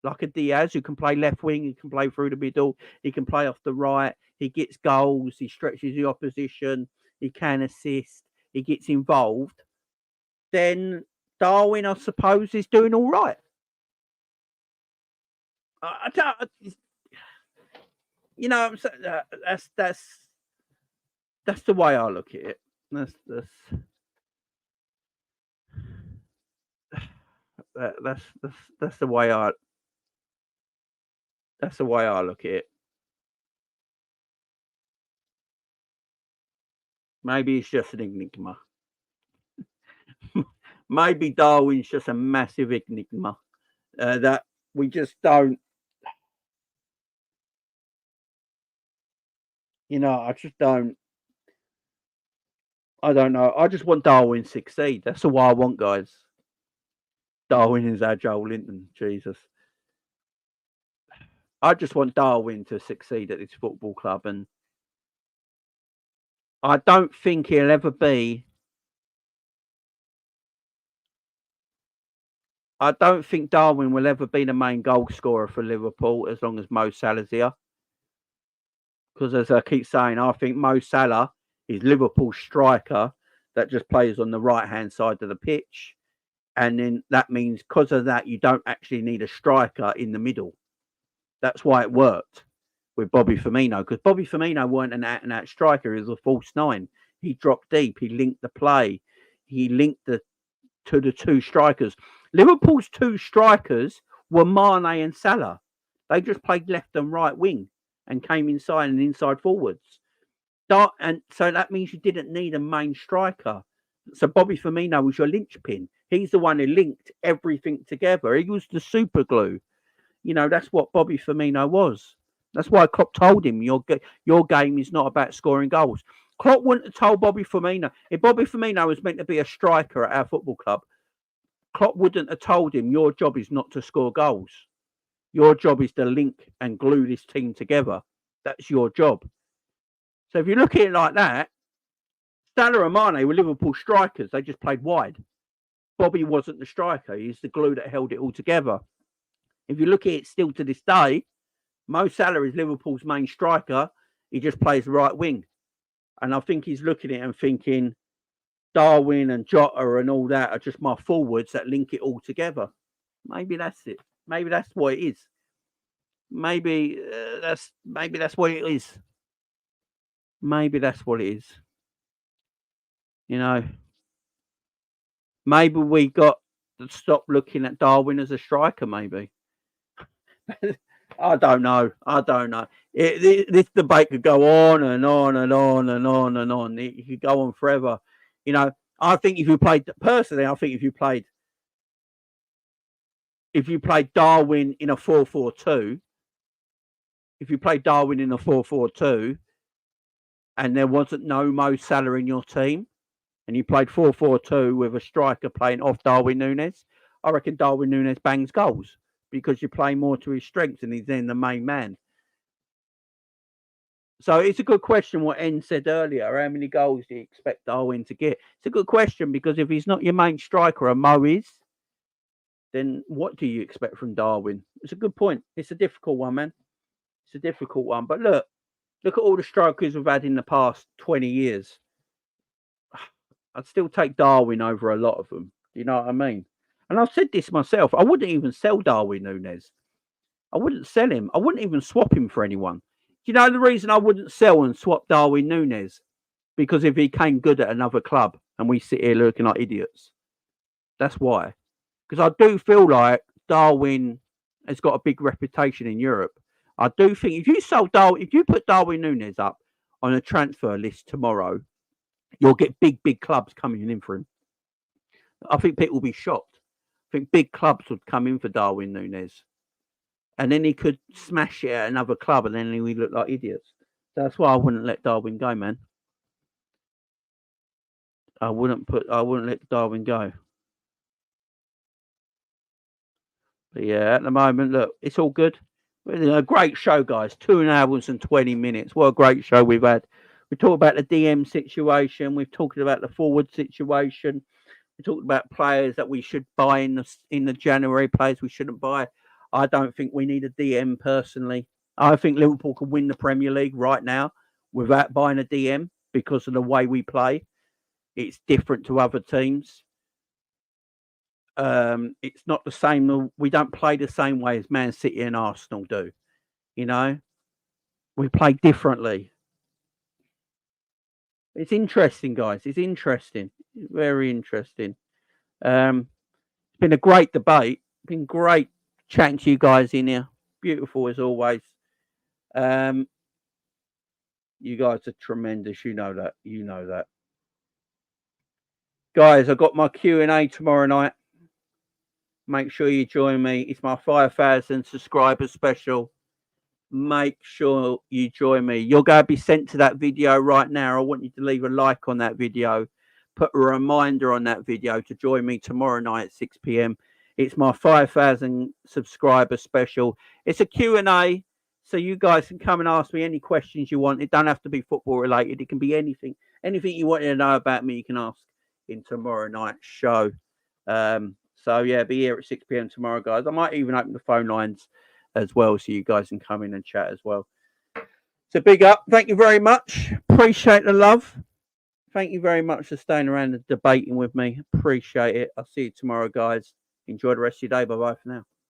Speaker 1: like a Diaz who can play left wing, he can play through the middle, he can play off the right, he gets goals, he stretches the opposition, he can assist, he gets involved, then Darwin, I suppose, is doing all right. That's the way I look at it. That's the way I. That's the way I look at it. Maybe it's just an enigma. Maybe Darwin's just a massive enigma that we just don't. I just don't. I don't know. I just want Darwin to succeed. That's the way I want, guys. Darwin is our Joel Linton. Jesus. I just want Darwin to succeed at this football club, and I don't think he'll ever be. I don't think Darwin will ever be the main goal scorer for Liverpool as long as Mo Salah's here. Because as I keep saying, I think Mo Salah is Liverpool's striker that just plays on the right-hand side of the pitch. And then that means because of that, you don't actually need a striker in the middle. That's why it worked with Bobby Firmino. Because Bobby Firmino weren't an out-and-out striker. He was a false nine. He dropped deep. He linked the play. He linked to the two strikers. Liverpool's two strikers were Mane and Salah. They just played left and right wing and came inside and inside forwards. And so that means you didn't need a main striker. So Bobby Firmino was your linchpin. He's the one who linked everything together. He was the super glue. That's what Bobby Firmino was. That's why Klopp told him your game is not about scoring goals. Klopp wouldn't have told Bobby Firmino. If Bobby Firmino was meant to be a striker at our football club, Klopp wouldn't have told him your job is not to score goals. Your job is to link and glue this team together. That's your job. So if you look at it like that, Salah and Mane were Liverpool strikers. They just played wide. Bobby wasn't the striker. He's the glue that held it all together. If you look at it still to this day, Mo Salah is Liverpool's main striker. He just plays the right wing. And I think he's looking at it and thinking, Darwin and Jota and all that are just my forwards that link it all together. Maybe that's it. Maybe that's what it is. Maybe that's what it is. Maybe that's what it is. You know, maybe we got to stop looking at Darwin as a striker. Maybe. I don't know. This debate could go on and on and on and on and on. It could go on forever. You know, I think if you played Darwin in a 4-4-2, if you played Darwin in a 4-4-2, and there wasn't no Mo Salah in your team, and you played 4-4-2 with a striker playing off Darwin Nunez, I reckon Darwin Nunez bangs goals because you play more to his strengths and he's then the main man. So it's a good question what En said earlier. How many goals do you expect Darwin to get? It's a good question because if he's not your main striker and Mo is, then what do you expect from Darwin? It's a good point. It's a difficult one, man. It's a difficult one. But look at all the strikers we've had in the past 20 years. I'd still take Darwin over a lot of them. Do you know what I mean? And I've said this myself. I wouldn't even sell Darwin Nunez. I wouldn't sell him. I wouldn't even swap him for anyone. Do you know the reason I wouldn't sell and swap Darwin Nunez? Because if he came good at another club and we sit here looking like idiots. That's why. Because I do feel like Darwin has got a big reputation in Europe. I do think if you put Darwin Nunez up on a transfer list tomorrow, you'll get big clubs coming in for him. I think people will be shocked. I think big clubs would come in for Darwin Nunez. And then he could smash it at another club and then we look like idiots. So that's why I wouldn't let Darwin go, man. I wouldn't let Darwin go. But yeah, at the moment, look, it's all good. A great show, guys. 2 hours and 20 minutes. What a great show we've had. We talked about the DM situation. We've talked about the forward situation. We talked about players that we should buy in the January, players we shouldn't buy. I don't think we need a DM personally. I think Liverpool can win the Premier League right now without buying a DM because of the way we play. It's different to other teams. It's not the same. We don't play the same way as Man City and Arsenal do. You know, we play differently. It's interesting, guys. It's interesting. It's very interesting. It's been a great debate. It's been great chatting to you guys in here. Beautiful as always. You guys are tremendous. You know that. You know that. Guys, I've got my Q&A tomorrow night. Make sure you join me. It's my 5,000 subscribers special. Make sure you join me. You're going to be sent to that video right now. I want you to leave a like on that video. Put a reminder on that video to join me tomorrow night at 6 p.m. It's my 5,000 subscriber special. It's a Q&A, so you guys can come and ask me any questions you want. It don't have to be football related. It can be anything. Anything you want to know about me, you can ask in tomorrow night's show. So yeah, be here at 6 p.m. tomorrow, guys. I might even open the phone lines as well, so you guys can come in and chat as well. So big up. Thank you very much. Appreciate the love. Thank you very much for staying around and debating with me. Appreciate it. I'll see you tomorrow, guys. Enjoy the rest of your day. Bye-bye for now.